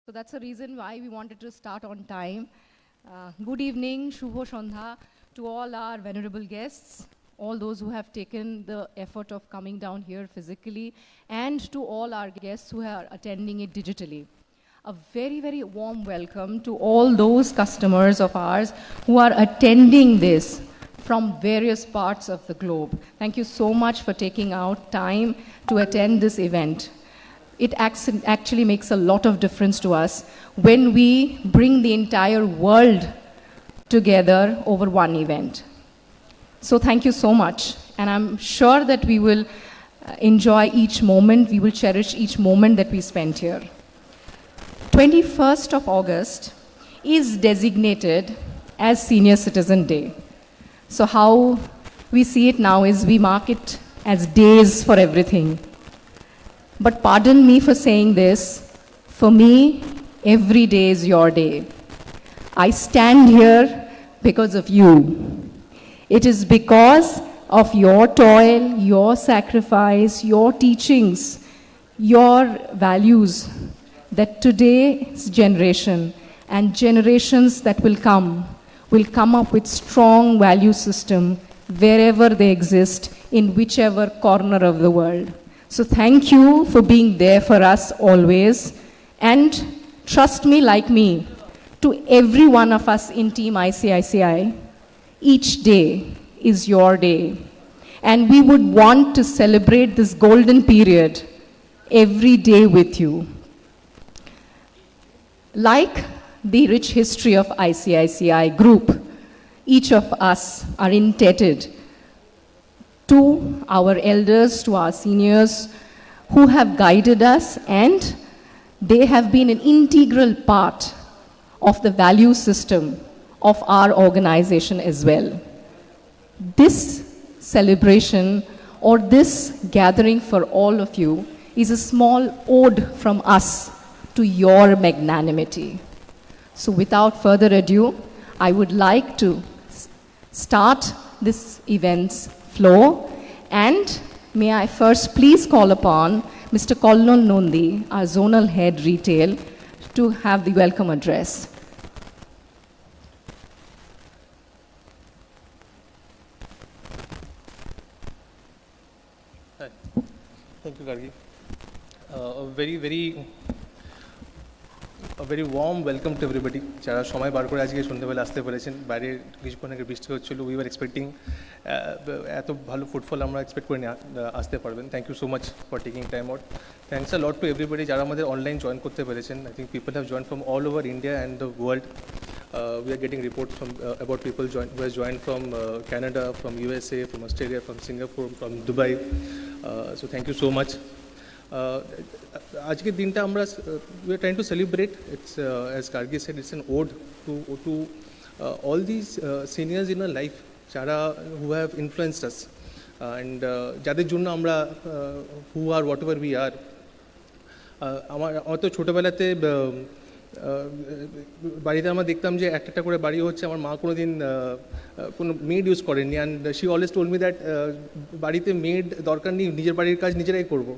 So that's the reason why we wanted to start on time. Good evening, Shubho Shandha, to all our venerable guests, all those who have taken the effort of coming down here physically, and to all our guests who are attending it digitally. A very, very warm welcome to all those customers of ours who are attending this from various parts of the globe. Thank you so much for taking out time to attend this event. It actually makes a lot of difference to us when we bring the entire world together over one event. So thank you so much. And I'm sure that we will enjoy each moment, we will cherish each moment that we spent here. 21st of August is designated as Senior Citizen Day. So how we see it now is we mark it as days for everything. But pardon me for saying this, for me, every day is your day. I stand here because of you. It is because of your toil, your sacrifice, your teachings, your values, that today's generation and generations that will come up with strong value system wherever they exist, in whichever corner of the world. So thank you for being there for us always. And trust me, like me, to every one of us in Team ICICI, each day is your day. And we would want to celebrate this golden period every day with you. Like the rich history of ICICI Group, each of us are indebted to our elders, to our seniors who have guided us, and they have been an integral part of the value system of our organization as well. This celebration or this gathering for all of you is a small ode from us to your magnanimity. So without further ado, I would like to start this event's flow, and may I first please call upon Mr. Kolnol Nondi, our Zonal Head Retail, to have the welcome address. Hi. Thank you, Gargi. A very warm welcome to everybody. যারা সময় বার করে আজকে সন্ধ্যাবেলা আসতে পেরেছেন, বাইরে কিছুক্ষণ আগে বৃষ্টি হচ্ছিল, উই আর এক্সপেক্টিং এত ভালো ফুটফল আমরা এক্সপেক্ট করে আসতে পারবেন। Thank you so much for taking time out. Thanks a lot to everybody যারা আমাদের অনলাইন জয়েন করতে পেরেছেন। I think people have join from all over India and the world. We are getting reports from about people who has joined from Canada, from USA, from Australia, from Singapore, from Dubai. So thank you so much. আজকের দিনটা আমরা we are trying to celebrate. It's as Gargi said, it's an ode to all these seniors in our life যারা who have influenced us and যাদের জন্য আমরা who are whatever we are. আমার তো ছোটোবেলাতে বাড়িতে আমরা দেখতাম যে একটা করে বাড়ি হচ্ছে। আমার মা কোনোদিন কোনো মেড ইউজ করেননি, and she always told me that বাড়িতে মেড দরকার নেই, নিজের বাড়ির কাজ নিজেরাই করবো।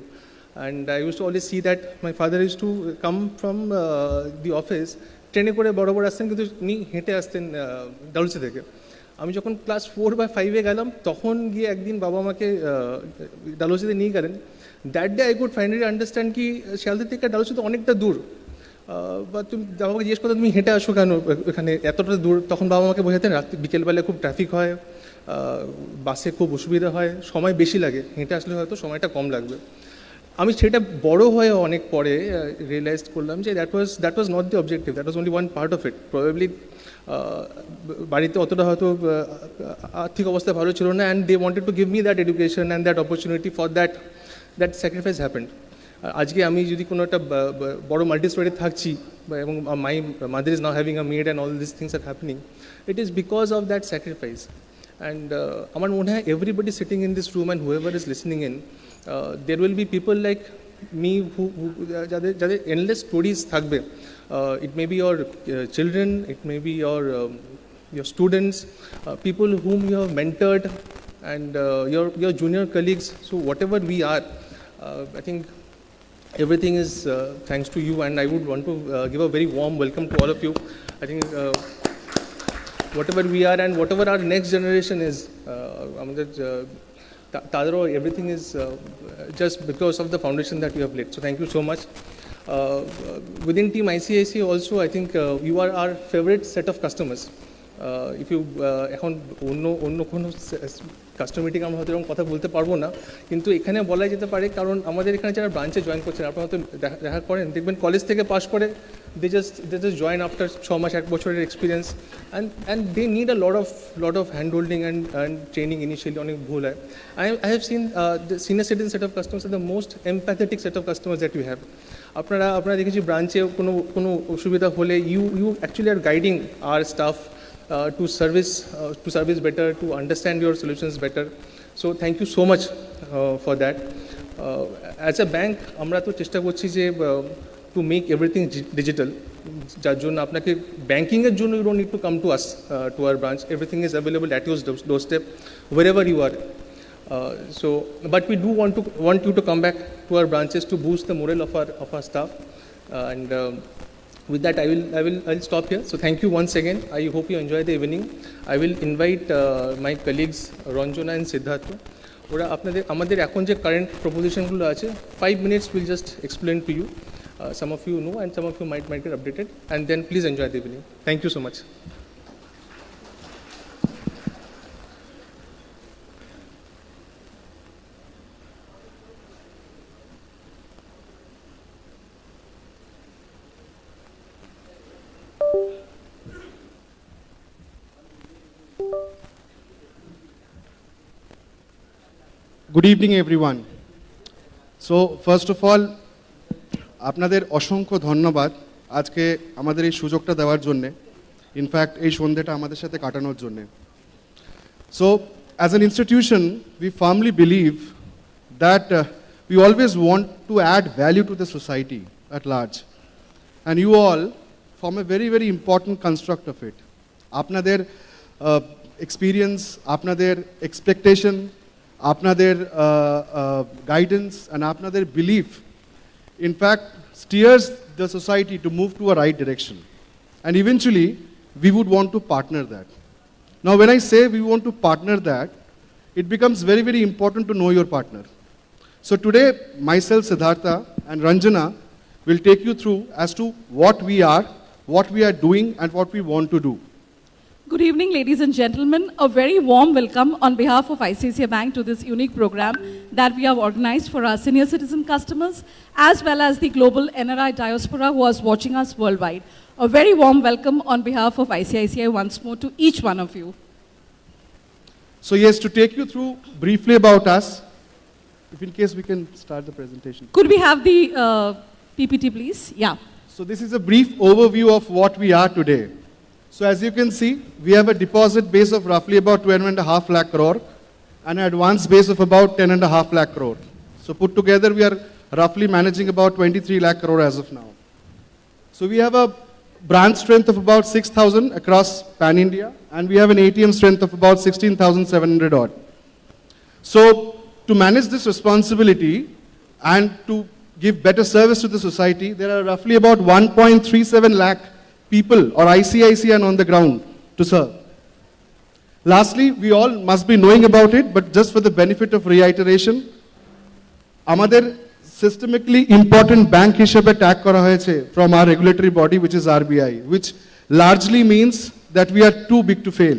And I used to always see that my father used to come from the office, ট্রেনে করে বরাবর আসতেন, কিন্তু উনি হেঁটে আসতেন ডালসি থেকে। আমি যখন ক্লাস 4 বা 5-এ গেলাম, তখন গিয়ে একদিন বাবা আমাকে ডালহৌসিতে নিয়ে গেলেন। That day I could finally understand কি শিয়ালদা থেকে ডালহৌসি তো অনেকটা দূর, বা তুমি বাবাকে জিজ্ঞেস করতে তুমি হেঁটে আসো কেন এখানে এতটা দূর। তখন বাবা আমাকে বোঝাতেন রাত্রি বিকেলবেলায় খুব ট্রাফিক হয়, বাসে খুব অসুবিধা হয়, সময় বেশি লাগে, হেঁটে আসলে হয়তো সময়টা কম লাগবে। আমি সেটা বড় হয়ে অনেক পরে রিয়েলাইজ করলাম যে that was not the objective, that was only one part of it. Probably বাড়িতে অতটা হয়তো আর্থিক অবস্থা ভালো ছিল না, and they wanted to give me that education and that opportunity for that sacrifice happened. আজকে আমি যদি কোনো একটা বড় মাল্টি স্টোরে থাকছি এবং my mother is now having a maid and all this things are happening, it is because of that sacrifice. And আমার মনে হয় everybody sitting in this room and whoever is listening in, there will be people like me who যাদের endless stories থাকবে. It may be your children, it may be your students, people whom you have mentored, and your junior colleagues. So whatever we are, I think everything is thanks to you, and I would want to give a very warm welcome to all of you. I think whatever we are and whatever our next generation is, everything is just because of the foundation that you have laid. So thank you so much. Within Team ICICI also, I think you are our favorite set of customers. If you এখন অন্য কোনো customer meeting আমরা হয়তো এরকম কথা বলতে পারবো না, কিন্তু এখানে বলা যেতে পারে, কারণ আমাদের এখানে যারা ব্রাঞ্চে জয়েন করছেন আপনারা হয়তো দেখা করেন, দেখবেন কলেজ থেকে পাস করে they just join after 6 মাস 1 বছরের experience, and they need a lot of hand holding and training initially. অনেক ভুল হয়. I have seen the senior citizen set of customers are the most empathetic set of customers that we have. আপনারা দেখেছি ব্রাঞ্চে কোনো অসুবিধা হলে you actually are guiding our staff to service better, to understand your solutions better. So thank you so much for that. As a bank, আমরা তো চেষ্টা করছি যে to make everything digital. যার জন্য আপনাকে ব্যাংকিংয়ের জন্য you don't need to come to us, to our branch. Everything is available at your doorstep, wherever you are. But we do want you to come back to our branches to boost the morale of our staff. And with that, I'll stop here. So thank you once again. I hope you enjoy the evening. I will invite my colleagues Ranjana and Siddhartha. ওরা আমাদের এখন যে current প্রপোজিশনগুলো আছে 5 minutes will just explain to you. Some of you know and some of you might get updated, and then please enjoy the evening. Thank you so much. Good evening, everyone. So, first of all, আপনাদের অসংখ্য ধন্যবাদ আজকে আমাদের এই সুযোগটা দেওয়ার জন্যে, in fact এই সন্ধ্যেটা আমাদের সাথে কাটানোর জন্যে। So, as an institution, we firmly believe that we always want to add value to the society at large. And you all form a very, very important construct of it. আপনাদের experience, আপনাদের expectation, আপনাদের guidance and আপনাদের belief, in fact, steers the society to move to a right direction. And eventually, we would want to partner that. Now, when I say we want to partner that, it becomes very, very important to know your partner. So today, myself, Siddhartha, and Ranjana will take you through as to what we are doing, and what we want to do. Good evening, ladies and gentlemen. A very warm welcome on behalf of ICICI Bank to this unique program that we have organized for our senior citizen customers, as well as the global NRI diaspora who is watching us worldwide. A very warm welcome on behalf of ICICI once more to each one of you. So yes, to take you through briefly about us, if in case we can start the presentation. Could we have the PPT, please? Yeah. So this is a brief overview of what we are today. So as you can see, we have a deposit base of roughly about 12.5 lakh crore and an advance base of about 10.5 lakh crore. So put together, we are roughly managing about 23 lakh crore as of now. So we have a branch strength of about 6,000 across pan-India, and we have an ATM strength of about 16,700 odd. So to manage this responsibility and to give better service to the society, there are roughly about 1.37 lakh people or ICICI on the ground to serve. Lastly, we all must be knowing about it, but just for the benefit of reiteration, আমাদের systemically important bank হিসেবে tag করা হয়েছে from our regulatory body, which is RBI, which largely means that we are too big to fail.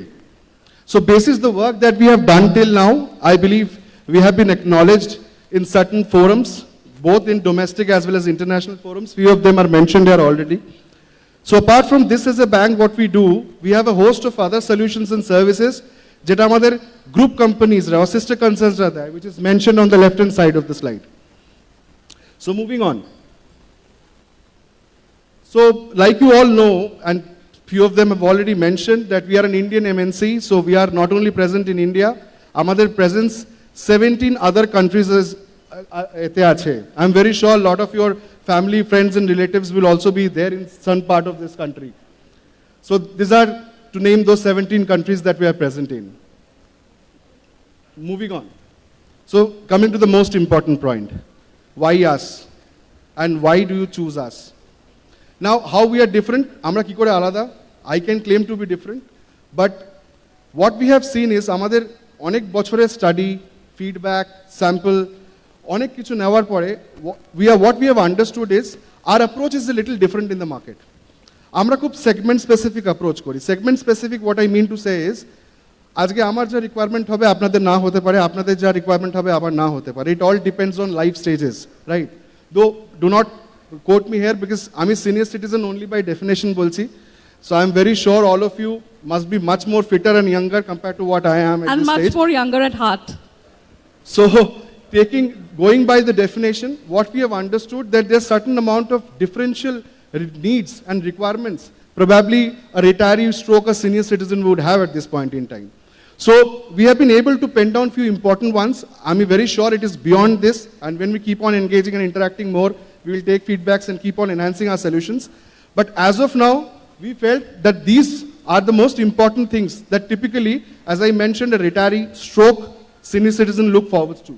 So basis the work that we have done till now, I believe we have been acknowledged in certain forums, both in domestic as well as international forums. Few of them are mentioned here already. So apart from this as a bank, what we do, we have a host of other solutions and services যেটা আমাদের group companies or sister concerns are there, which is mentioned on the left hand side of the slide. So moving on. So like you all know, and few of them have already mentioned, that we are an Indian MNC, so we are not only present in India, আমাদের presence 17 other countries is এতে আছে. I'm very sure a lot of your family, friends and relatives will also be there in some part of this country. So these are to name those 17 countries that we are present in. Moving on. So coming to the most important point, why us? and why do you choose us? Now, how we are different, amra ki kore alada, I can claim to be different, but what we have seen is amader onek bochore study, feedback, sample, onek kichu newar pore, what we have understood is our approach is a little different in the market. আমরা খুব segment specific approach করি segment specific what I mean to say is আজকে আমার যা requirement হবে আপনাদের না হতে পারে আপনাদের যা রিকোয়ারমেন্ট হবে আবার না হতে পারে it all depends on life stages right though do not quote me here because আমি senior citizen only by definition বলছি so I am very sure all of you must be much more fitter and younger compare to what I am at And this much stage more younger at heart. so going by the definition what we have understood that there's certain amount of differential needs and requirements probably a retiree stroke a senior citizen would have at this point in time. So we have been able to pen down few important ones. I'm very sure it is beyond this, and when we keep on engaging and interacting more, we will take feedbacks and keep on enhancing our solutions. But as of now, we felt that these are the most important things that typically, as I mentioned, a retiree stroke senior citizen look forward to.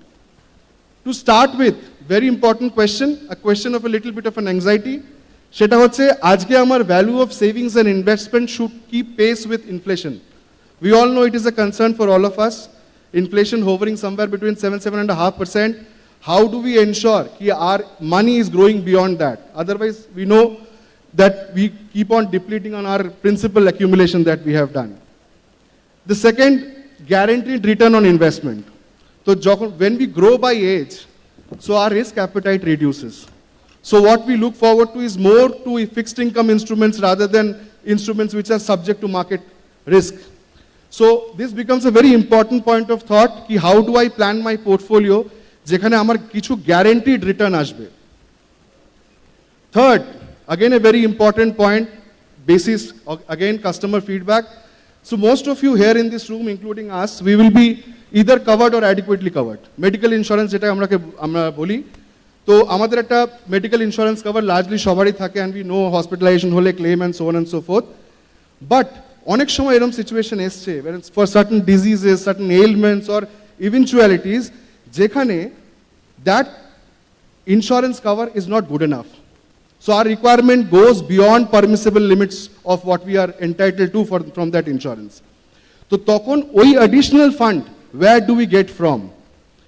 To start with, very important question, a question of a little bit of an anxiety. সেটা হচ্ছে আজকে আমার value of savings and investment should keep pace with inflation we all know it is a concern for all of us inflation hovering somewhere between 7.5%. How do we ensure that our money is growing beyond that? Otherwise, we know that we keep on depleting on our principal accumulation that we have done. The second, guaranteed return on investment. So when we grow by age, so our risk appetite reduces. So what we look forward to is more to fixed income instruments rather than instruments which are subject to market risk. So this becomes a very important point of thought, ki how do I plan my portfolio, jekhane amar kichu guaranteed return ashbe. Third, again a very important point, basis, again customer feedback. So most of you here in this room, including us, we will be either covered or adequately covered. Medical insurance jeta amra boli, তো আমাদের একটা medical insurance cover largely সবারই থাকে and we know hospitalization হলে claim and so on and so forth but অনেক সময় এরকম situation এসছে for certain diseases certain elements or eventualities যেখানে that insurance cover is not good enough so our requirement goes beyond permissible limits of what we are entitle to from that insurance তো তখন ওই additional fund where do we get from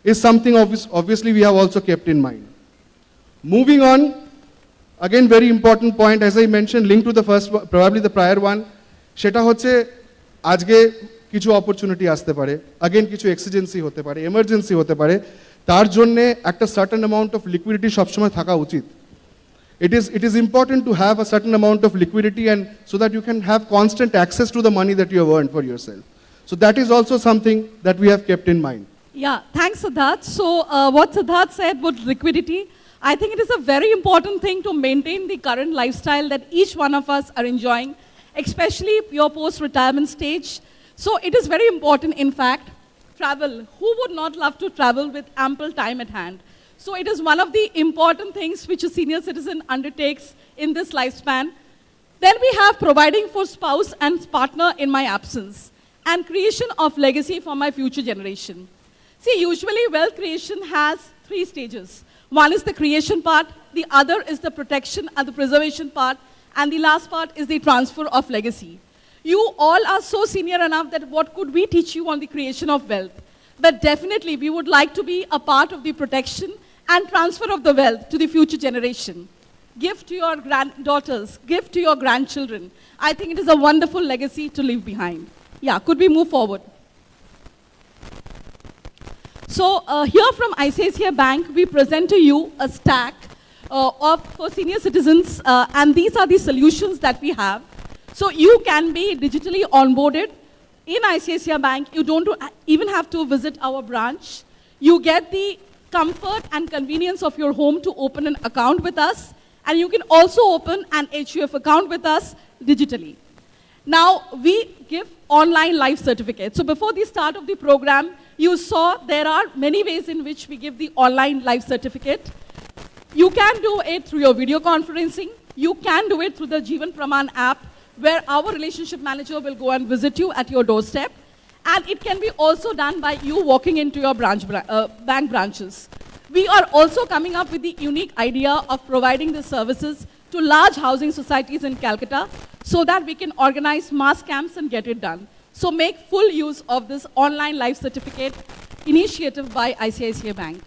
is something obviously we have also kept in mind. Moving on, again very important point, as I mentioned, linked to the first one, probably the prior one, সেটা হচ্ছে আজকে কিছু opportunity আসতে পারে, again কিছু এক্সিজেন্সি হতে পারে, emergency হতে পারে, তার জন্য একটা certain amount of liquidity সবসময় থাকা উচিত. It is important to have a certain amount of liquidity and so that you can have constant access to the money that you have earned for yourself. So that is also something that we have kept in mind. Yeah, thanks, Siddharth. So what Siddharth said with liquidity, I think it is a very important thing to maintain the current lifestyle that each one of us are enjoying, especially your post-retirement stage. So it is very important, in fact, travel. Who would not love to travel with ample time at hand? So it is one of the important things which a senior citizen undertakes in this lifespan. Then we have providing for spouse and partner in my absence and creation of legacy for my future generation. See, usually wealth creation has 3 stages. One is the creation part, the other is the protection and the preservation part, and the last part is the transfer of legacy. You all are so senior enough that what could we teach you on the creation of wealth? But definitely we would like to be a part of the protection and transfer of the wealth to the future generation. Give to your granddaughters, give to your grandchildren. I think it is a wonderful legacy to leave behind. Yeah, could we move forward? So here from ICICI Bank, we present to you a stack for senior citizens, and these are the solutions that we have. So you can be digitally onboarded in ICICI Bank. You don't even have to visit our branch. You get the comfort and convenience of your home to open an account with us, and you can also open an HUF account with us digitally. Now, we give online life certificates. So before the start of the program, you saw there are many ways in which we give the online life certificate. You can do it through your video conferencing. You can do it through the Jeevan Praman app, where our relationship manager will go and visit you at your doorstep. And it can be also done by you walking into your bank branches. We are also coming up with the unique idea of providing the services to large housing societies in Calcutta so that we can organize mass camps and get it done. So make full use of this online life certificate initiative by ICICI Bank.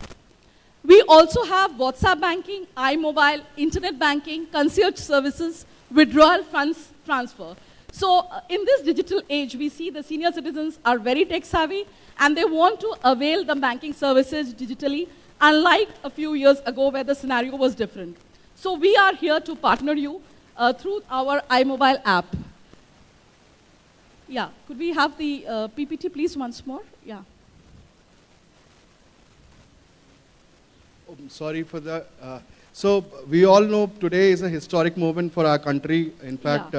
We also have WhatsApp banking, iMobile, internet banking, concierge services, withdrawal funds transfer. So in this digital age, we see the senior citizens are very tech savvy and they want to avail the banking services digitally, unlike a few years ago where the scenario was different. So we are here to partner you through our iMobile app. Yeah, could we have the PPT please once more? Yeah. Oh, sorry for the. So we all know today is a historic moment for our country. In fact,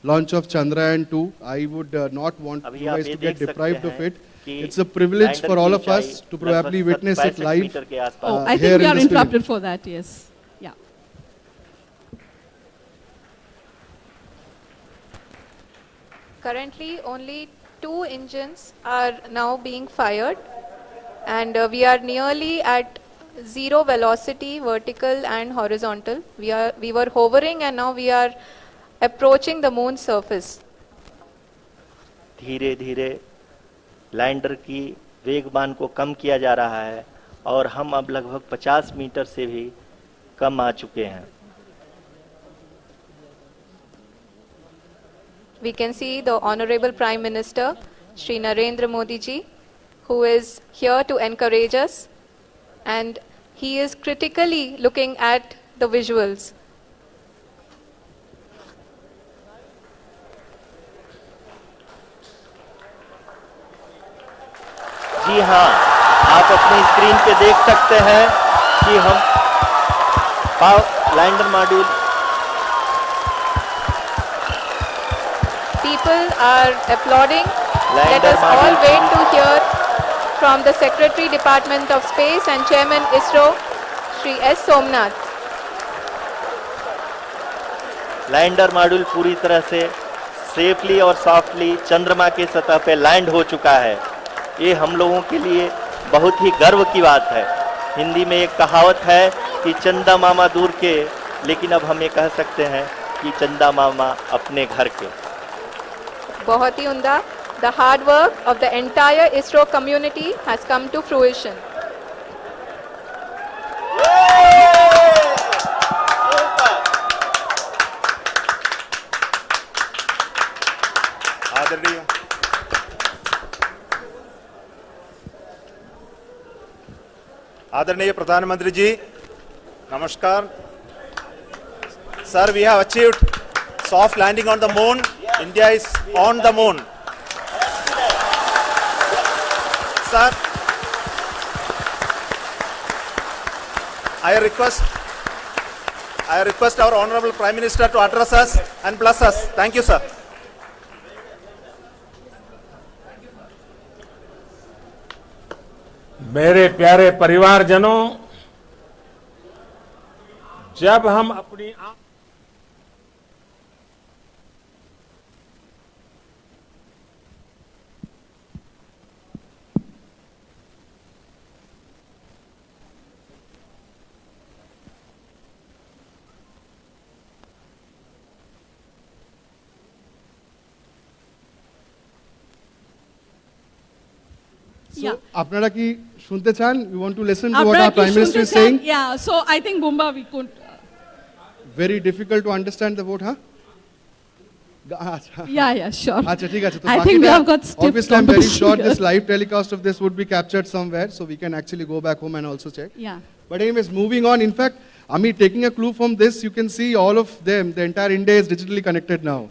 launch of Chandrayaan-2. I would not want you guys to get deprived of it. It's a privilege for all of us to probably witness it live. Oh, I think we are interrupted for that, yes. Yeah. Currently, only 2 engines are now being fired, and we are nearly at 0 velocity, vertical and horizontal. We were hovering, and now we are approaching the moon's surface. धीरे धीरे lander की वेगमान को कम किया जा रहा है और हम अब लगभग 50 मीटर से भी कम आ चुके हैं. We can see the Honorable Prime Minister, Shri Narendra Modi ji, who is here to encourage us, and he is critically looking at the visuals. जी हाँ, आप अपनी स्क्रीन पे देख सकते हैं कि हम lander module. People are applauding. Let us all wait to hear from the Secretary Department of Space and Chairman ISRO, Shri S. Somnath. Lander module पूरी तरह से सेफली और सॉफ्टली चंद्रमा की सतह पे लैंड हो चुका है. ये हम लोगों के लिए बहुत ही गर्व की बात है. हिंदी में एक कहावत है कि चंदा मामा दूर के, लेकिन अब हम ये कह सकते हैं कि चंदा मामा अपने घर के. बहुत ही उम्दा. The hard work of the entire ISRO community has come to fruition. आदरणीय प्रधानमंत्री जी, नमस्कार. Sir, we have achieved soft landing on the moon. India is on the moon. Sir, I request our Honorable Prime Minister to address us and bless us. Thank you, sir. मेरे प्यारे परिवारजनों, जब हम अपनी So, আপনারা কি শুনতে চান? You want to listen to what our Prime Minister is saying? Yeah, so I think Bumba we could. Very difficult to understand the vote, huh? Yeah, sure. আচ্ছা ঠিক আছে. I think we have got stiff Obviously, I'm very sure here. this live telecast of this would be captured somewhere, so we can actually go back home and also check. Yeah. But anyways, moving on. In fact, Ami, taking a clue from this, you can see all of them. The entire India is digitally connected now.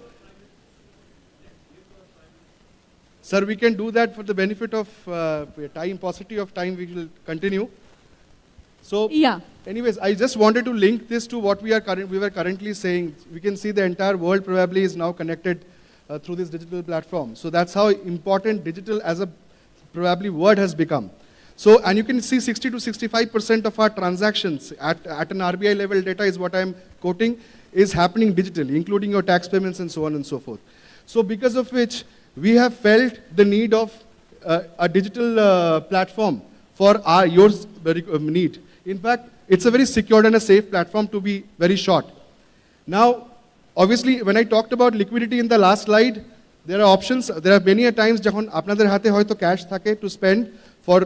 Sir, we can do that for the benefit of time, paucity of time. We will continue. So, anyways, I just wanted to link this to what we were currently saying. We can see the entire world probably is now connected through this digital platform. So that's how important digital as a probably word has become. So, and you can see 60 to 65% of our transactions at an RBI level data is what I'm quoting is happening digitally, including your tax payments and so on and so forth. So because of which we have felt the need of a digital platform for your need. In fact, it's a very secured and a safe platform to be very short. Now, obviously, when I talked about liquidity in the last slide, there are options. There are many a times যখন আপনাদের হাতে হয়তো cash থাকে to spend for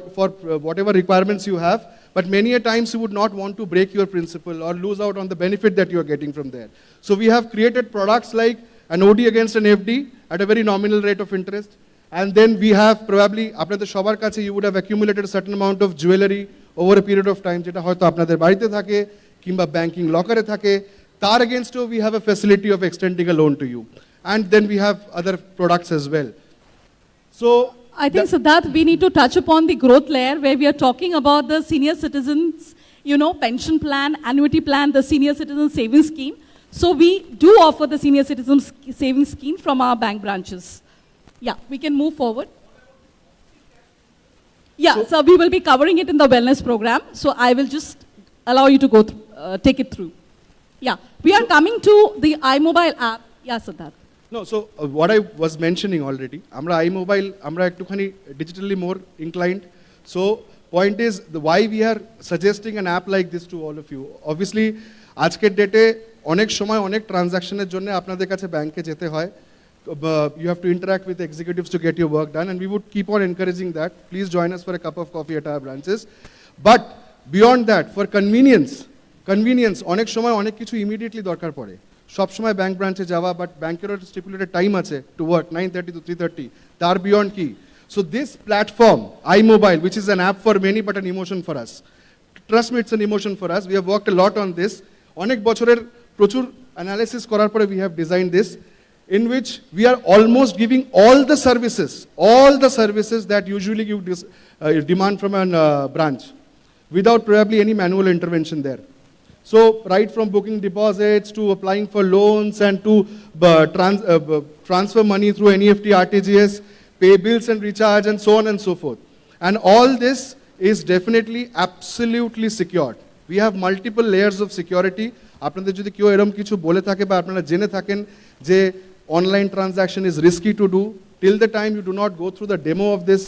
whatever requirements you have, but many a times you would not want to break your principal or lose out on the benefit that you are getting from there. So we have created products like an OD against an FD at a very nominal rate of interest. And then we have probably, আপনাদের সবার কাছে you would have accumulated a certain amount of jewelry over a period of time, যেটা হয়তো আপনাদের বাড়িতে থাকে কিংবা banking লকারে থাকে, তার againstও we have a facility of extending a loan to you. And then we have other products as well. So I think, Siddharth, we need to touch upon the growth layer where we are talking about the senior citizens, pension plan, annuity plan, the senior citizen savings scheme. So we do offer the senior citizen savings scheme from our bank branches. Yeah, we can move forward. Yeah, so we will be covering it in the wellness program. So I will just allow you to go take it through. Yeah, we are coming to the iMobile app. Yeah, Siddharth. No, so what I was mentioning already, আমরা iMobile, আমরা একটুখানি digitally more inclined. So point is, why we are suggesting an app like this to all of you. Obviously, আজকের ডেটে অনেক সময় অনেক ট্রানজাকশনের জন্য আপনাদের কাছে ব্যাংকে যেতে হয়. You have to interact with executives to get your work done, and we would keep on encouraging that. Please join us for a cup of coffee at our branches. But beyond that, for convenience, অনেক সময় অনেক কিছু immediately দরকার পড়ে. সব সময় bank ব্রাঞ্চে যাওয়া, বাট ব্যাংকেরও স্টিপুলেটেড টাইম আছে টু ওয়ার্ক 9:30 to 3:30. তার বিয়ন্ড কি? So this platform, iMobile, which is an app for many but an emotion for us. Trust me, it's an emotion for us. We have worked a lot on this. অনেক বছরের প্রচুর analysis করার পরে we have designed this, in which we are almost giving all the services that usually you demand from a branch, without probably any manual intervention there. So right from booking deposits to applying for loans and to transfer money through NEFT, RTGS, pay bills and recharge and so on and so forth. And all this is definitely absolutely secured. We have multiple layers of security. আপনাদের যদি কেউ এরকম কিছু বলে থাকে বা আপনারা জেনে থাকেন যে online transaction is risky to do, till the time you do not go through the demo of this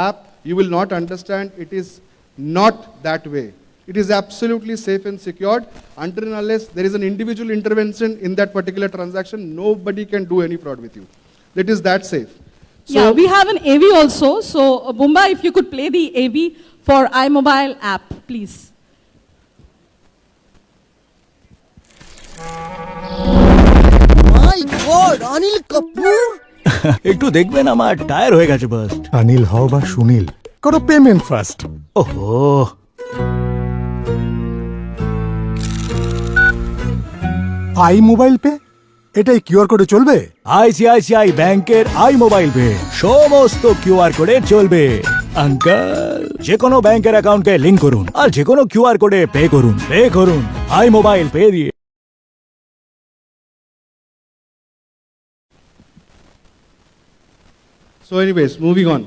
app, you will not understand it is not that way. It is absolutely safe and secured. Until and unless there is an individual intervention in that particular transaction, nobody can do any fraud with you. It is that safe. So, yeah, we have an AV also. So, Bumba, if you could play the AV for iMobile app, please. My God, Anil Kapoor! একটু দেখবেন আমার tyre হয়ে গেছে bast. Anil হও বা সুনীল, করো payment first. ওহো, iMobile pay এটাই কিউআর কোডে চলবে? আইসিআইসিআই ব্যাংকের iMobile পে সমস্ত কিউআর কোডে চলবে। আঙ্কেল, যে কোনো ব্যাংকের অ্যাকাউন্টকে লিংক করুন আর যে কোনো কিউআর কোডে পে করুন iMobile পে দিয়ে। So anyways, moving on.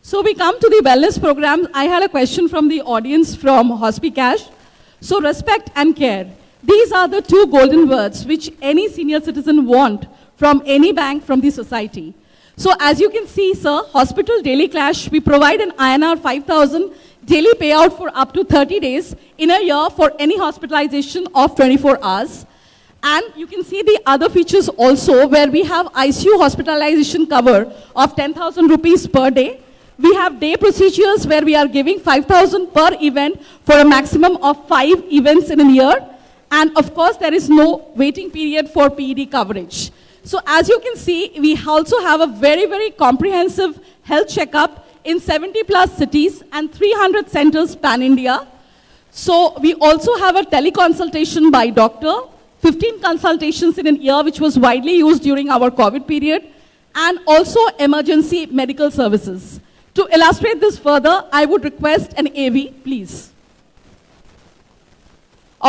So we come to the wellness program. I had a question from the audience from Hospicash. So respect and care. These are the two golden words which any senior citizen want from any bank, from the society. So as you can see, sir, Hospital Daily Clash, we provide an INR 5,000 daily payout for up to 30 days in a year for any hospitalization of 24 hours. And you can see the other features also, where we have ICU hospitalization cover of 10,000 rupees per day. We have day procedures where we are giving 5,000 per event for a maximum of 5 events in a year. And of course, there is no waiting period for PED coverage. So as you can see, we also have a very, very comprehensive health checkup in 70 plus cities and 300 centers pan-India. So we also have a teleconsultation by doctor, 15 consultations in a year, which was widely used during our COVID period, and also emergency medical services. To illustrate this further, I would request an AV, please,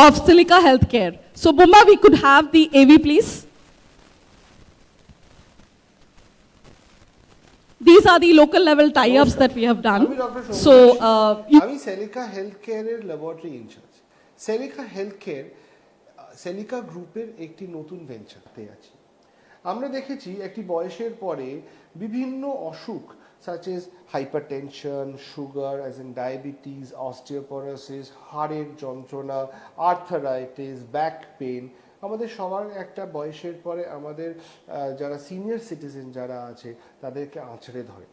of Silica Healthcare. So Bumba, we could have the AV, please. These are the local level tie-ups that we have done. So, আমি সেলিকা হেলথকেয়ারের laboratory in charge. সেলিকা healthcare সেলিকা গ্রুপের একটি নতুন ভেঞ্চারতে আছি। আমরা দেখেছি একটি বয়সের পরে বিভিন্ন অসুখ such as hypertension, sugar as in diabetes, osteoporosis, হাড়ের যন্ত্রণা, arthritis, back pain, আমাদের সবার একটা বয়সের পরে আমাদের যারা সিনিয়র সিটিজেন যারা আছে তাদেরকে আঁচড়ে ধরে।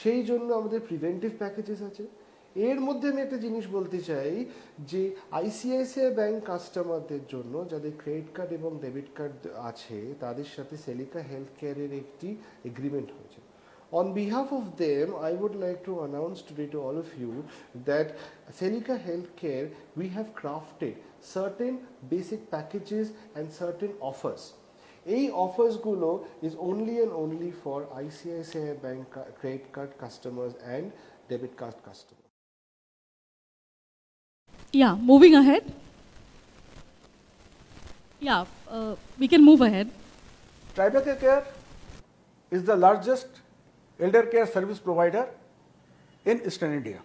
সেই জন্য আমাদের প্রিভেন্টিভ প্যাকেজেস আছে। এর মধ্যে আমি একটা জিনিস বলতে চাই যে আইসিআইসিআই ব্যাংক কাস্টমারদের জন্য যাদের ক্রেডিট কার্ড এবং ডেবিট কার্ড আছে তাদের সাথে সেলিকা হেলথ কেয়ারের একটি এগ্রিমেন্ট হয়েছে। On behalf of them, I would like to announce today to all of you that Celica Healthcare, we have crafted certain basic packages and certain offers. এই অফার্সগুলো is only and only for ICICI Bank credit card customers and debit card customers. Yeah, moving ahead. Yeah, we can move ahead. Tribeca Care is the largest elder care service provider in Eastern India.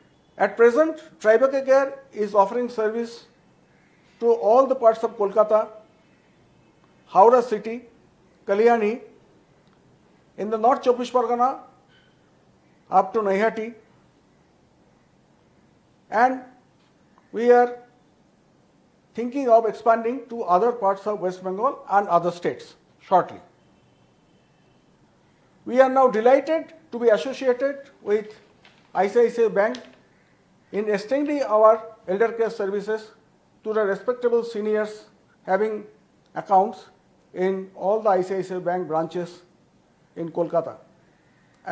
At present, Tribeca Care is offering service to all the parts of Kolkata, Howrah city, Kalyani, in the North Chobbish Pargana, up to Naihati, and we are thinking of expanding to other parts of West Bengal and other states shortly. We are now delighted to be associated with ICICI Bank in extending our elder care services to the respectable seniors having accounts in all the ICICI Bank branches in Kolkata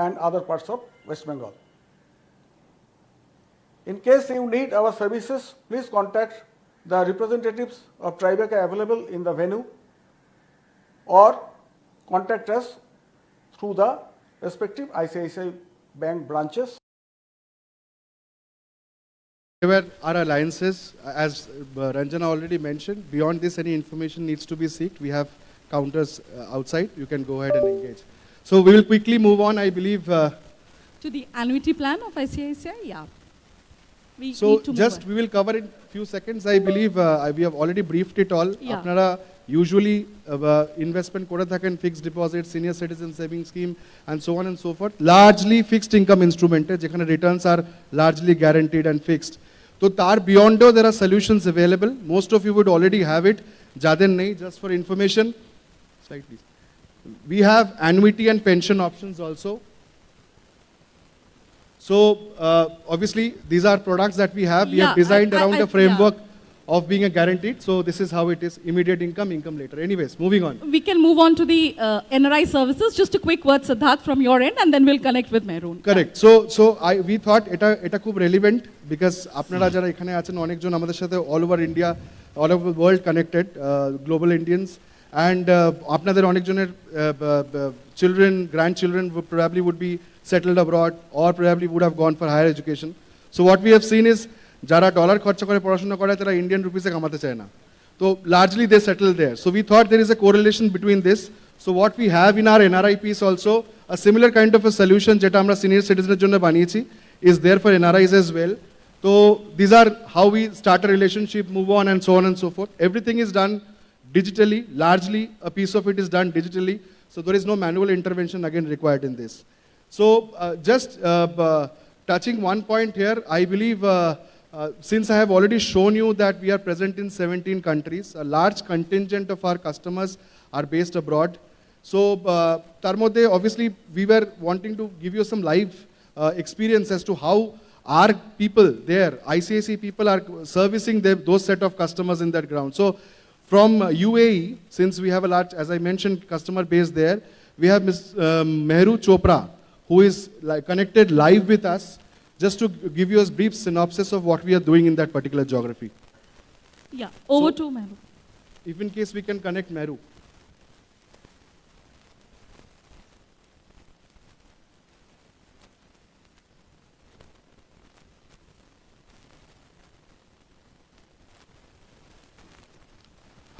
and other parts of West Bengal. In case you need our services, please contact the representatives of Tribeca available in the venue or contact us through the respective ICICI Bank branches. Where our alliances, as Ranjana already mentioned, beyond this any information needs to be sought. We have counters outside, you can go ahead and engage. So we will quickly move on, I believe. To the annuity plan of ICICI, yeah. We So need to just move we will cover in few seconds. I believe we have already briefed it all. Yeah. Apnara usually investment kore thaken fixed deposit, senior citizen saving scheme and so on and so forth. Largely fixed income instrument jekhane returns are largely guaranteed and fixed. So tar beyond there are solutions available. Most of you would already have it. Jaden nahi, just for information. Slide please. We have annuity and pension options also. So obviously these are products that we have. We have designed around a framework of being a guaranteed. So this is how it is: immediate income, income later. Anyways, moving on. We can move on to the NRI services. Just a quick word, Siddharth, from your end, and then we'll connect with Mehrun. Correct. So we thought এটা খুব relevant because আপনারা যারা এখানে আছেন অনেকজন আমাদের সাথে all over India, all over the world connected, global Indians, and আপনাদের অনেকজনের children, grandchildren probably would be settled abroad or probably would have gone for higher education. So what we have seen is যারা dollar খরচা করে পড়াশোনা করে তারা Indian রুপিসে কামাতে চায় না, তো largely they settle there. So we thought there is a correlation between this. So what we have in our NRI piece also a similar kind of a solution যেটা আমরা সিনিয়র সিটিজেনের জন্য বানিয়েছি is there for NRIs as well. তো these are how we start a relationship, move on and so on and so forth. Everything is done digitally, largely a piece of it is done digitally, so there is no manual intervention again required in this. So just touching one point here, I believe since I have already shown you that we are present in 17 countries, a large contingent of our customers are based abroad. So Tarmode, obviously we were wanting to give you some live experience as to how our people there, ICICI people are servicing those set of customers in that ground. So from UAE, since we have a large, as I mentioned, customer base there, we have Ms. Mehru Chopra, who is connected live with us, just to give you a brief synopsis of what we are doing in that particular geography. Yeah, over to Mehru. If in case we can connect Mehru.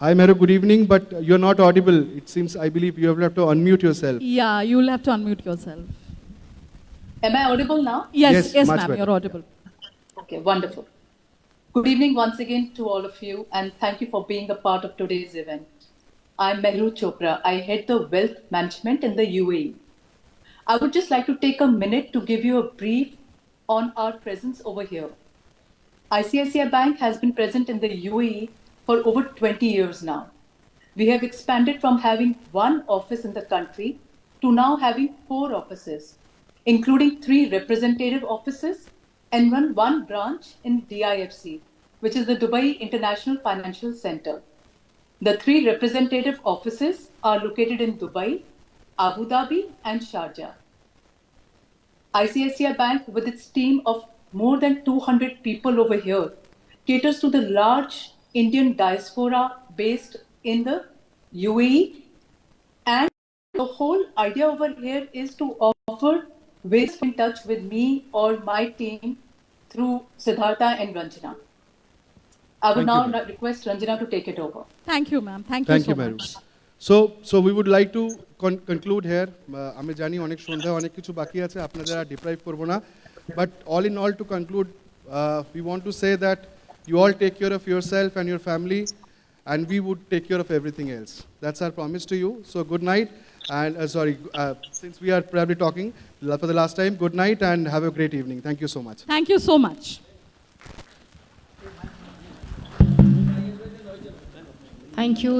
Hi Mehru, good evening, but you're not audible. It seems, I believe you have to unmute yourself. Yeah, you'll have to unmute yourself. Am I audible now? Yes, much ma'am, better. you're audible. Okay, wonderful. Good evening once again to all of you, and thank you for being a part of today's event. I'm Mehru Chopra. I head the wealth management in the UAE. I would just like to take a minute to give you a brief on our presence over here. ICICI Bank has been present in the UAE for over 20 years now. We have expanded from having one office in the country to now having 4 offices, including 3 representative offices and one branch in DIFC, which is the Dubai International Financial Center. The 3 representative offices are located in Dubai, Abu Dhabi, and Sharjah. ICICI Bank, with its team of more than 200 people over here, caters to the large Indian diaspora based in the UAE. And the whole idea over here is to offer ways to get in touch with me or my team through Siddhartha and Ranjana. I would now request Ranjana to take it over. Thank you, ma'am. Thank you so much. So we would like to conclude here. আমি জানি অনেক সন্ধ্যা অনেক কিছু বাকি আছে আপনাদের আর deprive করব না, but all in all to conclude, we want to say that you all take care of yourself and your family, and we would take care of everything else. That's our promise to you. So good night, and since we are probably talking for the last time, good night and have a great evening. Thank you so much. Thank you so much.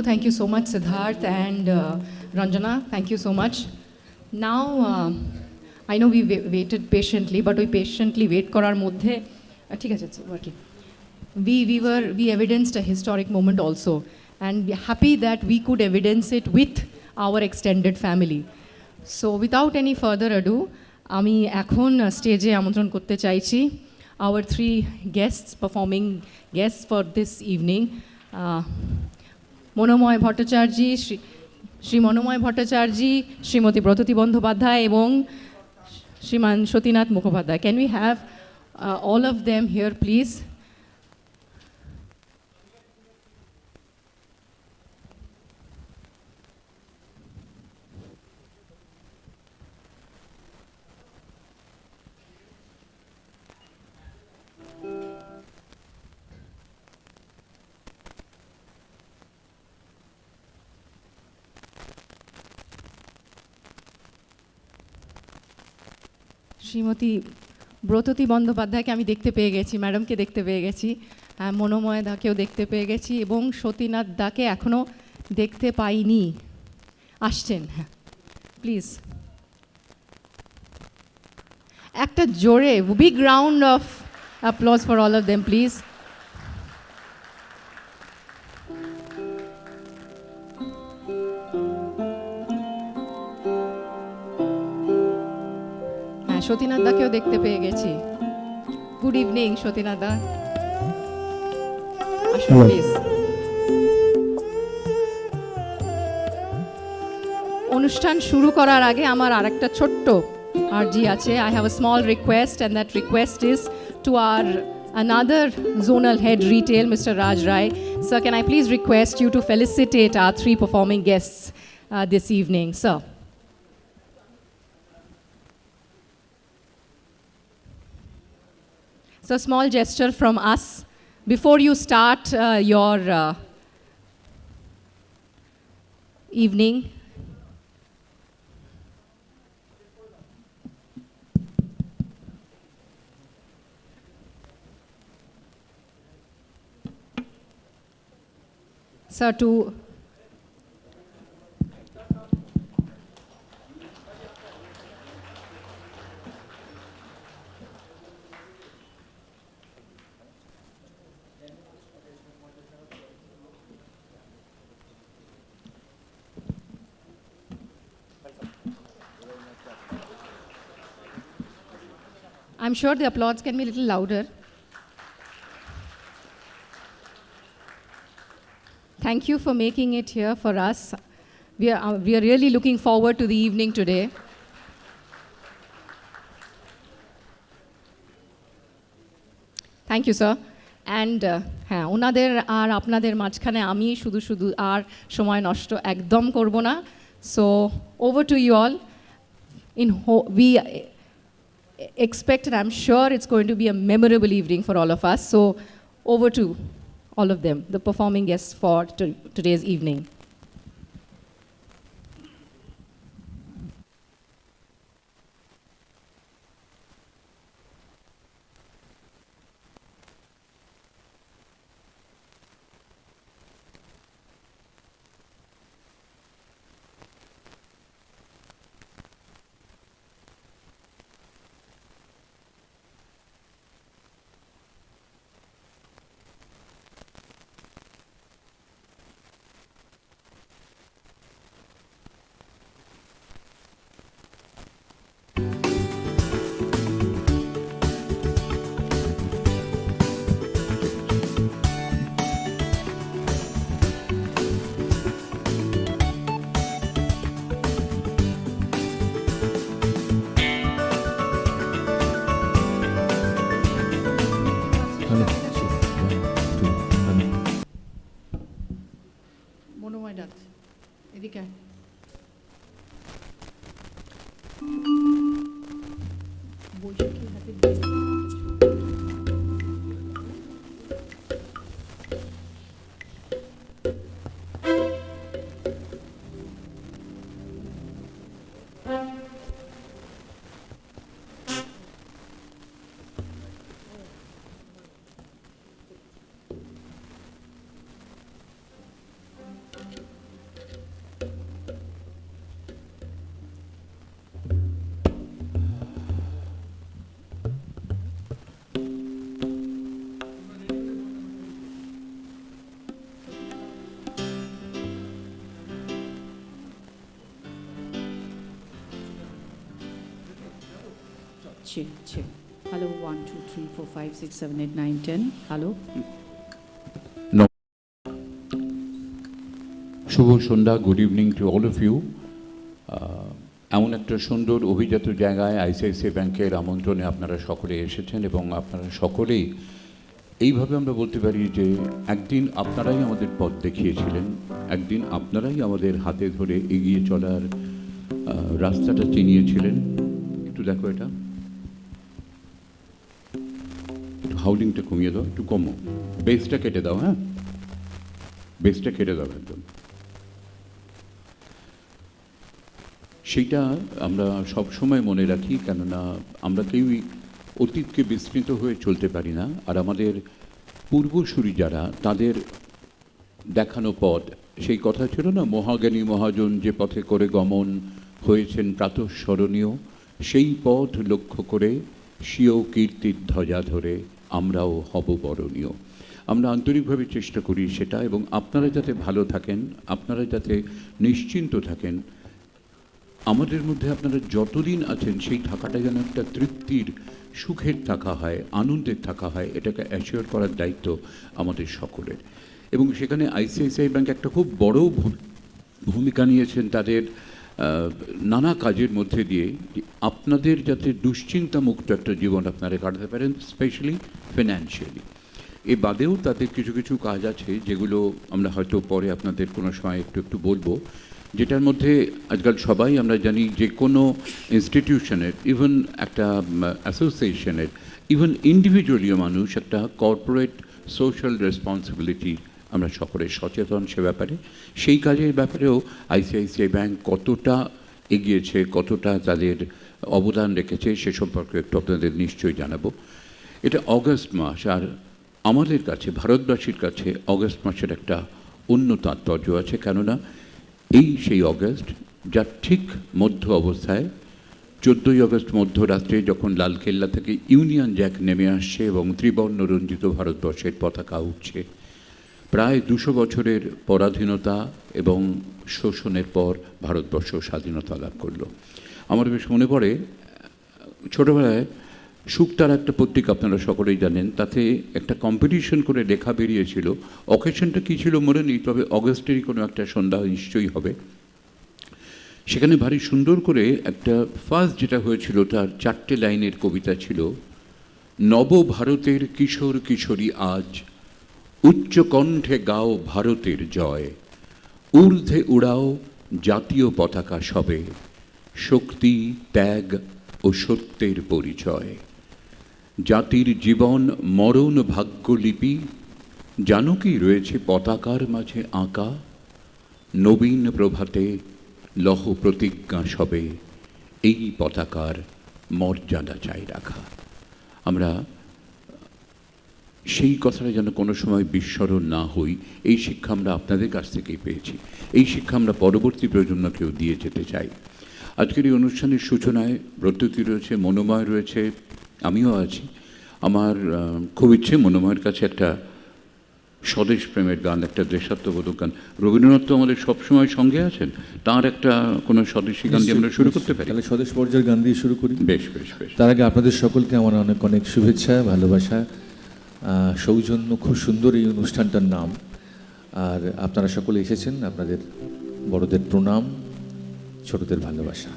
Thank you so much, Siddharth and Ranjana. Thank you so much. Now, I know we waited patiently, but we patiently wait korar moddhe, ঠিক আছে, it's working. We evidenced a historic moment also, and we're happy that we could evidence it with our extended family. So, without any further ado, আমি এখন স্টেজে আমন্ত্রণ করতে চাইছি our 3 guests, performing guests for this evening. মনোময় ভট্টাচার্য, শ্রী মনোময় ভট্টাচার্য, শ্রীমতী ব্রততী বন্দ্যোপাধ্যায় এবং শ্রীমান Satinath Mukhopadhyay. Can we have all of them here, please? Shrimati Bratati বন্দ্যোপাধ্যায়কে আমি দেখতে পেয়ে গেছি, ম্যাডামকে দেখতে পেয়ে গেছি, মনোময় দাকেও দেখতে পেয়ে গেছি এবং সতীনাথ দাকে এখনও দেখতে পাইনি, আসছেন, হ্যাঁ প্লিজ একটা জোরে big round of applause for all of them please. Satinath দাকেও দেখতে পেয়ে গেছি. গুড ইভিনিং সতীনাথ দা, আসুন প্লিজ. অনুষ্ঠান শুরু করার আগে আমার আরেকটা ছোট্ট আর্জি আছে. I have a small request, and that request is to our another zonal head retail, Mr. Raj Rai. Sir, can I please request you to felicitate our 3 performing guests this evening, sir? So a small gesture from us before you start your evening. Sir, to I'm sure the applause can be a little louder. Thank you for making it here for us. We are really looking forward to the evening today. Thank you, sir. And হ্যাঁ, ওনাদের আর আপনাদের মাঝখানে আমি শুধু আর সময় নষ্ট একদম করব না. So over to you all. We expect, and I'm sure it's going to be a memorable evening for all of us. So over to all of them, the performing guests for today's evening. Check. Hello, 1, 2, 3, 4, 5, 6, 7, 8, 9, 10. Hello. শুভ সন্ধ্যা, good evening to all of you. এমন একটা সুন্দর অভিজাত জায়গায় ICICI ব্যাংকের আমন্ত্রণে আপনারা সকলে এসেছেন এবং আপনারা সকলেই এইভাবে আমরা বলতে পারি যে একদিন আপনারাই আমাদের পথ দেখিয়েছিলেন, একদিন আপনারাই আমাদের হাতে ধরে এগিয়ে চলার রাস্তাটা চিনিয়েছিলেন। একটু দেখো, এটা একটু হাউলিংটা কমিয়ে দাও, একটু কমো, বেসটা কেটে দাও, হ্যাঁ বেসটা কেটে দাও একদম। সেইটা আমরা সব সময় মনে রাখি, কেননা আমরা কেউই অতীতকে বিস্মৃত হয়ে চলতে পারি না। আর আমাদের পূর্বসূরি যারা, তাদের দেখানো পথ, সেই কথা ছিল না, মহাজ্ঞানী মহাজন যে পথে করে গমন হয়েছেন প্রাতঃস্মরণীয়, সেই পথ লক্ষ্য করে স্বীয় কীর্তির ধ্বজা ধরে আমরাও হব বরণীয়। আমরা আন্তরিকভাবে চেষ্টা করি সেটা, এবং আপনারা যাতে ভালো থাকেন, আপনারা যাতে নিশ্চিন্ত থাকেন, আমাদের মধ্যে আপনারা যতদিন আছেন সেই থাকাটা যেন একটা তৃপ্তির, সুখের থাকা হয়, আনন্দের থাকা হয়, এটাকে অ্যাসিওর করার দায়িত্ব আমাদের সকলের। এবং সেখানে আইসিআইসিআই ব্যাংক একটা খুব বড় ভূমিকা নিয়েছেন তাদের নানা কাজের মধ্যে দিয়ে, আপনাদের যাতে দুশ্চিন্তামুক্ত একটা জীবন আপনারা কাটাতে পারেন, স্পেশালি ফিনান্সিয়ালি। এ বাদেও তাদের কিছু কিছু কাজ আছে যেগুলো আমরা হয়তো পরে আপনাদের কোনো সময় একটু বলবো, যেটার মধ্যে আজকাল সবাই আমরা জানি যে কোনো ইনস্টিটিউশনের, ইভেন একটা অ্যাসোসিয়েশনের, ইভেন ইন্ডিভিজুয়ালিও মানুষ একটা কর্পোরেট সোশ্যাল রেসপন্সিবিলিটি, আমরা সকলে সচেতন সে ব্যাপারে। সেই কাজের ব্যাপারেও আইসিআইসিআই ব্যাংক কতটা এগিয়েছে, কতটা তাদের অবদান রেখেছে, সে সম্পর্কে একটু আপনাদের নিশ্চয়ই জানাবো। এটা অগস্ট মাস, আর আমাদের কাছে, ভারতবাসীর কাছে অগস্ট মাসের একটা অন্য তাৎপর্য আছে, কেননা এই সেই অগস্ট যার ঠিক মধ্য অবস্থায় 14ই অগস্ট মধ্যরাত্রে যখন লালকেল্লা থেকে ইউনিয়ন জ্যাক নেমে আসছে এবং ত্রিবর্ণ রঞ্জিত ভারতবর্ষের পতাকা উঠছে। প্রায় 200 বছরের পরাধীনতা এবং শোষণের পর ভারতবর্ষ স্বাধীনতা লাভ করলো। আমার বেশ মনে পড়ে, ছোটোবেলায় শুকতার একটা পত্রিকা আপনারা সকলেই জানেন, তাতে একটা কম্পিটিশন করে লেখা বেরিয়েছিল। অকেশনটা কী ছিল মনে নেই, তবে অগস্টেরই কোনো একটা সন্ধ্যা নিশ্চয়ই হবে। সেখানে ভারী সুন্দর করে একটা ফার্স্ট যেটা হয়েছিল, তার 4টে লাইনের কবিতা ছিল, নবভারতের কিশোর কিশোরী আজ উচ্চ কণ্ঠে গাও ভারতের জয়, ঊর্ধ্বে উড়াও জাতীয় পতাকা সবে, শক্তি ত্যাগ ও সত্যের পরিচয়। জাতির জীবন মরণ ভাগ্যলিপি জানো কি রয়েছে পতাকার মাঝে আঁকা, নবীন প্রভাতে লহ প্রতিজ্ঞা সবে, এই পতাকার মর্যাদা চাই রাখা। আমরা সেই কথাটা যেন কোনো সময় বিস্মরণ না হই, এই শিক্ষা আমরা আপনাদের কাছ থেকেই পেয়েছি, এই শিক্ষা আমরা পরবর্তী প্রজন্মকেও দিয়ে যেতে চাই। আজকের এই অনুষ্ঠানের সূচনায় ব্রত্যতি রয়েছে, মনোময় রয়েছে, আমিও আছি। আমার খুব ইচ্ছে মনোময়ের কাছে একটা স্বদেশ প্রেমের গান, একটা দেশাত্মবোধক গান। রবীন্দ্রনাথ তো আমাদের সবসময় সঙ্গে আছেন, তার একটা কোনো স্বদেশী গান দিয়ে আমরা শুরু করতে পারি। তাহলে স্বদেশ পর্যায়ের গান দিয়ে শুরু করি। বেশ বেশ বেশ। তার আগে আপনাদের সকলকে আমার অনেক অনেক শুভেচ্ছা, ভালোবাসা। সৌজন্য খুব সুন্দর এই অনুষ্ঠানটার নাম, আর আপনারা সকলে এসেছেন, আপনাদের বড়দের প্রণাম, ছোটদের ভালোবাসা।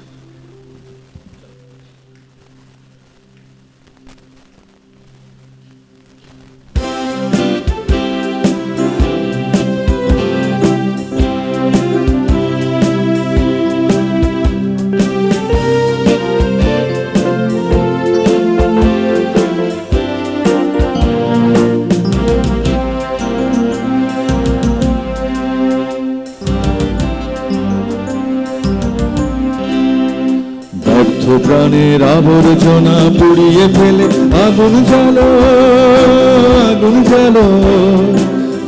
ব্যর্থ প্রাণের আবর্জনা পুড়িয়ে ফেলে আগুন জ্বালো, আগুন জ্বালো।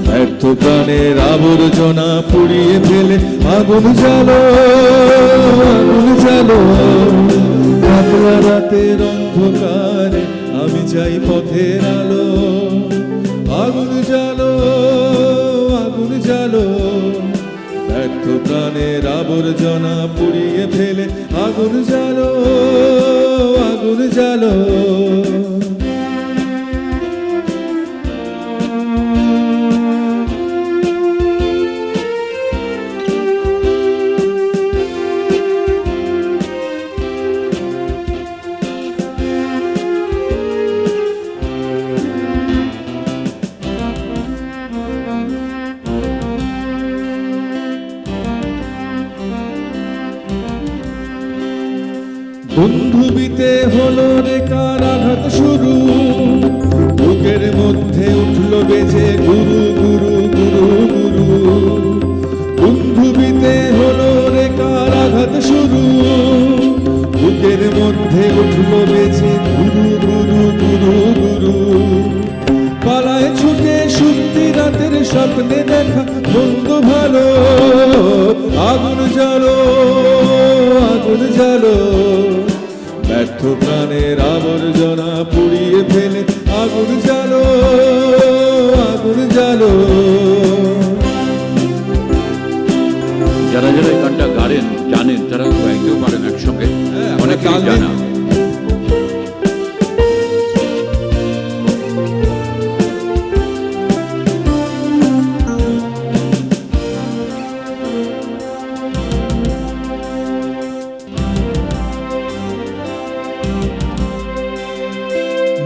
ব্যর্থ প্রাণের আবর্জনা পুড়িয়ে ফেলে আগুন জ্বালো, আগুন জ্বালো। একলা রাতের অন্ধকারে আমি চাই পথের আলো, আগুন জ্বালো, আগুন জ্বালো। ব্যর্থ প্রাণের আবর্জনা পুড়িয়ে ফেলে আগুন জ্বালো, আগুন জ্বালো। বন্ধুবিতে হলো রে কার আঘাত শুরু, বুকের মধ্যে উঠলো বেজে গুরু গুরু গুরু গুরু। বন্ধুবিতে হলো রে কার আঘাত শুরু, বুকের মধ্যে উঠলো বেজে গুরু গুরু গুরু গুরু। পালায় ছুটে সুপ্তি রাতের স্বপ্নে দেখা মন্দ ভালো, আগুন জ্বালো, আগুন জ্বালো। ব্যর্থ প্রাণের আবর্জনা পুড়িয়ে ফেলে আগুন জ্বালো, আগুন জ্বালো। যারা যারা এই গানটা গান জানেন তারা কয়েককেও পারেন একসঙ্গে, অনেকেই জানা।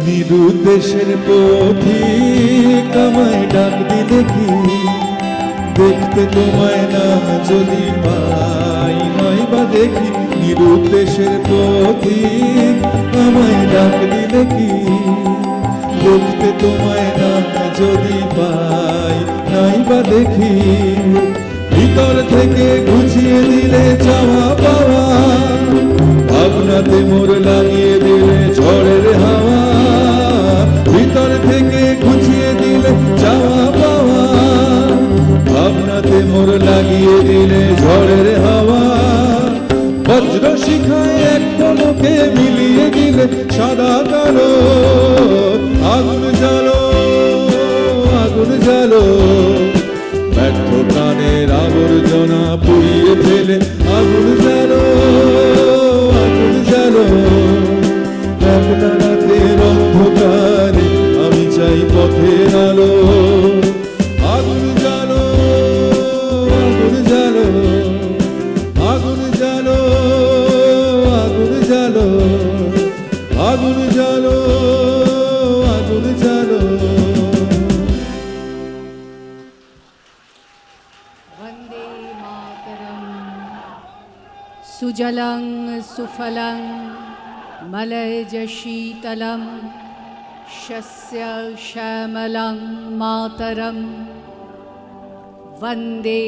নিরুদ্দেশের পথিক আমায় ডাক দিলে কি, দেখতে তোমায় না যদি পাই নয় বা দেখি। নিরুদ্দেশের পথিক আমায় ডাক দিলে কি, দেখতে তোমায় না যদি পাই নাই বা দেখি। ভিতর থেকে ঘুচিয়ে দিলে চাওয়া পাওয়া, ভাবনাতে মোর লাগিয়ে দিলে ঝড়ের হাওয়া। ভিতর থেকে ঘুচিয়ে দিলে চাওয়া পাওয়া, ভাবনাতে মোর লাগিয়ে দিলে ঝড়ের হাওয়া। বজ্র শিখায় এক পলকে মিলিয়ে দিলে সাদা কালো, আগুন জ্বালো, আগুন জ্বালো। ব্যর্থ প্রাণের আবর্জনা পুড়িয়ে ফেলে আগুন জ্বালো, আগুন জ্বালো। একলা রাতের অন্ধকারে আমি চাই পথের আলো, আগুন জ্বালো, আগুন জ্বালো। আগুন জ্বালো, আগুন জ্বালো। আগুন জ্বালো, আগুন জ্বালো। वन्दे मातरम्। सुजलं सुफलं मलयज शीतलं शस्य श्यामलं मातरम्। वन्दे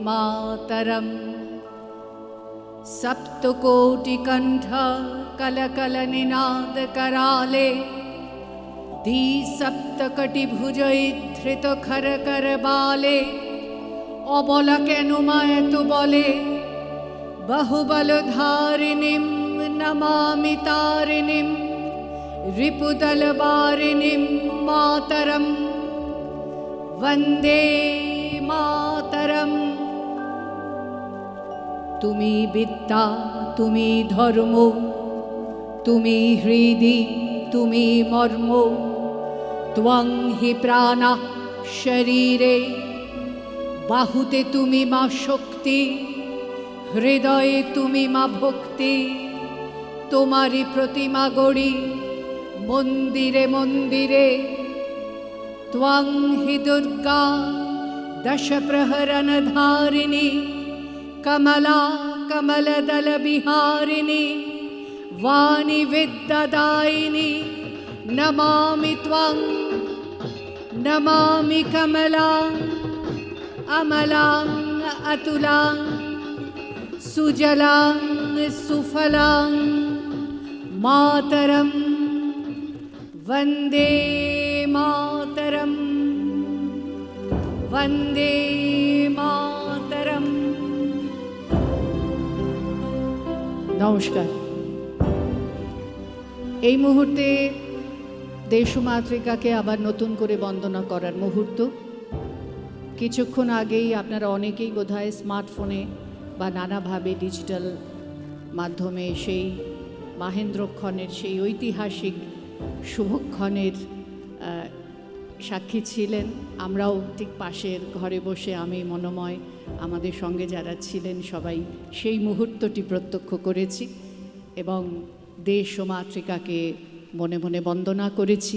मातरम्। सप्तकोटिकण्ठ कलकलनिनाद कराले, দ্বিসপ্তকটিভুজ ধৃত খর কর বালে। অবলা কেন মায়তো বলে বহুবল ধারিণীম নমামি তারিণীম রিপুদল বারিণীম মাতরম। वन्दे मातरम्। তুমি বিদ্যা, তুমি ধর্ম, তুমি হৃদি, তুমি মর্ম। ত্বং হি প্রাণা শরীরে, বাহুতে তুমি মা শক্তি, হৃদয়ে তুমি মা ভক্তি। তোমারই প্রতিমা গড়ি মন্দিরে মন্দিরে। ত্বং হি দুর্গা দশ প্রহরণ ধারিণী, কমলা কমলদল বিহারিণী। वाणी विद्यादायिनी नमामि त्वं। नमामि कमलां अमलां अतुलां सुजलां সুফলাং মাতরম বন্দে মাতরম বন্দে মাতরম। নমস্কার। এই মুহূর্তে দেশমাতৃকাকে আবার নতুন করে বন্দনা করার মুহূর্ত। কিছুক্ষণ আগেই আপনারা অনেকেই বোধহয় স্মার্টফোনে বা নানাভাবে ডিজিটাল মাধ্যমে সেই মাহেন্দ্রক্ষণের, সেই ঐতিহাসিক শুভক্ষণের সাক্ষী ছিলেন। আমরাও ঠিক পাশের ঘরে বসে আমি মনোময় আমাদের সঙ্গে যারা ছিলেন সবাই সেই মুহূর্তটি প্রত্যক্ষ করেছি এবং দেশ ও মাতৃকাকে মনে মনে বন্দনা করেছি।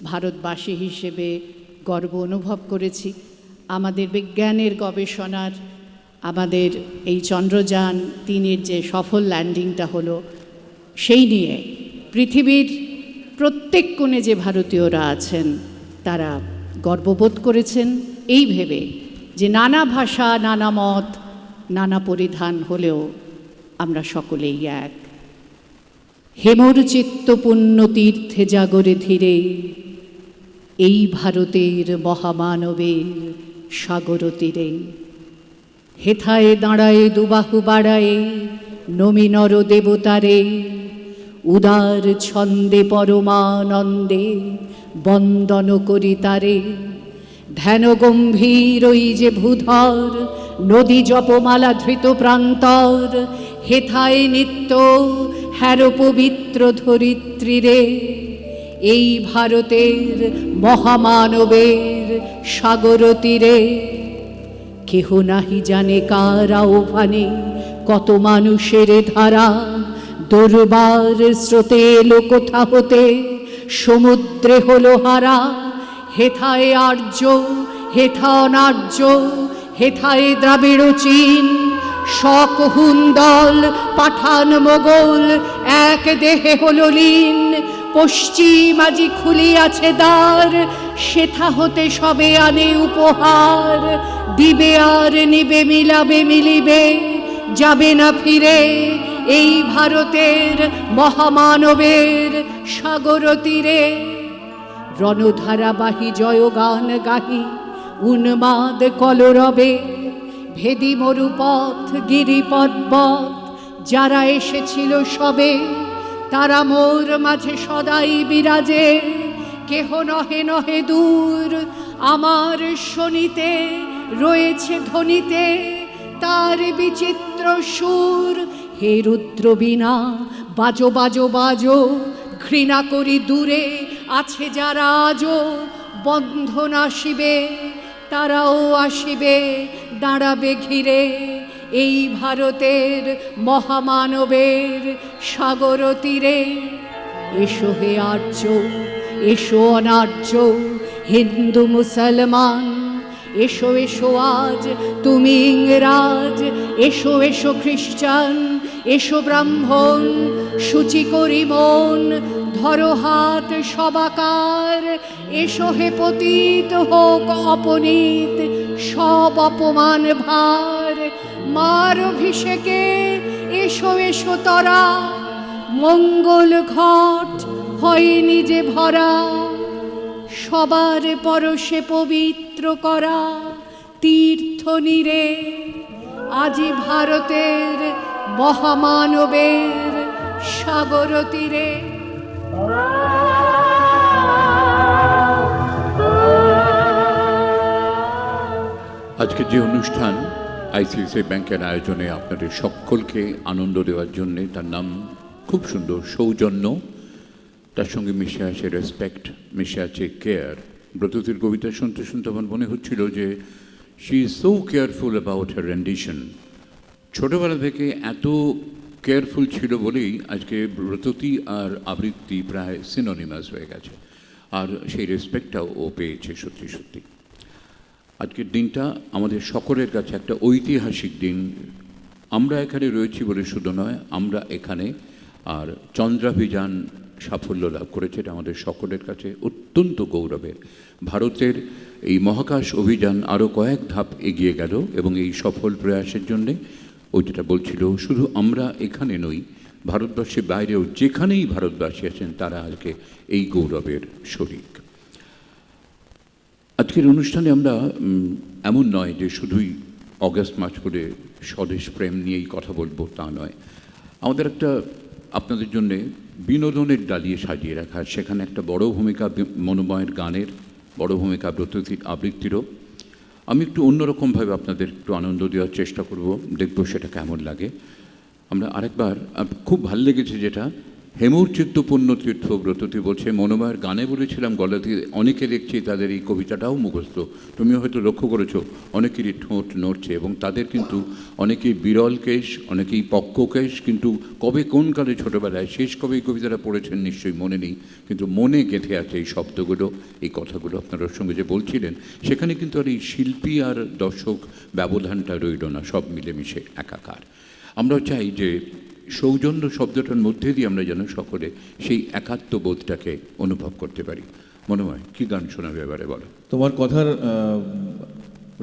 ভারতবাসী হিসেবে গর্ব অনুভব করেছি। আমাদের বিজ্ঞানের গবেষণার, আমাদের এই চন্দ্রযান 3-এর যে সফল ল্যান্ডিংটা হলো, সেই নিয়ে পৃথিবীর প্রত্যেক কোণে যে ভারতীয়রা আছেন তারা গর্ববোধ করেছেন এই ভেবে যে নানা ভাষা, নানা মত, নানা পরিধান হলেও আমরা সকলেই এক। হেমর চিত্ত পুণ্য তীর্থে জাগরে ধীরে, এই ভারতের মহামানবের সাগর তীরে। হেথায় দাঁড়ায় দুবাহু বাড়ায়ে, নমি নর দেবতারে, উদার ছন্দে পরমানন্দে বন্দন করি তারে। ধ্যান গম্ভীর ওই যে ভূধর, নদী জপমালা ধৃত প্রান্তর। হেথায় নিত্য হ্যার পবিত্র ধরিত্রীরে, এই ভারতের মহামানবের সাগর তীরে। কেহ নাহি জানে কার আহ্বানে কত মানুষের ধারা, দরবার স্রোতে এলো কোথা হতে, সমুদ্রে হলো হারা। হেথায় আর্য, হেথা অনার্য, হেথায় দ্রাবিড় চীন, শক হুন্দল পাঠান মোগল এক দেহে হলো লীন। পশ্চিম আজি খুলিয়াছে দ্বার, সেথা হতে সবে আনে উপহার। দিবে আর নিবে, মিলাবে মিলিবে, যাবে না ফিরে, এই ভারতের মহামানবের সাগর তীরে। রণধারাবাহী জয়গান গাহি উন্মাদ কলরবে, ভেদি মরুপথ গিরি পর্বত যারা এসেছিল সবে, তারা মোর মাঝে সদাই বিরাজে। কেহ নহে নহে দূর, আমার শনিতে রয়েছে ধ্বনিতে তার বিচিত্র সুর। হে রুদ্র বীণা বাজো বাজো বাজো, ঘৃণা করি দূরে আছে যারা আজও। বন্ধন আসিবে, তারাও আসিবে, দাঁড়াবে ঘিরে, এই ভারতের মহামানবের সাগর তীরে। এসো হে আর্য, এসো অনার্য, হিন্দু মুসলমান, এসো এসো আজ তুমি ইংরাজ। এসো এসো খ্রিস্টান, এসো ব্রাহ্মণ, সূচি করি মন, ধরো হাত সবাকার। এসো হে পতিত হোক অপনীত সব অপমান ভার। মার অভিষেকে এসো এসো তরা, মঙ্গল ঘট হয়নি যে ভরা। সবার পরশে পবিত্র করা তীর্থ নীরে, আজি ভারতের মহামানবের সাগর তীরে। আজকে যে অনুষ্ঠান আইসিআইসিআই ব্যাংকের আয়োজনে আপনাদের সকলকে আনন্দ দেওয়ার জন্য, তার নাম খুব সুন্দর, সৌজন্য। তার সঙ্গে মিশে আছে রেসপেক্ট, মিশে আছে কেয়ার। ব্রততির কবিতা শুনতে শুনতে আমার মনে হচ্ছিল যে she is so careful about her রেন্ডিশন। ছোটোবেলা থেকে এত কেয়ারফুল ছিল বলেই আজকে ব্রততি আর আবৃত্তি প্রায় সিনোনিমাস হয়ে গেছে, আর সেই রেসপেক্টটাও ও পেয়েছে সত্যি সত্যি। আজকের দিনটা আমাদের সকলের কাছে একটা ঐতিহাসিক দিন। আমরা এখানে রয়েছি বলে শুধু নয়, আমরা এখানে আর চন্দ্রাভিযান সাফল্য লাভ করেছে, এটা আমাদের সকলের কাছে অত্যন্ত গৌরবের। ভারতের এই মহাকাশ অভিযান আরও কয়েক ধাপ এগিয়ে গেল এবং এই সফল প্রয়াসের জন্যে ওই যেটা বলছিল, শুধু আমরা এখানে নই, ভারতবর্ষের বাইরেও যেখানেই ভারতবাসী আছেন তারা আজকে এই গৌরবের শরিক। আজকের অনুষ্ঠানে আমরা এমন নয় যে শুধুই অগাস্ট মাস করে স্বদেশ প্রেম নিয়েই কথা বলবো, তা নয়। আমাদের একটা আপনাদের জন্যে বিনোদনের ডালিয়ে সাজিয়ে রাখা, সেখানে একটা বড় ভূমিকা মনোময়ের গানের, বড় ভূমিকা আবৃত্তিরও। আমি একটু অন্যরকমভাবে আপনাদের একটু আনন্দ দেওয়ার চেষ্টা করব, দেখব সেটা কেমন লাগে। আমরা আরেকবার, খুব ভালো লেগেছে যেটা হেমুর চিত্ত পুণ্যতীর্থ ব্রততী বলছে, মনোময়ের গানে বলেছিলাম গলাতে, অনেকে দেখছি তাদের এই কবিতাটাও মুখস্থ। তুমিও হয়তো লক্ষ্য করেছো অনেকেরই ঠোঁট নড়ছে, এবং তাদের কিন্তু অনেকেই বিরল কেশ, অনেকেই পক্ক কেশ, কিন্তু কবে কোন কালে ছোটোবেলায় শেষ কবে এই কবিতাটা পড়েছেন নিশ্চয়ই মনে নেই, কিন্তু মনে গেঁথে আছে এই শব্দগুলো, এই কথাগুলো আপনার সঙ্গে যে বলছিলেন। সেখানে কিন্তু আর এই শিল্পী আর দর্শক ব্যবধানটা রইল না, সব মিলেমিশে একাকার। আমরা চাই যে সৌজন্য শব্দটার মধ্যে দিয়ে আমরা যেন সকলে সেই একাত্মবোধটাকে অনুভব করতে পারি। মনে হয় কী গান শোনাবে এবারে বলো? তোমার কথার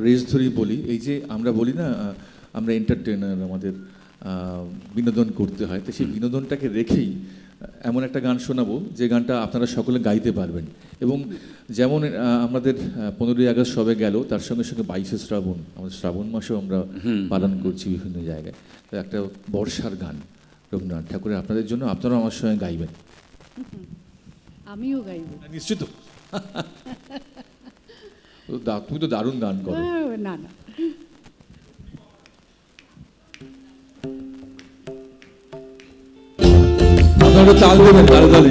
রেস ধরেই বলি, এই যে আমরা বলি না আমরা এন্টারটেনার, আমাদের বিনোদন করতে হয়, তো সেই বিনোদনটাকে রেখেই এমন একটা গান শোনাবো যে গানটা আপনারা সকলে গাইতে পারবেন। এবং যেমন আমাদের 15ই আগস্ট সবে গেল, তার সঙ্গে সঙ্গে 22শে শ্রাবণ, আমাদের শ্রাবণ মাসেও আমরা পালন করছি বিভিন্ন জায়গায়। তো একটা বর্ষার গান রবীন্দ্রনাথ ঠাকুরের আপনাদের জন্য, আপনারা আমার সঙ্গে গাইবেন। আমিও গাইব নিশ্চিত। তুমি তো দারুণ গান করো। না না, আপনারা তাল দেবেন, তালে তালে।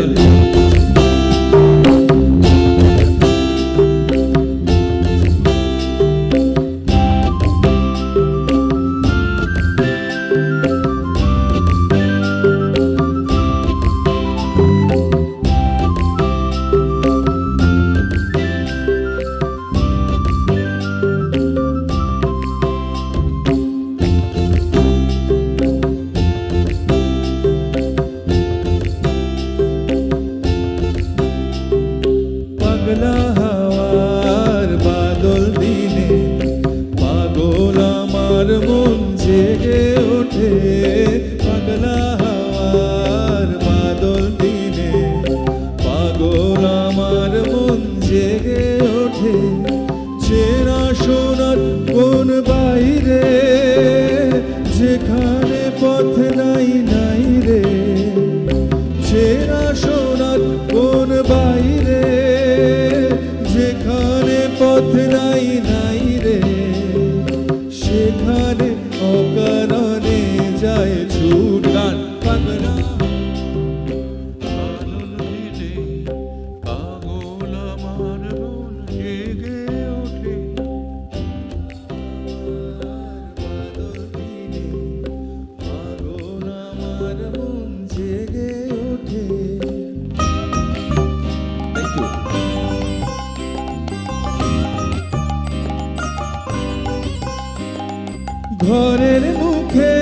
ঘরের মুখে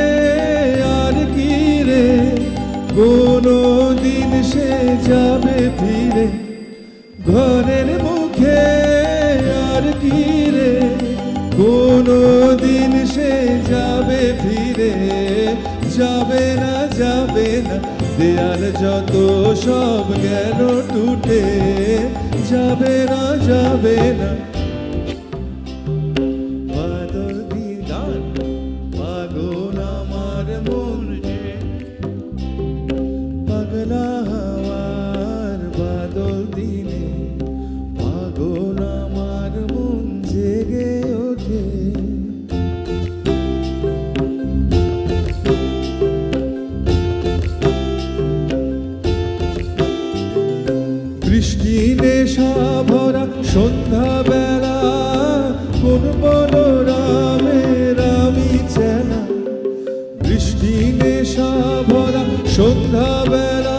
আর কি রে, কোনো দিন সে যাবে ফিরে। ঘরের মুখে আর কি রে, কোনো দিন সে যাবে ফিরে। যাবে না যাবে না, দেয়াল যত সব গেল টুটে। যাবে না যাবে না। নেশা ভরা সন্ধ্যাবেলা, কোন বনরামের আমি চেনা। বৃষ্টি নেশা ভরা সন্ধ্যাবেলা,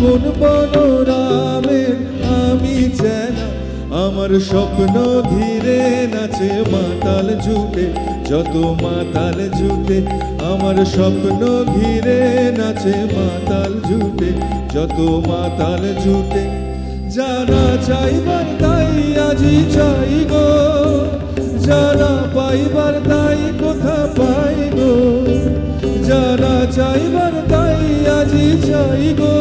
কোন বনরামের আমি চেনা। আমার স্বপ্ন ঘিরে নাচে মাতাল জুটে, যত মাতাল জুটে। আমার স্বপ্ন ঘিরে নাচে মাতাল জুটে, যত মাতাল জুটে। জানা চাইবার তাই আজি চাই গো, যারা পাইবার তাই কোথা পাই গো, যারা চাইবার তাই আজি চাই গো,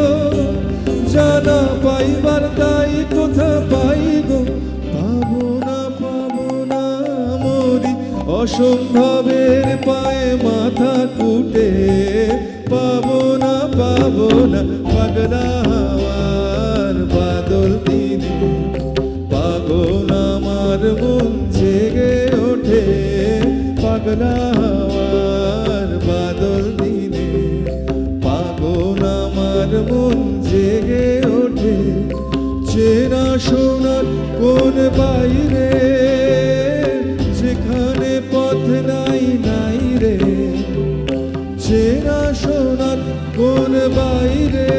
যারা পাইবার তাই কোথা পাই গো। পাবো না মরি অসম্ভবের পায়ে মাথা কুটে, পাবো না পাগলা হাওয়ার বাদল দিনে, পাগল আমার মন জেগে ওঠে পাগলা হাওয়ার বাদল দিনে, পাগল আমার মন জেগে ওঠে। চেনা সোনার কোন বাইরে যেখানে পথ নাই রে, চেনা সোনার কোন বাইরে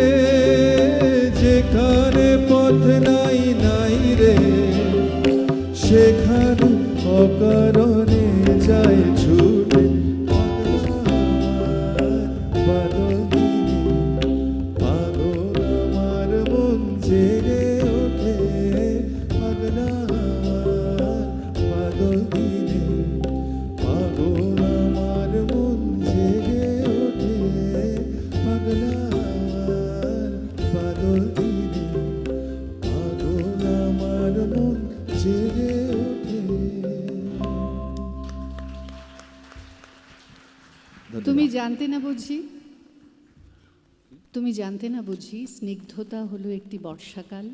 যেখানে পথ নাই রে, সেখানে অকারণে যায় ছুটে বাদল দিনে, পাগল আমার মন জেগে ওঠে পাগলা বাদল দিনে, পাগল আমার মন জেগে ওঠে পাগলা বাদল দিনে, পাগল আমার মন জেগে ওঠে। তুমি জানতে না বুঝি স্নিগ্ধতা হলো একটি বর্ষাকাল?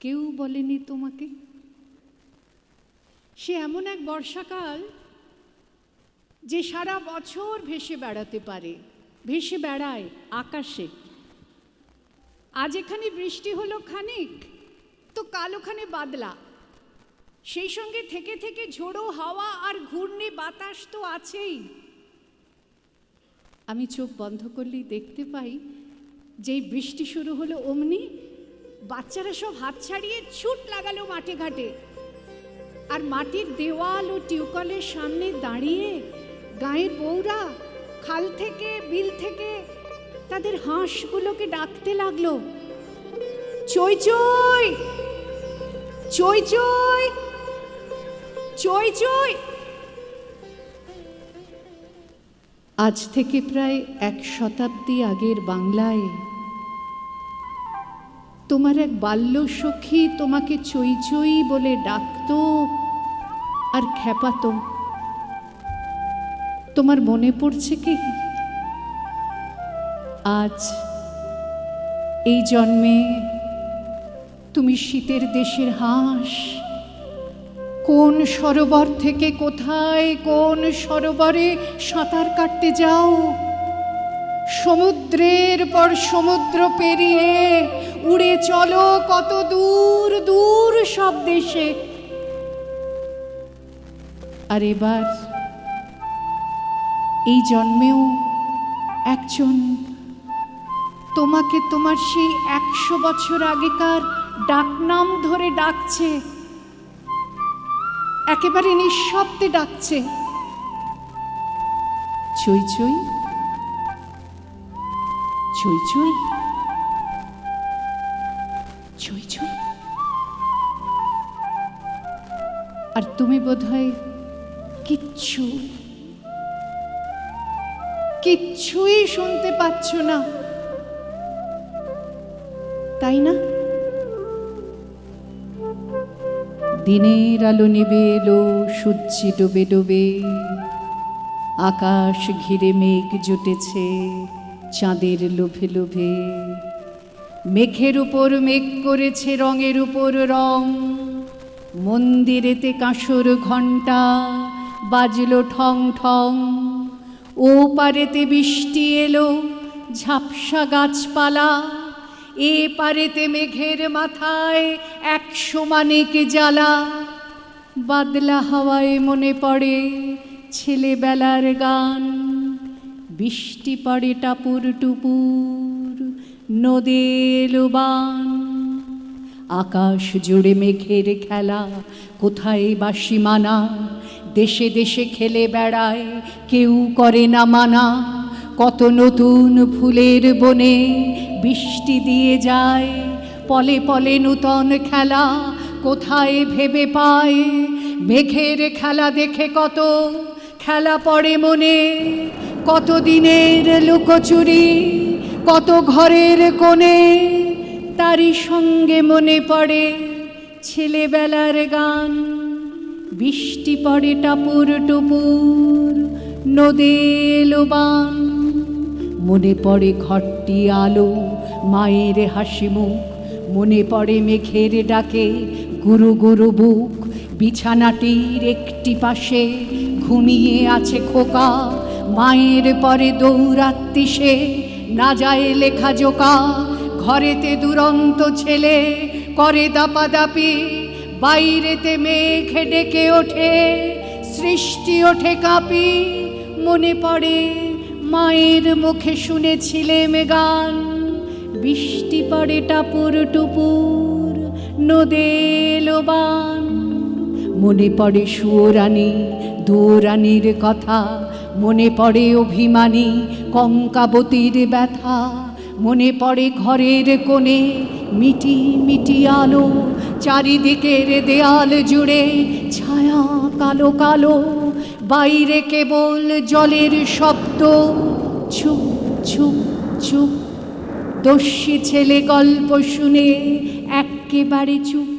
কেউ বলেনি তোমাকে? সে এমন এক বর্ষাকাল যে সারা বছর ভেসে বেড়াতে পারে, ভেসে বেড়ায় আকাশে। আজ এখানে বৃষ্টি হলো খানিক, তো কাল ওখানে বাদলা, সেই সঙ্গে থেকে থেকে ঝোড়ো হাওয়া আর ঘূর্ণি বাতাস তো আছেই। আমি চোখ বন্ধ করলেই দেখতে পাই যেই বৃষ্টি শুরু হলো অমনি বাচ্চারা সব হাত ছাড়িয়ে ছুট লাগালো মাঠে ঘাটে, আর মাটির দেওয়াল ও টিউকলের সামনে দাঁড়িয়ে গাঁয়ের বউরা খাল থেকে বিল থেকে তাদের হাঁসগুলোকে ডাকতে লাগলো, চই চই চই চই চই চই। আজ থেকে প্রায় 1 শতাব্দী আগের বাংলায় তোমার এক বাল্য সখী তোমাকে চই চই বলে ডাকতো আর খেপাতো। তোমার মনে পড়ছে কি? আজ এই জন্মে তুমি শীতের দেশের হাঁস, কোন সরোবর থেকে কোথায় কোন সরোবরে সাঁতার কাটতে যাও, সমুদ্রের পর সমুদ্র পেরিয়ে উড়ে চলো কত দূর দূর সব দেশে। আর এবার এই জন্মেও একজন তোমাকে তোমার সেই 100 বছর আগেকার ডাকনাম ধরে ডাকছে, একেবারে নিঃশব্দে ডাকছে, চই চই চই চই চই চই। আর তুমি বোধহয় কিচ্ছুই শুনতে পাচ্ছ না, তাই না? দিনের আলো নেবে এলো, সূর্যি ডোবে ডোবে, আকাশ ঘিরে মেঘ জুটেছে চাঁদের লোভে লোভে, মেঘের উপর মেঘ করেছে রঙের উপর রং, মন্দিরেতে কাঁসর ঘণ্টা বাজলো ঠং ঠং, ও পারেতে বৃষ্টি এলো ঝাপসা গাছপালা, এ পারেতে মেঘের মাথায় 100 মানিক জ্বালা, বাদলা হাওয়ায় মনে পড়ে ছেলেবেলার গান, বৃষ্টি পড়ে টাপুর টুপুর নদে এলো বান, আকাশ জুড়ে মেঘের খেলা কোথায় বাসি মানা, দেশে দেশে খেলে বেড়ায় কেউ করে না মানা, কত নতুন ফুলের বনে বৃষ্টি দিয়ে যায়, পলে পলে নূতন খেলা কোথায় ভেবে পায়, মেঘের খেলা দেখে কত খেলা পড়ে মনে, কত দিনের লুকোচুরি, কত ঘরের কোণে, তারই সঙ্গে মনে পড়ে ছেলেবেলার গান। বৃষ্টি পড়ে টাপুর টুপুর, নদে এলো বান, মনে পড়ে ঘরটি আলো, মায়ের হাসি মুখ, মনে পড়ে মেঘের ডাকে গুরু গুরু বুক। বিছানাটির একটি পাশে ঘুমিয়ে আছে খোকা, মায়ের পরে দৌড়াত্তি সে না যায় লেখা জোকা। ঘরেতে দুরন্ত ছেলে করে দাপাদাপি, বাইরেতে মেঘ ডেকে ওঠে, সৃষ্টি ওঠে কাঁপি। মনে পড়ে মায়ের মুখে শুনেছিলেম গান, বৃষ্টি পড়ে টাপুর টুপুর, নদে এলো বান। মনে পড়ে সুয়োরানী দুয়োরানীর কথা, মনে পড়ে অভিমানী কঙ্কাবতীর ব্যথা। মনে পড়ে ঘরের কোণে মিটি মিটি আলো, চারিদিকের দেয়াল জুড়ে ছায়া কালো কালো। বাইরে কেবল জলের শব্দ, ছুপ ছুপ ছুপ। দস্যি ছেলে গল্প শুনে এক্কেবারে চুপ,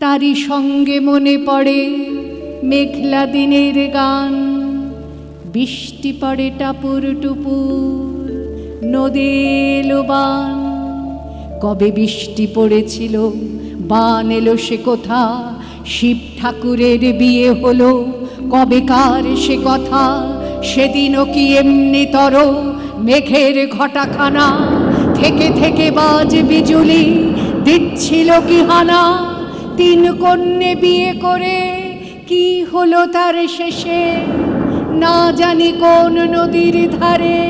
তারই সঙ্গে মনে পড়ে মেঘলা দিনের গান। বৃষ্টি পড়ে টাপুর টুপুর, নদে এলো বান। কবে বৃষ্টি পড়েছিল, বান এলো সে কোথা, শিব ঠাকুরের বিয়ে হলো কবেকার সে কথা। সেদিনও কি এমনি তর মেঘের ঘটাখানা, থেকে থেকে বাজ বিজুলি দিচ্ছিল কি হানা। তিন কন্যে বিয়ে করে কি হলো তার শেষে, না জানি কোন নদীর ধারে,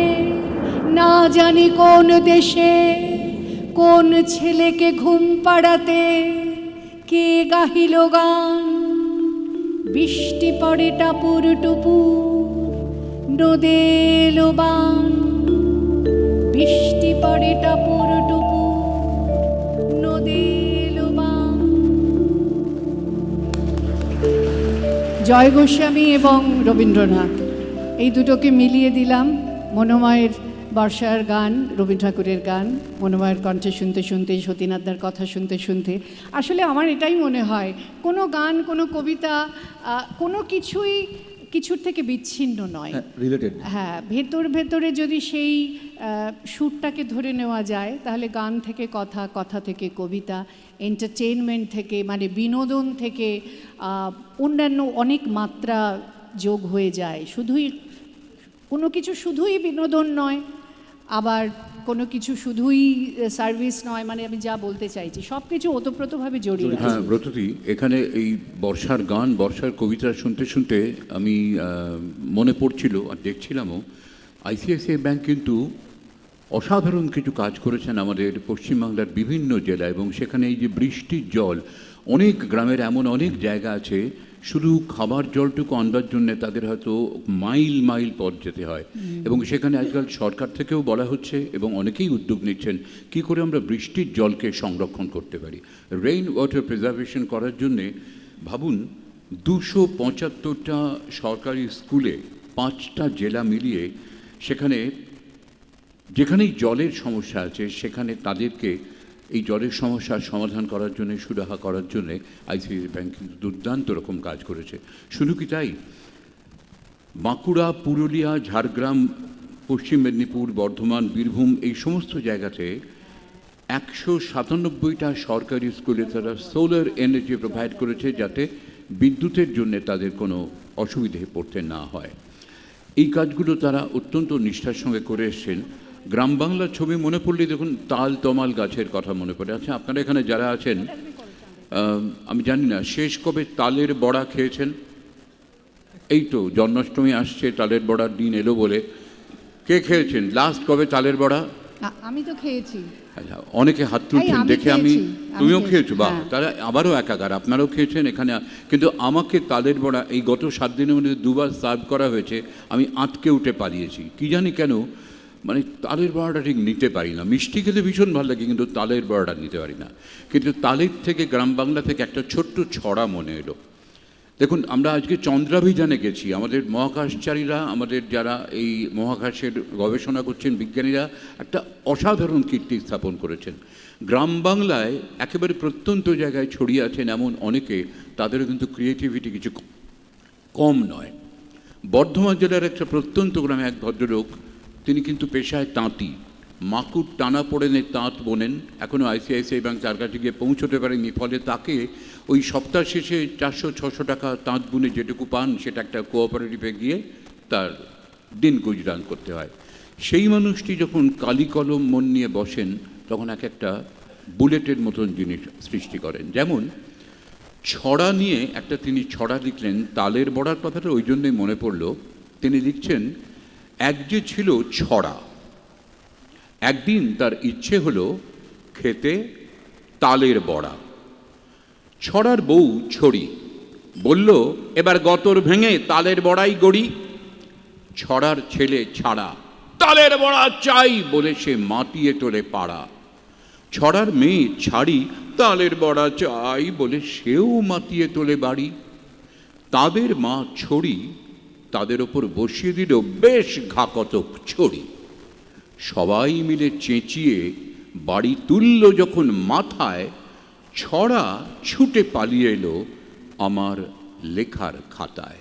না জানি কোন দেশে। কোন ছেলেকে ঘুম পাড়াতে কে গাহিল গান, বৃষ্টি পড়ে টাপুর টুপুর, নদে এলো বান। বৃষ্টি পড়ে টাপুর টুপুর, নদে এলো বান। জয় গোস্বামী এবং রবীন্দ্রনাথ এই দুটোকে মিলিয়ে দিলাম। মনোময়ের বর্ষার গান, রবীন্দ্র ঠাকুরের গান, মনোময়ের কণ্ঠে শুনতে শুনতে, সতীনাথদার কথা শুনতে শুনতে আসলে আমার এটাই মনে হয় কোনো গান, কোনো কবিতা, কোনো কিছুই কিছুর থেকে বিচ্ছিন্ন নয়, রিলেটেড। হ্যাঁ, ভেতর ভেতরে যদি সেই সুরটাকে ধরে নেওয়া যায় তাহলে গান থেকে কথা, কথা থেকে কবিতা, এন্টারটেনমেন্ট থেকে মানে বিনোদন থেকে অন্যান্য অনেক মাত্রা যোগ হয়ে যায়। শুধুই কোনো কিছু শুধুই বিনোদন নয়, আবার কোনো কিছু শুধুই সার্ভিস নয়, মানে আমি যা বলতে চাইছি সব কিছু ওতপ্রোতভাবে জড়িয়ে। হ্যাঁ ব্রততী, এখানে এই বর্ষার গান, বর্ষার কবিতা শুনতে শুনতে আমি মনে পড়ছিল আর দেখছিলামও, আইসিআইসিআই ব্যাংক কিন্তু অসাধারণ কিছু কাজ করেছেন আমাদের পশ্চিমবাংলার বিভিন্ন জেলা, এবং সেখানে এই যে বৃষ্টির জল, অনেক গ্রামের এমন অনেক জায়গা আছে শুধু খাবার জলটুকু আনবার জন্য তাদের হয়তো মাইল মাইল পথ যেতে হয়, এবং সেখানে আজকাল সরকার থেকেও বলা হচ্ছে এবং অনেকেই উদ্যোগ নিচ্ছেন কি করে আমরা বৃষ্টির জলকে সংরক্ষণ করতে পারি, রেইন ওয়াটার প্রিজার্ভেশন করার জন্যে। ভাবুন 275টা সরকারি স্কুলে 5টা জেলা মিলিয়ে সেখানে যেখানেই জলের সমস্যা আছে সেখানে তাদেরকে এই জলের সমস্যার সমাধান করার জন্য, সুরাহা করার জন্য আইসিআইসিআই ব্যাংক কিন্তু দুর্দান্ত রকম কাজ করেছে। শুধু কি তাই, বাঁকুড়া, পুরুলিয়া, ঝাড়গ্রাম, পশ্চিম মেদিনীপুর, বর্ধমান, বীরভূম এই সমস্ত জায়গাতে 197টা সরকারি স্কুলে তারা সোলার এনার্জি প্রোভাইড করেছে যাতে বিদ্যুতের জন্য তাদের কোনো অসুবিধে পড়তে না হয়। এই কাজগুলো তারা অত্যন্ত নিষ্ঠার সঙ্গে করে এসছেন। গ্রাম বাংলার ছবি মনে পড়লে দেখুন তাল তমাল গাছের কথা মনে পড়ে। আচ্ছা, আপনারা এখানে যারা আছেন আমি জানি না শেষ কবে তালের বড়া খেয়েছেন? এই তো জন্মাষ্টমী আসছে, তালের বড়ার দিন এলো বলে কে খেয়েছেন লাস্ট কবে তালের বড়া? আমি তো খেয়েছি। আচ্ছা, অনেকে হাত তুলছেন দেখে আমি, তুমিও খেয়েছো? বাহ, তারা আবারও একাগার, আপনারাও খেয়েছেন এখানে। কিন্তু আমাকে তালের বড়া এই গত 7 দিনের মধ্যে 2বার সার্ভ করা হয়েছে, আমি আটকে উঠে পালিয়েছি। কি জানি কেন, মানে তালের বড়াটা ঠিক নিতে পারি না। মিষ্টি খেতে ভীষণ ভালো লাগে কিন্তু তালের বড়াটা নিতে পারি না। কিন্তু তালের থেকে গ্রাম বাংলা থেকে একটা ছোট্ট ছড়া মনে এলো। দেখুন, আমরা আজকে চন্দ্রাভিযানে গেছি। আমাদের মহাকাশচারীরা, আমাদের যারা এই মহাকাশের গবেষণা করছেন, বিজ্ঞানীরা একটা অসাধারণ কীর্তি স্থাপন করেছেন। গ্রাম বাংলায় একেবারে প্রত্যন্ত জায়গায় ছড়িয়ে আছেন এমন অনেকে, তাদেরও কিন্তু ক্রিয়েটিভিটি কিছু কম নয়। বর্ধমান জেলার একটা প্রত্যন্ত গ্রামে এক ভদ্রলোক, তিনি কিন্তু পেশায় তাঁতি, মাকুর টানা পড়েনে তাঁত বোনেন। এখনও আইসিআইসিআই ব্যাংক তার কাছে গিয়ে পৌঁছতে পারেনি, ফলে তাকে ওই সপ্তাহ শেষে 400-600 টাকা তাঁত বুনে যেটুকু পান, সেটা একটা কোঅপারেটিভে গিয়ে তার দিন গুজরান করতে হয়। সেই মানুষটি যখন কালি কলম মন নিয়ে বসেন, তখন এক একটা বুলেটের মতন জিনিস সৃষ্টি করেন। যেমন ছড়া নিয়ে একটা তিনি ছড়া লিখলেন, তালের বড়ার কথাটা ওই জন্যই মনে পড়ল। তিনি লিখছেন, এক যে ছিল ছড়া, একদিন তার ইচ্ছে হলো খেতে তালের বড়া। ছড়ার বউ ছড়ি বলল, এবার গতর ভেঙে তালের বড়াই গড়ি। ছড়ার ছেলে ছাড়া তালের বড়া চাই বলে সে মাতিয়ে তোলে পাড়া। ছড়ার মেয়ে ছাড়ি তালের বড়া চাই বলে সেও মাতিয়ে তোলে বাড়ি। তাদের মা ছড়ি তাদের ওপর বসিয়ে দিল বেশ ঘাকতক ছড়ি। সবাই মিলে চেঁচিয়ে বাড়ি তুলল যখন মাথায়, ছড়া ছুটে পালিয়ে এলো আমার লেখার খাতায়।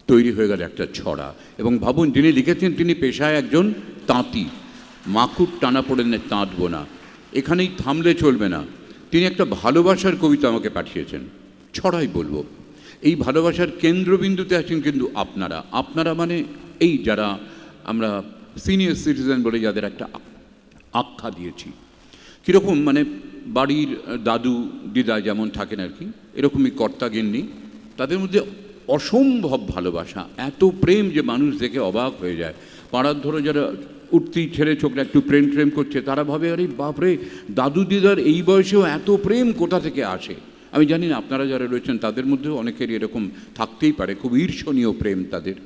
তৈরি হয়ে গেল একটা ছড়া। এবং ভাবুন, যিনি লিখেছেন তিনি পেশায় একজন তাঁতি, মাকুর টানা পড়েনে তাঁত বোনা। এখানেই থামলে চলবে না, তিনি একটা ভালোবাসার কবিতা আমাকে পাঠিয়েছেন, ছড়াই বলবো। এই ভালোবাসার কেন্দ্রবিন্দুতে আছেন কিন্তু আপনারা। আপনারা মানে এই যারা আমরা সিনিয়র সিটিজেন বলে যাদের একটা আখ্যা দিয়েছি। কীরকম মানে বাড়ির দাদু দিদা যেমন থাকেন আর কি, এরকমই কর্তা গিন্নি, তাদের মধ্যে অসম্ভব ভালোবাসা, এত প্রেম যে মানুষ দেখে অবাক হয়ে যায়। পাড়ার ধরো যারা উঠতি ছেলে ছোকরা একটু প্রেম করছে, তারা ভাবে আরে বাপরে, দাদু দিদার এই বয়সেও এত প্রেম কোথা থেকে আসে। আমি জানি না আপনারা যারা রয়েছেন তাদের মধ্যেও অনেকেরই এরকম থাকতেই পারে, খুব ঈর্ষণীয় প্রেম তাদের।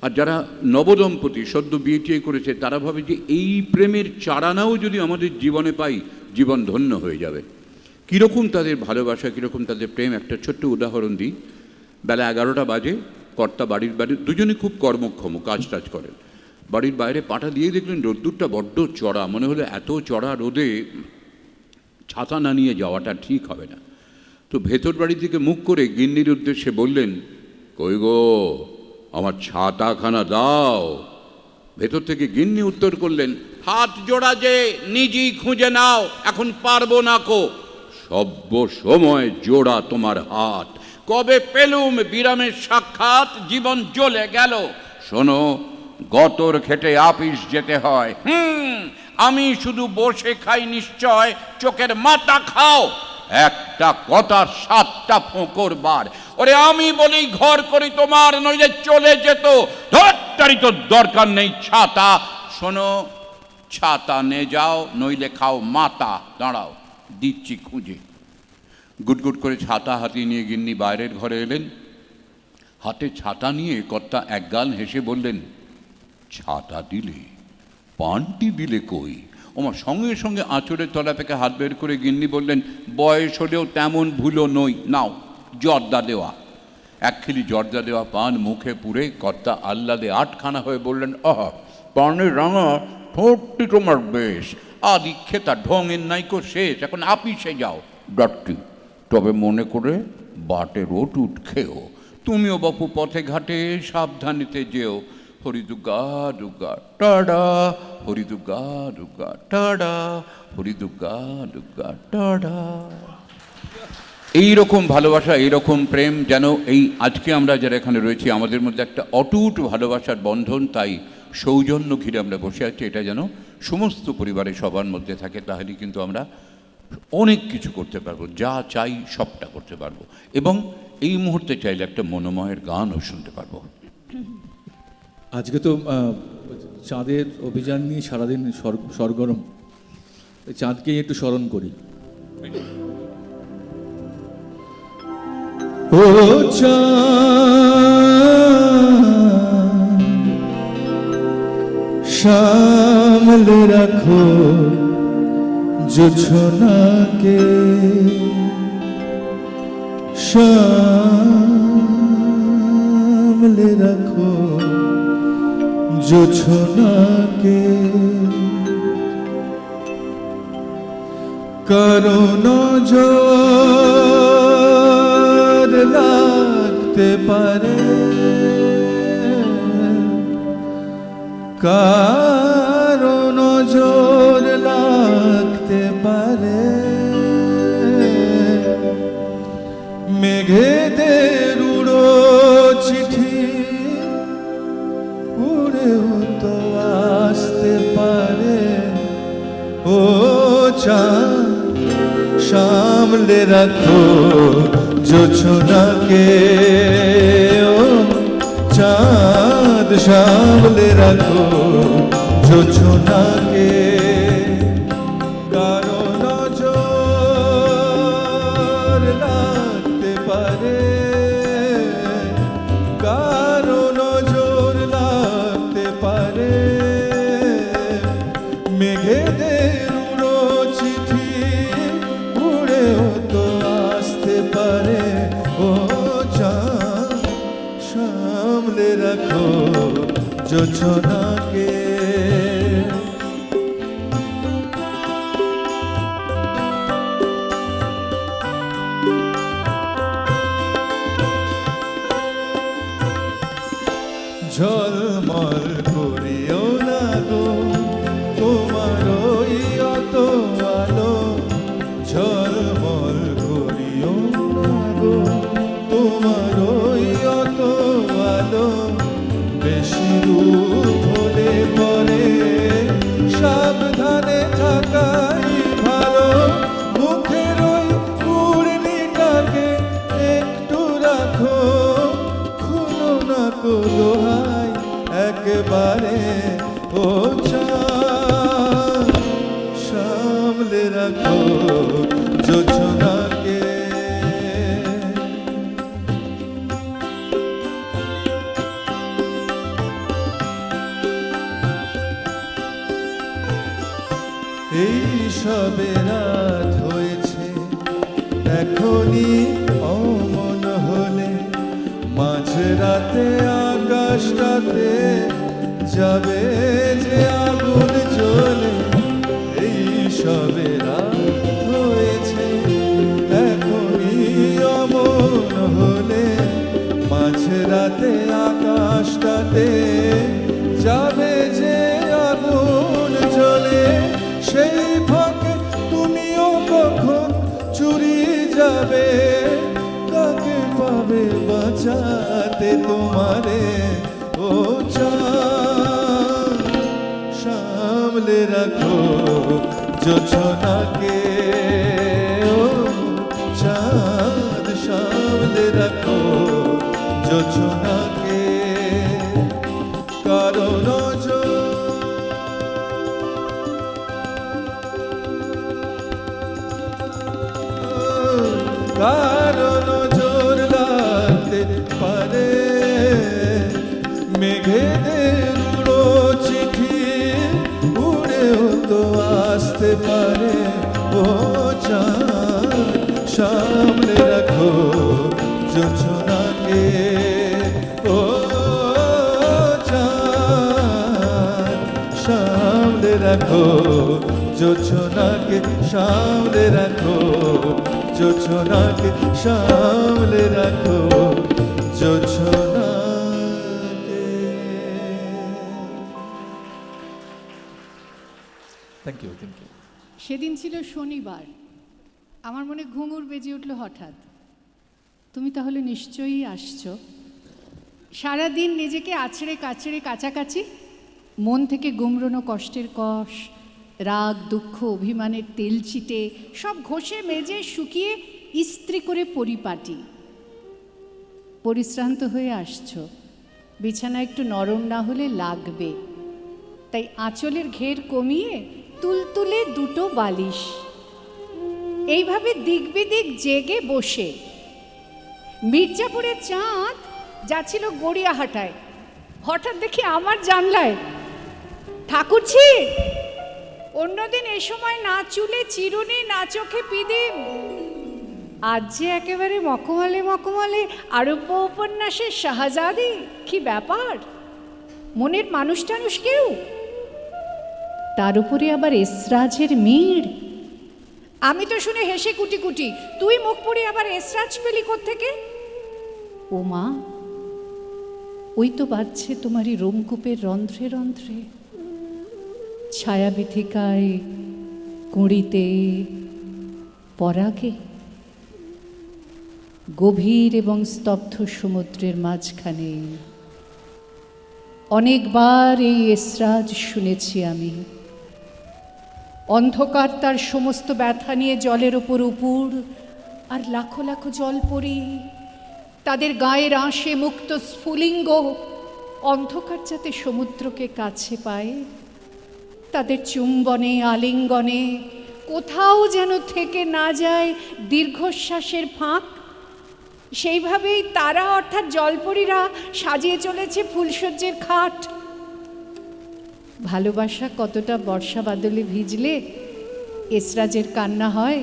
আর যারা নবদম্পতি সদ্য বিয়ে করেছে, তারা ভাবে যে এই প্রেমের চারানাও যদি আমাদের জীবনে পাই, জীবন ধন্য হয়ে যাবে। কীরকম তাদের ভালোবাসা, কীরকম তাদের প্রেম, একটা ছোট্ট উদাহরণ দিই। বেলা 11টা বাজে, কর্তা বাড়ির দুজনে খুব কর্মক্ষম, কাজ টাজ করেন। বাড়ির বাইরে পাটা দিয়ে দেখলেন রোদ্দুরটা বড্ড চড়া, মনে হলো এত চড়া রোদে ছাতা না নিয়ে যাওয়াটা ঠিক হবে না। তো ভেতর বাড়ি থেকে মুখ করে গিন্নির উদ্দেশ্যে বললেন, কই গো, আমার ছাতাখানা দাও। ভেতর থেকে গিন্নি উত্তর করলেন, হাত জোড়া যে নিজেই খুঁজে নাও, এখন পারবো না কো। সব্য সময় জোড়া তোমার হাত, কবে পেলুম বিরামের সাক্ষাৎ, জীবন জ্বলে গেল। শোনো, গতর খেটে আপিস যেতে হয়, আমি শুধু বসে খাই নিশ্চয়, চোখের মাথা খাও। একটা কথা 7টা ফোঁকর বার, ওরে আমি বলি ঘর করি তোমার, নইলে চলে যেত। ধরতারি তোর দরকার নেই ছাতা, শোনো ছাতা নে যাও, নইলে খাও মাতা। দাঁড়াও, দিচ্ছি খুঁজে। গুটগুট করে ছাতা হাতিয়ে নিয়ে গিন্নি বাইরের ঘরে এলেন। হাতে ছাতা নিয়ে কর্তা একগাল হেসে বললেন, ছাতা দিলে পানটি দিলে কই? আমার সঙ্গে সঙ্গে আঁচড়ের তলা থেকে হাত বের করে গিন্নি বললেন, বয়স হলেও তেমন ভুলো নই, নাও জর্দা দেওয়া। 1 খিলি জর্দা দেওয়া পান মুখে পুরে কর্তা আহ্লাদে 8খানা হয়ে বললেন, আহা, পানের রাঙা ঠোঁটটি তোমার বেশ, আদি খেতা ঢঙের নাইকো শেষ, এখন আপিসে যাও। ডাক্তি, তবে মনে করে বাটে রোটুট খেও, তুমিও বাপু পথে ঘাটে সাবধানেতে যেও। হরিদুর্গা দুর্গা টাডা, হরিদুর্গা দুর্গা টাডা, হরিদুর্গা দুর্গা টাডা। এইরকম ভালোবাসা, এইরকম প্রেম যেন এই আজকে আমরা যারা এখানে রয়েছি, আমাদের মধ্যে একটা অটুট ভালোবাসার বন্ধন। তাই সৌজন্য ঘিরে আমরা বসে আছি, এটা যেন সমস্ত পরিবারের সবার মধ্যে থাকে, তাহলে কিন্তু আমরা অনেক কিছু করতে পারবো, যা চাই সবটা করতে পারবো, এবং এই মুহূর্তে চাইলে একটা মনোময়ের গানও শুনতে পারবো। আজকে তো চাঁদের অভিযান নিয়ে সারাদিন সরগরম, চাঁদকেই একটু স্মরণ করি। ও চাঁদ, সামলে রাখো জোছনাকে, সামলে রাখো জোছনাকে, কারো নজর লাগতে পারে, কারো নজর লাগতে পারে, মেঘেদের উড়ো চিঠি উড়েও তো আসতে পারে। ও চাঁদ সামলে রাখো জোছনাকে, ও চাঁদ সামলে রাখো জোছনাকে, কারো নজর লাগতে পারে, কারো নজর লাগতে পারে, মেঘেদের উড়ো চিঠি উড়েও তো আসতে পারে। ও চাঁদ সামলে রাখো জোছনাকে, ঝলমল করিও না গো তোমার ওই অত আলো, ঝলমল করিও না গো তোমার ওই অত আলো, বেশি রূপ হলে পরে সাবধানে থাকাই ভালো, মুখের ওই কুড়নিটাকে একটু রাখো, খুলো না কো দোহাই একেবারে। ও চাঁদ সামলে রাখো জোছনাকে, এই সবে রাত হয়েছে এখনই অমন হলে, মাঝরাতে আকাশটাতে যাবে যে আগুন জ্বলে। এই সবে রাত হয়েছে এখনই অমন হলে, মাঝরাতে আকাশটাতে যাবে যে আগুন জ্বলে, সেই ফাঁকে তুমিও কখন চুরি যাবে, কাকে পাবে বাঁচাতে তোমারে। ও চাঁদ সামলে রাখো জোছনাকে, ও চাঁদ সামলে রাখো জোছনাকে, কারো নজর কারো নজর লাগতে পারে, মেঘেদের উড়ো চিঠি উড়েও তো আসতে পারে। ও চাঁদ সামলে রাখো জোছনাকে, ও চাঁদ সামলে রাখো জোছনাকে, সামলে রাখো জোছনাকে, সামলে রাখো জোছনাকে। Thank you, thank you. সেদিন ছিল শনিবার, আমার মনে ঘুঙুর বেজে উঠল হঠাৎ। তুমি তাহলে নিশ্চয়ই আসছো। সারাদিন নিজেকে আছড়ে কাছড়ে কাছাকাছি, মন থেকে গুমড়োনো কষ্টের কষ, রাগ দুঃখ অভিমানের তেল ছিটে সব ঘষে মেজে শুকিয়ে ইস্ত্রি করে পরিপাটি। পরিশ্রান্ত হয়ে আসছো, বিছানা একটু নরম না হলে লাগবে, তাই আঁচলের ঘের কমিয়ে তুলতুলে দুটো বালিশ, এইভাবে দিক বিদিক জেগে বসে। মির্জাপুরের চাঁদ যাচ্ছিল গড়িয়াহাটায়, হঠাৎ দেখি আমার জানলায়, ঠাকুরছি অন্যদিন এ সময় না চুলে চিরুনি না চোখে পিদিম, আজ যে একেবারে মকমলে মকমলে আরব্য উপন্যাসের শাহজাদি, কি ব্যাপার, মনের মানুষ টানুষ কেউ, তার উপরে আবার এসরাজের মিড়। আমি তো শুনে হেসে কুটি কুটি, তুই মুখ পুড়ে আবার এসরাজ পেলি কোত্থেকে? ও মা, ওই তো বাজছে তোমারই রোমকূপের রন্ধ্রে রন্ধ্রে, ছায়াবিথিকায়, কুঁড়িতে, পরাগে, গভীর এবং স্তব্ধ সমুদ্রের মাঝখানে অনেকবার এই এসরাজ শুনেছি আমি। অন্ধকার তার সমস্ত ব্যথা নিয়ে জলের ওপর উপুর, আর লাখো লাখো জলপরি তাদের গায়ের আঁশে মুক্ত স্ফুলিঙ্গ অন্ধকার যাতে সমুদ্রকে কাছে পায়, তাদের চুম্বনে আলিঙ্গনে কোথাও যেন থেকে না যায় দীর্ঘশ্বাসের ফাঁক, সেইভাবেই তারা অর্থাৎ জলপরীরা সাজিয়ে চলেছে ফুলসজ্জের খাট। ভালোবাসা কতটা বর্ষা বাদলে ভিজলে এসরাজের কান্না হয়,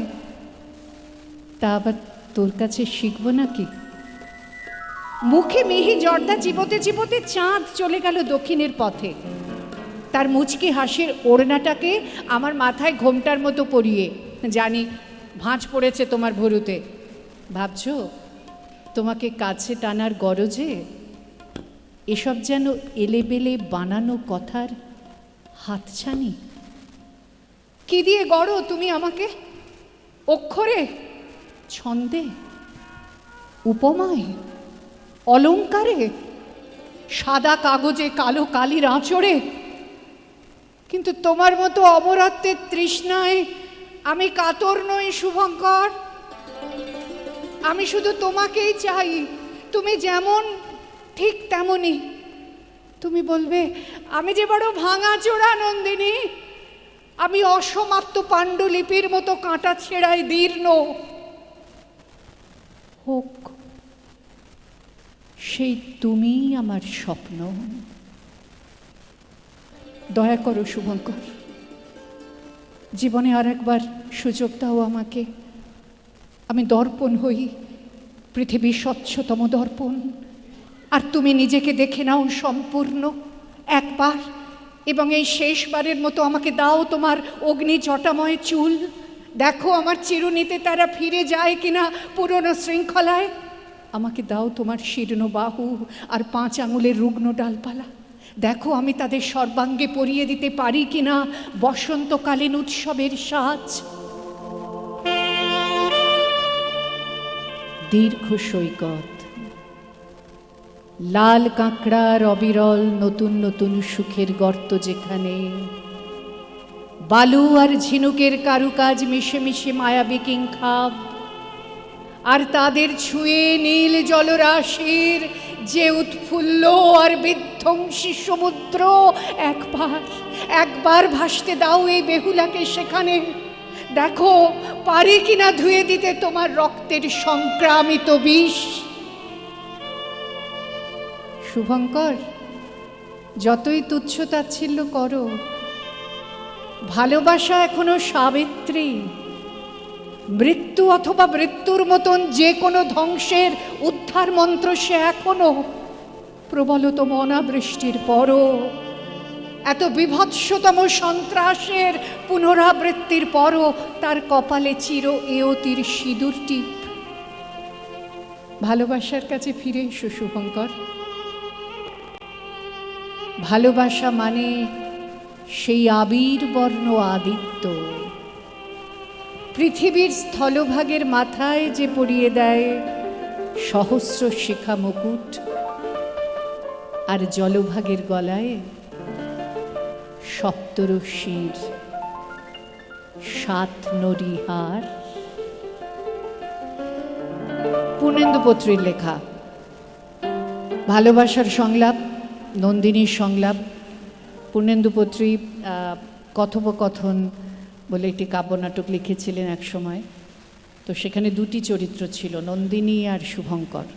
তা আবার তোর কাছে শিখব নাকি? মুখে মিহি জর্দা চিবোতে চিবোতে চাঁদ চলে গেল দক্ষিণের পথে, তার মুচকি হাসির ওড়নাটাকে আমার মাথায় ঘোমটার মতো পরিয়ে। জানি ভাঁজ পড়েছে তোমার ভরুতে, ভাবছো তোমাকে কাছে টানার গরজে এসব যেন এলেবেলে বানানো কথার হাতছানি। কি দিয়ে গড়ো তুমি আমাকে? অক্ষরে, ছন্দে, উপমায়, অলংকারে, সাদা কাগজে কালো কালির আঁচড়ে? কিন্তু তোমার মতো অমরত্বের তৃষ্ণায় আমি কাতর নই শুভঙ্কর। আমি শুধু তোমাকেই চাই, তুমি যেমন ঠিক তেমনই। তুমি বলবে আমি যে বড় ভাঙাচোরা নন্দিনী, আমি অসমাপ্ত পাণ্ডুলিপির মতো কাঁটা ছেঁড়ায় দীর্ণ। হোক, সেই তুমিই আমার স্বপ্ন। দয়া করো শুভঙ্কর, জীবনে আর একবার সুযোগ দাও আমাকে। আমি দর্পণ হই, পৃথিবীর স্বচ্ছতম দর্পণ, আর তুমি নিজেকে দেখে নাও সম্পূর্ণ একবার, এবং এই শেষবারের মতো আমাকে দাও তোমার অগ্নি জটাময় চুল। দেখো আমার চিরুনিতে তারা ফিরে যায় কিনা পুরনো শৃঙ্খলায়। আমাকে দাও তোমার শীর্ণ বাহু আর 5 আঙুলের রুগ্ন ডালপালা। দেখো আমি তাদের সর্বাঙ্গে পরিয়ে দিতে পারি কিনা বসন্তকালীন উৎসবের সাজ। দীর্ঘ সৈকত, লাল কাঁকড়ার অবিরল নতুন নতুন সুখের গর্ত, যেখানে বালু আর ঝিনুকের কারুকাজ মিশে মিশে মায়াবী কিংখাব, আর তাদের ছুঁয়ে নীল জলরাশির যে উৎফুল্ল আর বিধ্বংসী সমুদ্র। একবার ভাসতে দাও এই বেহুলাকে সেখানে। দেখো পারি কিনা ধুয়ে দিতে তোমার রক্তের সংক্রামিত বিষ। শুভঙ্কর, যতই তুচ্ছ তাচ্ছিল্য করো, ভালোবাসা এখনো সাবিত্রী। মৃত্যু অথবা মৃত্যুর মতন যে কোনো ধ্বংসের উদ্ধার মন্ত্র সে এখনো। প্রবলতম অনাবৃষ্টির পরও, এত বিভৎসতম সন্ত্রাসের পুনরাবৃত্তির পরও তার কপালে চির এয়তির সিঁদুর টিপ। ভালোবাসার কাছে ফিরে এসো শুভঙ্কর। ভালোবাসা মানে সেই আবির বর্ণ আদিত্য, পৃথিবীর স্থলভাগের মাথায় যে পরিয়ে দেয় সহস্র শিখা মুকুট, আর জলভাগের গলায় সপ্তরশ্মির 7 নরিহার। পূর্ণেন্দু পত্রীর লেখা ভালোবাসার সংলাপ, নন্দিনীর সংলাপ। পূর্ণেন্দু পত্রী কথোপকথন বলে একটি কাব্যনাটক লিখেছিলেন এক সময়। তো সেখানে 2টি চরিত্র ছিল, নন্দিনী আর শুভঙ্কর।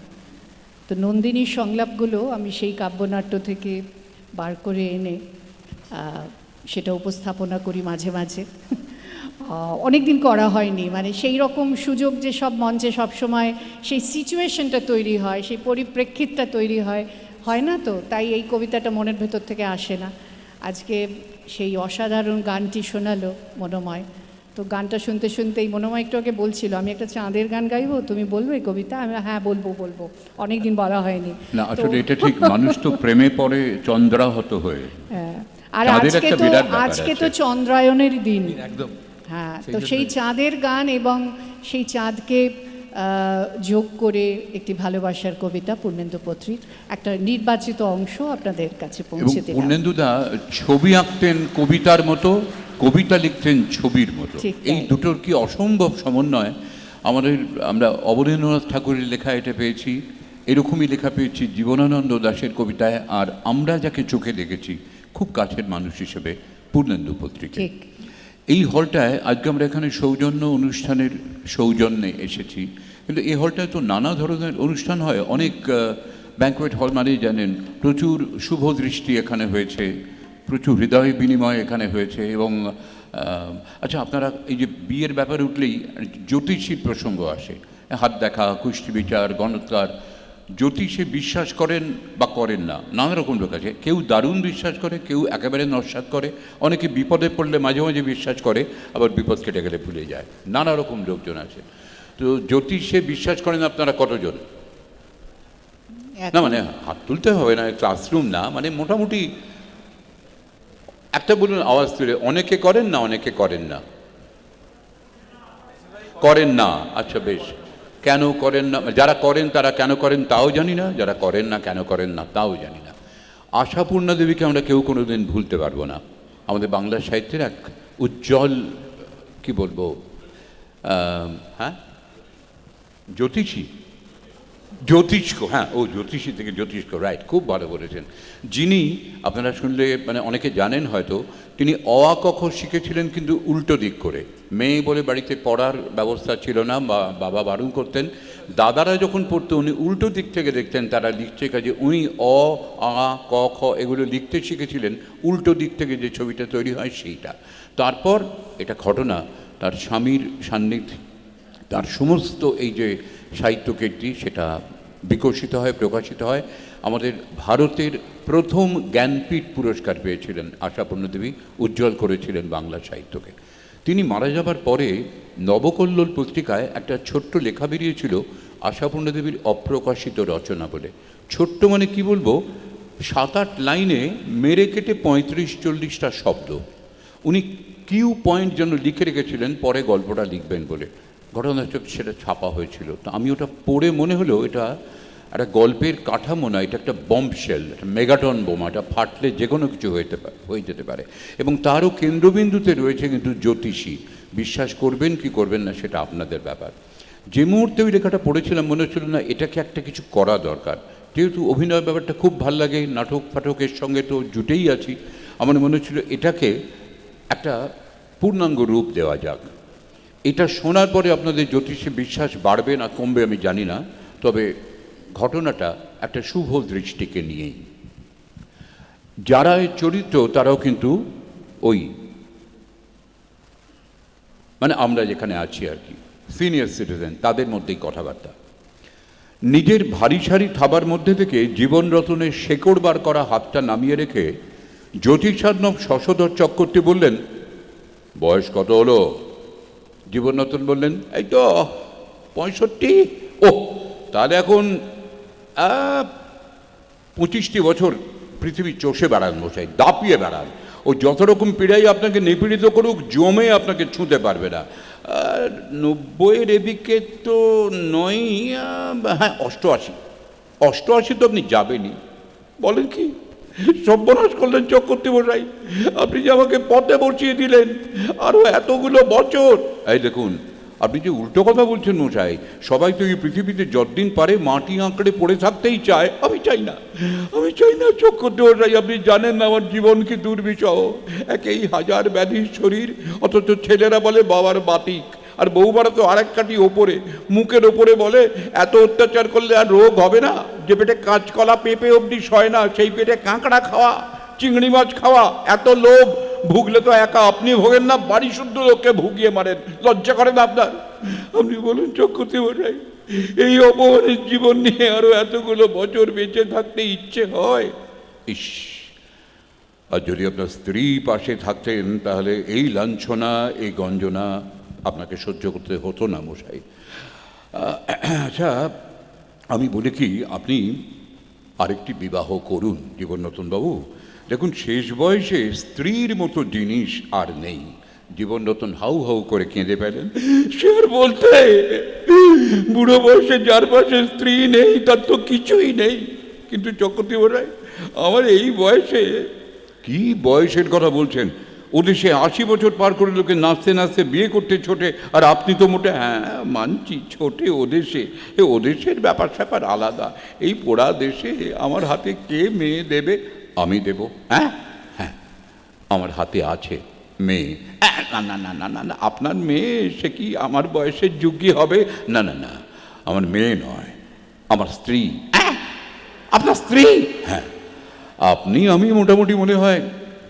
তো নন্দিনীর সংলাপগুলো আমি সেই কাব্যনাট্য থেকে বার করে এনে সেটা উপস্থাপনা করি মাঝে মাঝে। অনেক দিন করা হয়নি, মানে সেই রকম সুযোগ যে সব মঞ্চে সবসময় সেই সিচুয়েশনটা তৈরি হয়, সেই পরিপ্রেক্ষিতটা তৈরি হয় না, তো তাই এই কবিতাটা মনের ভেতর থেকে আসে না। আজকে সেই অসাধারণ গানটি শোনালো মনোময়, তো গানটা শুনতে শুনতেই মনোময় একটু আগে বলছিল আমি একটা চাঁদের গান গাইবো, তুমি বলবে এই কবিতা? আমি হ্যাঁ বলবো, অনেকদিন বলা হয়নি না, আসলে এটা ঠিক, মানুষ তো প্রেমে পড়ে চন্দ্রাহত হয়ে। হ্যাঁ, আর আজকে তো চন্দ্রায়নের দিন একদম। হ্যাঁ, তো সেই চাঁদের গান এবং সেই চাঁদকে যোগ করে একটি ভালোবাসার কবিতা পূর্ণেন্দু পত্রীর একটা নির্বাচিত অংশ আপনাদের কাছে পৌঁছে দিলাম। পূর্ণেন্দুদা ছবি আঁকতেন কবিতার মতো, কবিতা লিখতেন ছবির মতো, এই দুটোর কি অসম্ভব সমন্বয়। আমরা অবনীন্দ্রনাথ ঠাকুরের লেখা এটা পেয়েছি, এরকমই লেখা পেয়েছি জীবনানন্দ দাশের কবিতায়, আর আমরা যাকে চোখে দেখেছি খুব কাছের মানুষ হিসেবে পূর্ণেন্দু পত্রীকে। এই হলটায় আজকে আমরা এখানে সৌজন্য অনুষ্ঠানের সৌজন্যে এসেছি, কিন্তু এই হলটায় তো নানা ধরনের অনুষ্ঠান হয়, অনেক ব্যাঙ্কোয়েট হল মানেই জানেন প্রচুর শুভ দৃষ্টি এখানে হয়েছে, প্রচুর হৃদয় বিনিময় এখানে হয়েছে। এবং আচ্ছা, আপনারা এই যে বিয়ের ব্যাপারে উঠলেই জ্যোতিষীর প্রসঙ্গ আসে, হাত দেখা, কুষ্টি বিচার, গণৎকার। জ্যোতিষে বিশ্বাস করেন বা করেন না, নানা রকম লোক আছে, কেউ দারুণ বিশ্বাস করে, কেউ একেবারে নস্যাৎ করে, অনেকে বিপদে পড়লে মাঝে মাঝে বিশ্বাস করে, আবার বিপদ কেটে গেলে ভুলে যায়, নানা রকম লোকজন আছে। তো জ্যোতিষে বিশ্বাস করেন আপনারা কতজন? না মানে হাত তুলতে হবে না, ক্লাসরুম না, মানে মোটামুটি একটা বলুন আওয়াজ তুলে, অনেকে করেন না? অনেকে করেন না? করেন না, আচ্ছা বেশ। কেন করেন না? যারা করেন তারা কেন করেন তাও জানি না, যারা করেন না কেন করেন না তাও জানি না। আশাপূর্ণা দেবীকে আমরা কেউ কোনোদিন ভুলতে পারবো না, আমাদের বাংলা সাহিত্যের এক উজ্জ্বল, কি বলবো, হ্যাঁ জ্যোতিষ্ক, হ্যাঁ ও জ্যোতিষী থেকে জ্যোতিষ্ক, রাইট, খুব ভালো বলেছেন। যিনি আপনারা শুনলে মানে অনেকে জানেন হয়তো, তিনি অ আ ক খ শিখেছিলেন কিন্তু উল্টো দিক করে। মেয়ে বলে বাড়িতে পড়ার ব্যবস্থা ছিল না, বা বাবা বারণ করতেন, দাদারা যখন পড়তো উনি উল্টো দিক থেকে দেখতেন তারা লিখছে, কাজে উনি অ আ ক খ এগুলো লিখতে শিখেছিলেন, উল্টো দিক থেকে যে ছবিটা তৈরি হয় সেইটা। তারপর এটা ঘটনা, তার স্বামীর সান্নিধ্যে তার সমস্ত এই যে সাহিত্য কীর্তি সেটা বিকশিত হয়, প্রকাশিত হয়। আমাদের ভারতের প্রথম জ্ঞানপীঠ পুরস্কার পেয়েছিলেন আশাপূর্ণা দেবী, উজ্জ্বল করেছিলেন বাংলা সাহিত্যকে। তিনি মারা যাবার পরে নবকল্লোল পত্রিকায় একটা ছোট্ট লেখা বেরিয়েছিল আশাপূর্ণা দেবীর অপ্রকাশিত রচনা বলে। ছোট্ট মানে কি বলবো, 7-8 লাইনে মেরে কেটে 35-40টা শব্দ উনি কিউ পয়েন্ট যেন লিখে রেখেছিলেন, পরে গল্পটা লিখবেন বলে। ঘটনাচক্রে সেটা ছাপা হয়েছিল, তো আমি ওটা পড়ে মনে হলো এটা একটা গল্পের কাঠামো না, এটা একটা বম্বশেল, একটা মেগাটন বোমা, এটা ফাটলে যে কোনো কিছু হয়ে যেতে পারে। এবং তারও কেন্দ্রবিন্দুতে রয়েছে কিন্তু জ্যোতিষী। বিশ্বাস করবেন কি করবেন না সেটা আপনাদের ব্যাপার। যে মুহূর্তে ওই লেখাটা পড়েছিলাম মনে হচ্ছিল না এটাকে একটা কিছু করা দরকার, যেহেতু অভিনয় ব্যাপারটা খুব ভাল লাগে, নাটক ফাটকের সঙ্গে তো জুটেই আছি, আমার মনে হচ্ছিল এটাকে একটা পূর্ণাঙ্গ রূপ দেওয়া যাক। এটা শোনার পরে আপনাদের জ্যোতিষে বিশ্বাস বাড়বে না কমবে আমি জানি না, তবে ঘটনাটা একটা শুভ দৃষ্টিকে নিয়েই। যারা এই চরিত্র তারাও কিন্তু ওই মানে আমরা যেখানে আছি আর কি, সিনিয়র সিটিজেন, তাদের মধ্যেই কথাবার্তা। নিজের ভারী সারি থাবার মধ্যে থেকে জীবন রতনের শেকড় বার করা হাতটা নামিয়ে রেখে জ্যোতিষার্ণব শশধর চক্রবর্তী বললেন, বয়স কত হলো? জীবনরতন বললেন, এই তো 65। ও তাহলে এখন 25টি বছর পৃথিবী চষে বেড়ান মশাই, দাপিয়ে বেড়ান, ও যত রকম পীড়াই আপনাকে নিপীড়িত করুক জমে আপনাকে ছুঁতে পারবে না। 90-এর এদিকে তো নয়, হ্যাঁ 88 তো আপনি যাবেনই। বলেন কি সর্বনাশ করলেন চক্রবর্তী মশাই, আপনি যে আমাকে পথে বসিয়ে দিলেন আরও এতগুলো বছর। এই দেখুন আপনি যে উল্টো কথা বলছেন মশাই, সবাই তো এই পৃথিবীতে যতদিন পারে মাটি আঁকড়ে পড়ে থাকতেই চায়, আমি চাই না চক্রবর্তী মশাই, আপনি জানেন না আমার জীবন কি দুর্বিষহ, একেই হাজার ব্যাধির শরীর, অথচ ছেলেরা বলে বাবার বাতিক, আর বউমারা তো আরেক কাটি ওপরে, মুখের ওপরে বলে এত অত্যাচার করলে আর রোগ হবে না, যে পেটে কাঁচকলা পেঁপে অবধি সয় না সেই পেটে কাঁকড়া খাওয়া, চিংড়ি মাছ খাওয়া, এত লোভ ভুগলে তো একা আপনি ভোগেন না, বাড়ি শুদ্ধ লোককে ভুগিয়ে মারেন। লজ্জা করেন আপনার? আপনি বলুন চক্ষুতে বোঝাই, এই অপমানের জীবন নিয়ে আরো এতগুলো বছর বেঁচে থাকতে ইচ্ছে হয়? ইস, আর যদি আপনার স্ত্রী পাশে থাকতেন তাহলে এই লাঞ্ছনা, এই গঞ্জনা আপনাকে সহ্য করতে হতো না মশাই। আচ্ছা, আমি বলি কি, আপনি আরেকটি বিবাহ করুন জীবনরতনবাবু। দেখুন, শেষ বয়সে স্ত্রীর মতো জিনিস আর নেই। জীবনরতন হাউ হাউ করে কেঁদে পেলেন। সে আর বলতে, বুড়ো বয়সে যার পাশে স্ত্রী নেই তার তো কিছুই নেই। কিন্তু চক্রবর্তী মশাই, আমার এই বয়সে, কি বয়সের কথা বলছেন? ওদেশে 80 বছর পার করে লোকে নাচতে নাচতে বিয়ে করতে ছোটে, আর আপনি তো মোটে, হ্যাঁ মানছি ছোটে ওদেশে, ওদেশের ব্যাপার স্যাপার আলাদা। এই পোড়া দেশে আমার হাতে কে মেয়ে দেবে? আমি দেব। হ্যাঁ হ্যাঁ, আমার হাতে আছে মেয়ে। না না না না না না, আপনার মেয়ে সে কি আমার বয়সের যোগ্য হবে? না না না, আমার মেয়ে নয়, আমার স্ত্রী। আপনার স্ত্রী? হ্যাঁ। আপনি আমি মোটামুটি মনে হয়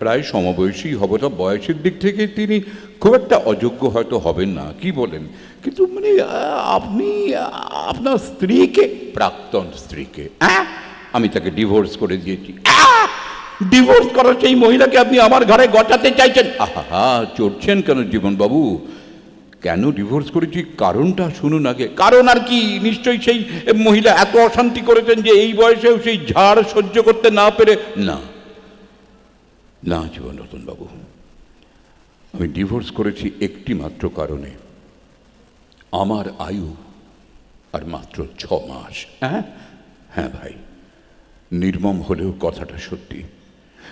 প্রায় সমবয়সী হব, তা বয়সের দিক থেকে তিনি খুব একটা অযোগ্য হয়তো হবেন না, কি বলেন? কিন্তু মানে আপনি আপনার স্ত্রীকে, প্রাক্তন স্ত্রীকে, আমি তাকে ডিভোর্স করে দিয়েছি। ডিভোর্স করার সেই মহিলাকে আপনি আমার ঘরে গটাতে চাইছেন? আহা, চড়ছেন কেন জীবনবাবু? কেন ডিভোর্স করেছি কারণটা শুনুন আগে। কারণ আর কি, নিশ্চয়ই সেই মহিলা এত অশান্তি করেছেন যে এই বয়সেও সেই ঝাড় সহ্য করতে না পেরে। না না জীবনরতনবাবু, আমি ডিভোর্স করেছি একটি মাত্র কারণে, আমার আয়ু আর মাত্র 6 মাস। হ্যাঁ হ্যাঁ ভাই, নির্মম হলেও কথাটা সত্যি।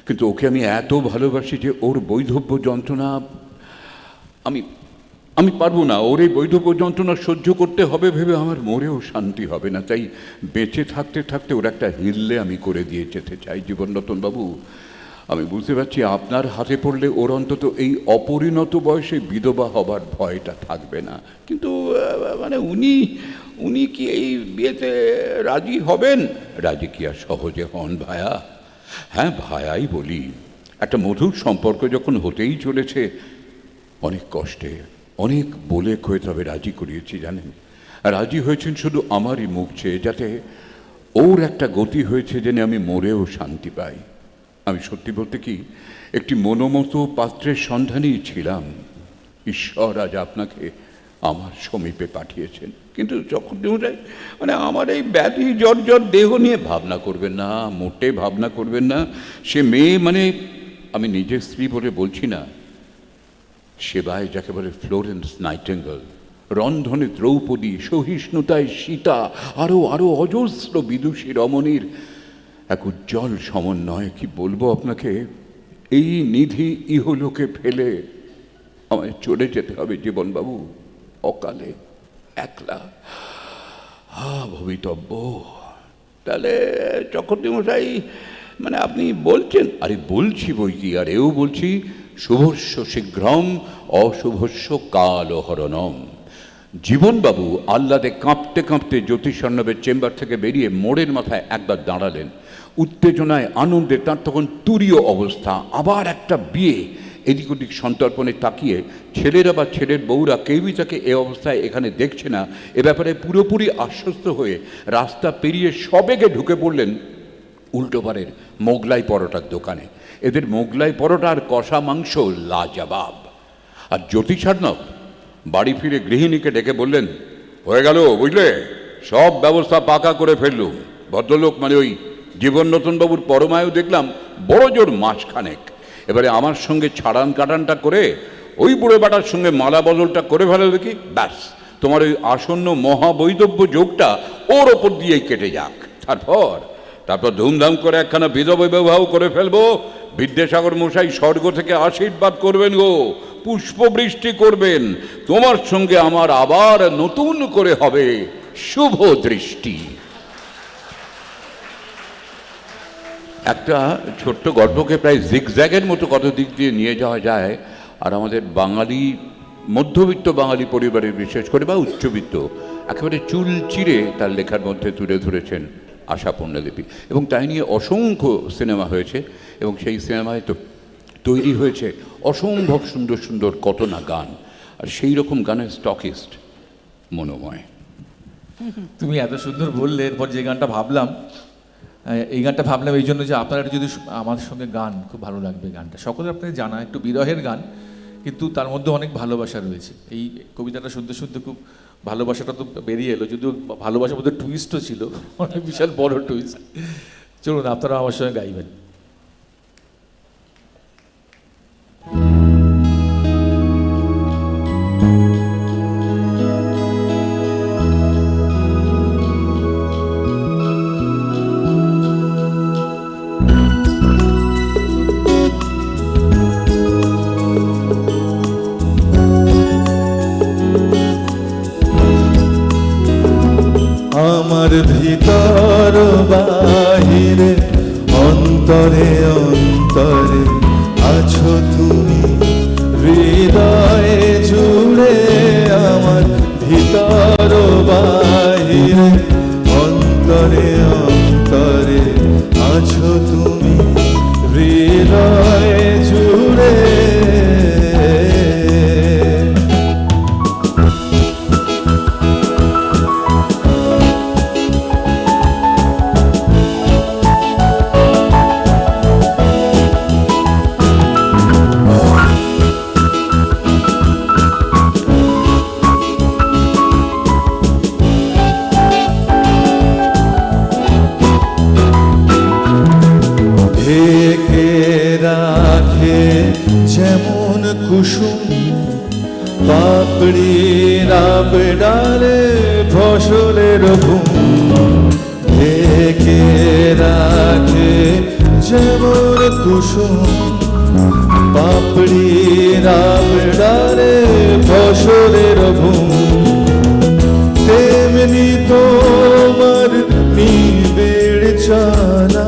কিন্তু ওকে আমি এত ভালোবাসি যে ওর বৈধব্য যন্ত্রণা আমি পারবো না। ওর এই বৈধব্য যন্ত্রণা সহ্য করতে হবে ভেবে আমার মরেও শান্তি হবে না। তাই বেঁচে থাকতে থাকতে ওর একটা হিললে আমি করে দিয়ে যেতে চাই জীবনরতনবাবু। আমি বুঝতে পারছি আপনার হাতে পড়লে ওর অন্তত এই অপরিণত বয়সে বিধবা হবার ভয়টা থাকবে না। কিন্তু মানে উনি কি এই বিয়েতে রাজি হবেন? রাজি কি আর সহজে হন ভায়া? হ্যাঁ ভায়াই বলি, একটা মধুর সম্পর্ক যখন হতেই চলেছে, অনেক কষ্টে, অনেক বলে কয়ে তবে রাজি করিয়েছি জানেন। রাজি হয়েছেন শুধু আমারই মুখ চেয়ে, যাতে ওর একটা গতি হয়েছে যেন আমি মরেও শান্তি পাই। আমি সত্যি বলতে কি, একটি মনোমতো পাত্রের সন্ধানেই ছিলাম। ঈশ্বর আজ আপনাকে আমার সমীপে পাঠিয়েছেন। কিন্তু যখন মানে আমার এই ব্যাধি জর্জর দেহ নিয়ে ভাবনা করবেন না, মোটে ভাবনা করবেন না। সে মেয়ে, মানে আমি নিজের স্ত্রী বলে বলছি না, সেবায় যাকে বলে ফ্লোরেন্স নাইটেঙ্গেল, রন্ধনে দ্রৌপদী, সহিষ্ণুতায় সীতা, আরও আরও অজস্র বিদুষী রমণীর এক উজ্জ্বল সমন্বয়। কি বলবো আপনাকে, এই নিধি ইহলোকে ফেলে আমায় চলে যেতে হবে জীবনবাবু, অকালে, একলা। ভবিতব্য। তাহলে চক্রবর্তী মশাই, মানে আপনি বলছেন? আরে বলছি বই কি, আর এও বলছি, শুভস্য শীঘ্রম অশুভস্য কালহরণম। জীবনবাবু আহ্লাদে কাঁপতে কাঁপতে জ্যোতিষর্ণবের চেম্বার থেকে বেরিয়ে মোড়ের মাথায় একবার দাঁড়ালেন। উত্তেজনায় আনন্দে তার তখন তুরীয় অবস্থা। আবার একটা বিয়ে, এদিক ওদিক সন্তর্পণে তাকিয়ে ছেলেরা বা ছেলের বউরা কেউই তাকে এ অবস্থায় এখানে দেখছে না, এ ব্যাপারে পুরোপুরি আশ্বস্ত হয়ে রাস্তা পেরিয়ে সবেগে ঢুকে পড়লেন উল্টোপাড়ের মোগলাই পরোটার দোকানে। এদের মোগলাই পরোটা আর কষা মাংস লাজবাব। আর জ্যোতিষার্ণব বাড়ি ফিরে গৃহিণীকে ডেকে বললেন, হয়ে গেল বুঝলে, সব ব্যবস্থা পাকা করে ফেললুম। ভদ্রলোক মানে ওই জীবনরতনবাবুর পরমায়ু দেখলাম বড় জোর মাসখানেক। এবারে আমার সঙ্গে ছাড়ান কাটানটা করে ওই বুড়ো বাটার সঙ্গে মালা বদলটা করে ফেলো দেখি, ব্যাস তোমার ওই আসন্ন মহাবৈধব্য যোগটা ওর ওপর দিয়েই কেটে যাক। তারপর ধুমধাম করে একখানা বিধবা বিবাহ করে ফেলবো। বিদ্যাসাগর মশাই স্বর্গ থেকে আশীর্বাদ করবেন গো, পুষ্পবৃষ্টি করবেন। তোমার সঙ্গে আমার আবার নতুন করে হবে শুভ দৃষ্টি। একটা ছোট্ট গল্পকে প্রায় জিগজ্যাগের মতো কত দিক দিয়ে নিয়ে যাওয়া যায়। আর আমাদের বাঙালি, মধ্যবিত্ত বাঙালি পরিবারের বিশেষ করে বা উচ্চবিত্ত, একেবারে চুল চিরে তার লেখার মধ্যে তুলে ধরেছেন আশাপূর্ণা দেবী। এবং তাই নিয়ে অসংখ্য সিনেমা হয়েছে, এবং সেই সিনেমায় তো তৈরি হয়েছে অসম্ভব সুন্দর সুন্দর কত না গান, আর সেই রকম গানের স্টকিস্ট মনোময়। তুমি এত সুন্দর বললে, এরপর যে গানটা ভাবলাম, এই গানটা ভাবলাম এই জন্য যে আপনারা যদি আমার সঙ্গে গান, খুব ভালো লাগবে গানটা। সকলের আপনাকে জানা একটু বিরহের গান, কিন্তু তার মধ্যে অনেক ভালোবাসা রয়েছে। এই কবিতাটা শুনতে শুনতে খুব ভালোবাসাটা তো বেরিয়ে এলো, যদিও ভালোবাসার মধ্যে টুইস্টও ছিল, অনেক বিশাল বড় টুইস্ট। চলুন আপনারা আমার সঙ্গে গাইবেন। আমার ভিতর বাহিরে অন্তরে অন্তরে আছো তুমি, হৃদয়ে জুড়ে আমার ভিতর বাহিরে অন্তরে অন্তরে আছো তুমি, হৃদয়ে জুড়ে। যেমন কুসুম পাপড়ি রাব ডালে ফসলের ঘুম, ঢেকে রাখে যেমন কুসুম পাপড়ি রাব ডালে ফসলের ঘুম, তেমনি তোমার নিবিড় চালা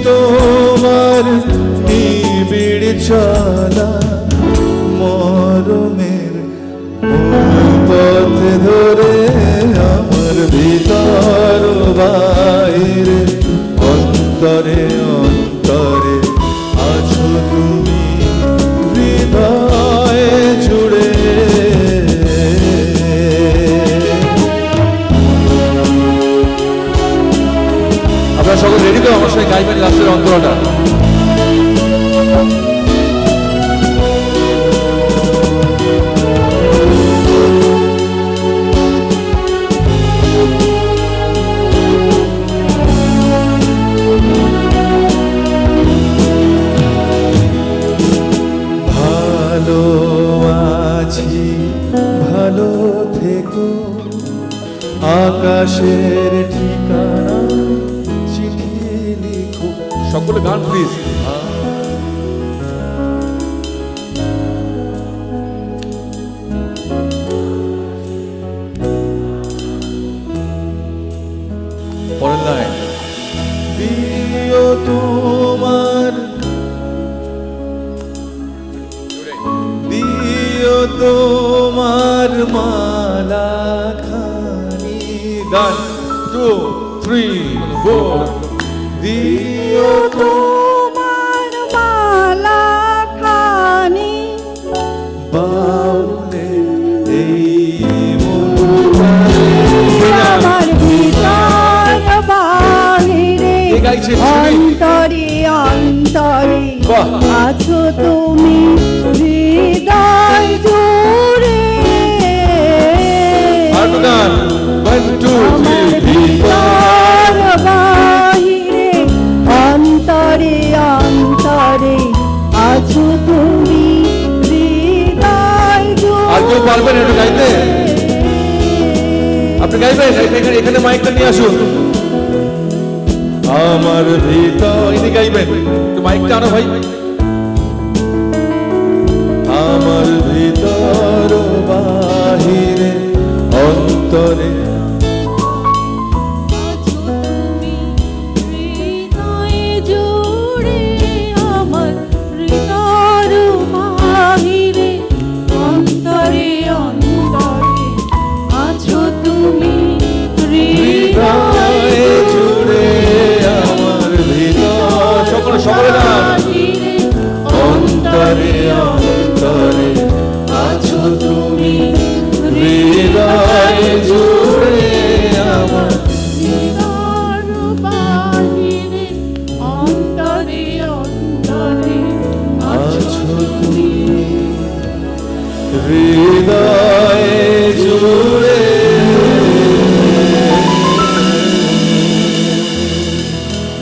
তোমার নিবিড় চলা, মরমের পথ ধরে আমার ভিতর বাইরে অন্তরে অন্তরে আছো তুমি, হৃদয়ে জুড়ে। আপনারা সকল রেডি তো আমার সঙ্গে গাইবেন লাস্টের অন্তরাটা। ভালো আছি ভালো থেকো, আকাশের ঠিকানা চিঠি লিখো। সকলে গান প্লিজ। পরের লাইন। দিও তোমার, দিও তোমার মালা খানি। গান 2 3 4। দিও তোমার মালা খানি বাউলে এই আমার ভিতর বাহিরে অন্তরে অন্তরে আছো তুমি, হৃদয় জুড়ে। গান 1 2 3 ভিতর বাহিরে অন্তরে অন্তরে আছো তুমি, হৃদয় জুড়ে। আর কেউ পারবেন একটু গাইতে? আপনি গাইবেন? এখানে মাইকটা নিয়ে আসুন। আমার ভিতর ইনি গাইবেন, একটু মাইকটা আনো ভাই। আমার ভিতর বাহিরে অন্তরে জুড়ে আমার হৃদয় বাহিরে অন্তরে অন্তরে আছো তুমি,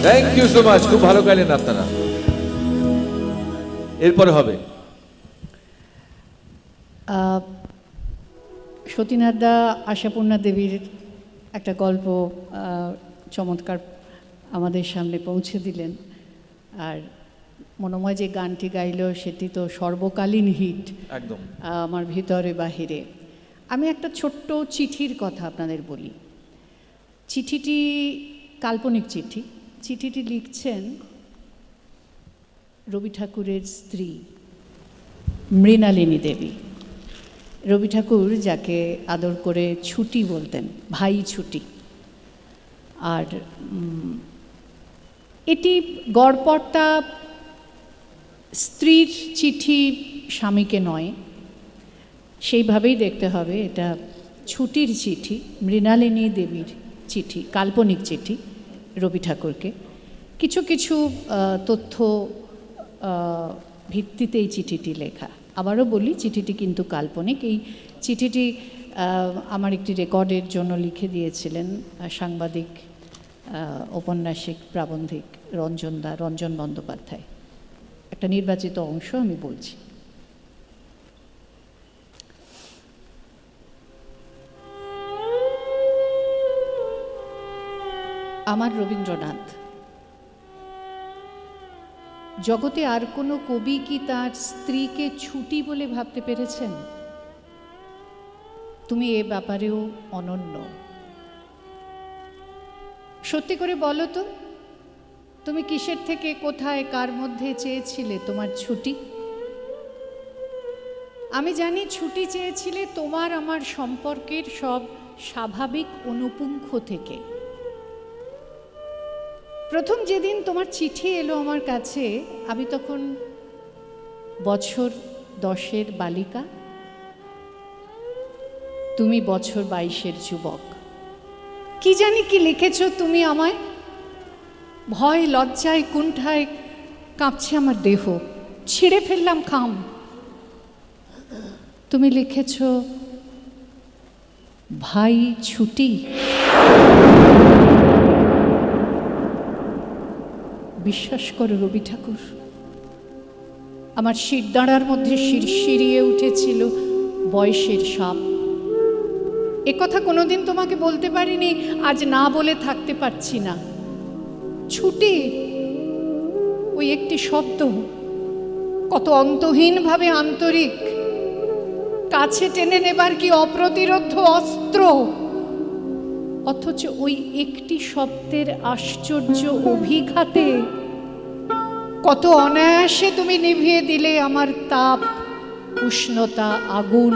থ্যাংক ইউ সো মাচ, খুব ভালো গাইলেন আপনারা। এরপরে হবে সতীনাথদা আশাপূর্ণা দেবীর একটা গল্প চমৎকার আমাদের সামনে পৌঁছে দিলেন। আর মনোময় যে গানটি গাইল সেটি তো সর্বকালীন হিট একদম আমার ভিতরে বাহিরে। আমি একটা ছোট্ট চিঠির কথা আপনাদের বলি। চিঠিটি কাল্পনিক চিঠি। চিঠিটি লিখছেন রবি ঠাকুরের স্ত্রী মৃণালিনী দেবী। রবি ঠাকুর যাকে আদর করে ছুটি বলতেন, ভাই ছুটি। আর এটি গড়পড়তা স্ত্রীর চিঠি স্বামীকে নয়, সেইভাবেই দেখতে হবে। এটা ছুটির চিঠি, মৃণালিনী দেবীর চিঠি, কাল্পনিক চিঠি রবি ঠাকুরকে। কিছু কিছু তথ্য ভিত্তিতে এই চিঠিটি লেখা। আবারও বলি, চিঠিটি কিন্তু কাল্পনিক। এই চিঠিটি আমার একটি রেকর্ডের জন্য লিখে দিয়েছিলেন সাংবাদিক, ঔপন্যাসিক, প্রাবন্ধিক রঞ্জন বন্দ্যোপাধ্যায়। একটা নির্বাচিত অংশ আমি বলছি। আমার রবীন্দ্রনাথ, জগতে আর কোনো কবি কি তার স্ত্রীকে ছুটি বলে ভাবতে পেরেছেন? তুমি এ ব্যাপারেও অনন্য। সত্যি করে বলো তো, তুমি কিসের থেকে কোথায় কার মধ্যে চেয়েছিলে তোমার ছুটি? আমি জানি ছুটি চেয়েছিলে তোমার আমার সম্পর্কের সব স্বাভাবিক অনুপুঙ্খ থেকে। প্রথম যেদিন তোমার চিঠি এলো আমার কাছে, আমি তখন বছর 10-এর বালিকা, তুমি বছর 22-এর যুবক। কি জানি কি লিখেছ তুমি আমায়। ভয়, লজ্জায়, কুণ্ঠায় কাঁপছে আমার দেহ, ছিঁড়ে ফেললাম খাম। তুমি লিখেছ, ভাই ছুটি। বিশ্বাস করো রবি ঠাকুর, আমার শিরদাঁড়ার মধ্যে শিরশিরিয়ে উঠেছিল বয়সের সাপ। একথা কোনোদিন তোমাকে বলতে পারিনি, আজ না বলে থাকতে পারছি না। ছুটি, ওই একটি শব্দ, কত অন্তহীনভাবে আন্তরিক, কাছে টেনে নেবার কি অপ্রতিরোধ্য অস্ত্র। অথচ ওই একটি শব্দের আশ্চর্য অভিঘাতে কত অনায়াসে তুমি নিভিয়ে দিলে আমার তাপ, উষ্ণতা, আগুন,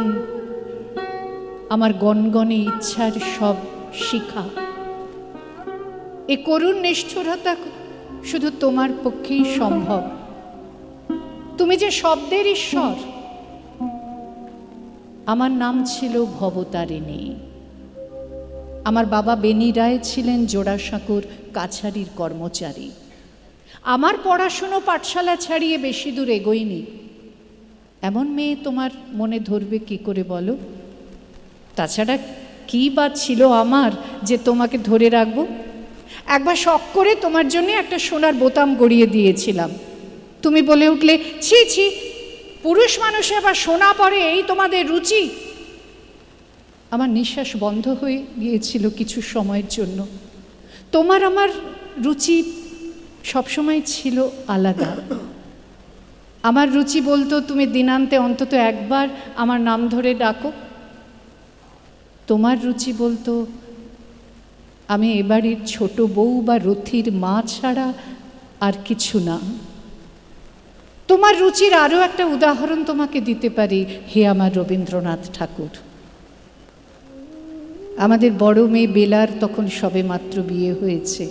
আমার গনগনে ইচ্ছার সব শিখা। এ করুণ নিষ্ঠুরতা শুধু তোমার পক্ষেই সম্ভব। তুমি যে শব্দের ঈশ্বর। আমার নাম ছিল ভবতারিণী। আমার বাবা বেনি রায় ছিলেন জোড়াসাঁকোর কাছারির কর্মচারী। আমার পড়াশুনো পাঠশালা ছাড়িয়ে বেশি দূর এগোয়নি। এমন মেয়ে তোমার মনে ধরবে কি করে বলো? তাছাড়া কি বা ছিল আমার যে তোমাকে ধরে রাখবো? একবার শখ করে তোমার জন্য একটা সোনার বোতাম গড়িয়ে দিয়েছিলাম। তুমি বলে উঠলে, ছি ছি, পুরুষ মানুষে আবার সোনা পরে, এই তোমাদের রুচি। আমার নিঃশ্বাস বন্ধ হয়ে গিয়েছিল কিছু সময়ের জন্য। তোমার আমার রুচি সবসময় ছিল আলাদা। আমার রুচি বলতো, তুমি দিনান্তে অন্তত একবার আমার নাম ধরে ডাকো। তোমার রুচি বলতো, আমি এবাড়ির ছোট বউ বা রথির মা ছাড়া আর কিছু না। তোমার রুচির আরও একটা উদাহরণ তোমাকে দিতে পারি, হে আমার রবীন্দ্রনাথ ঠাকুর। আমাদের বড় মেয়ে বেলার তখন সবে মাত্র বিয়ে হয়েছে।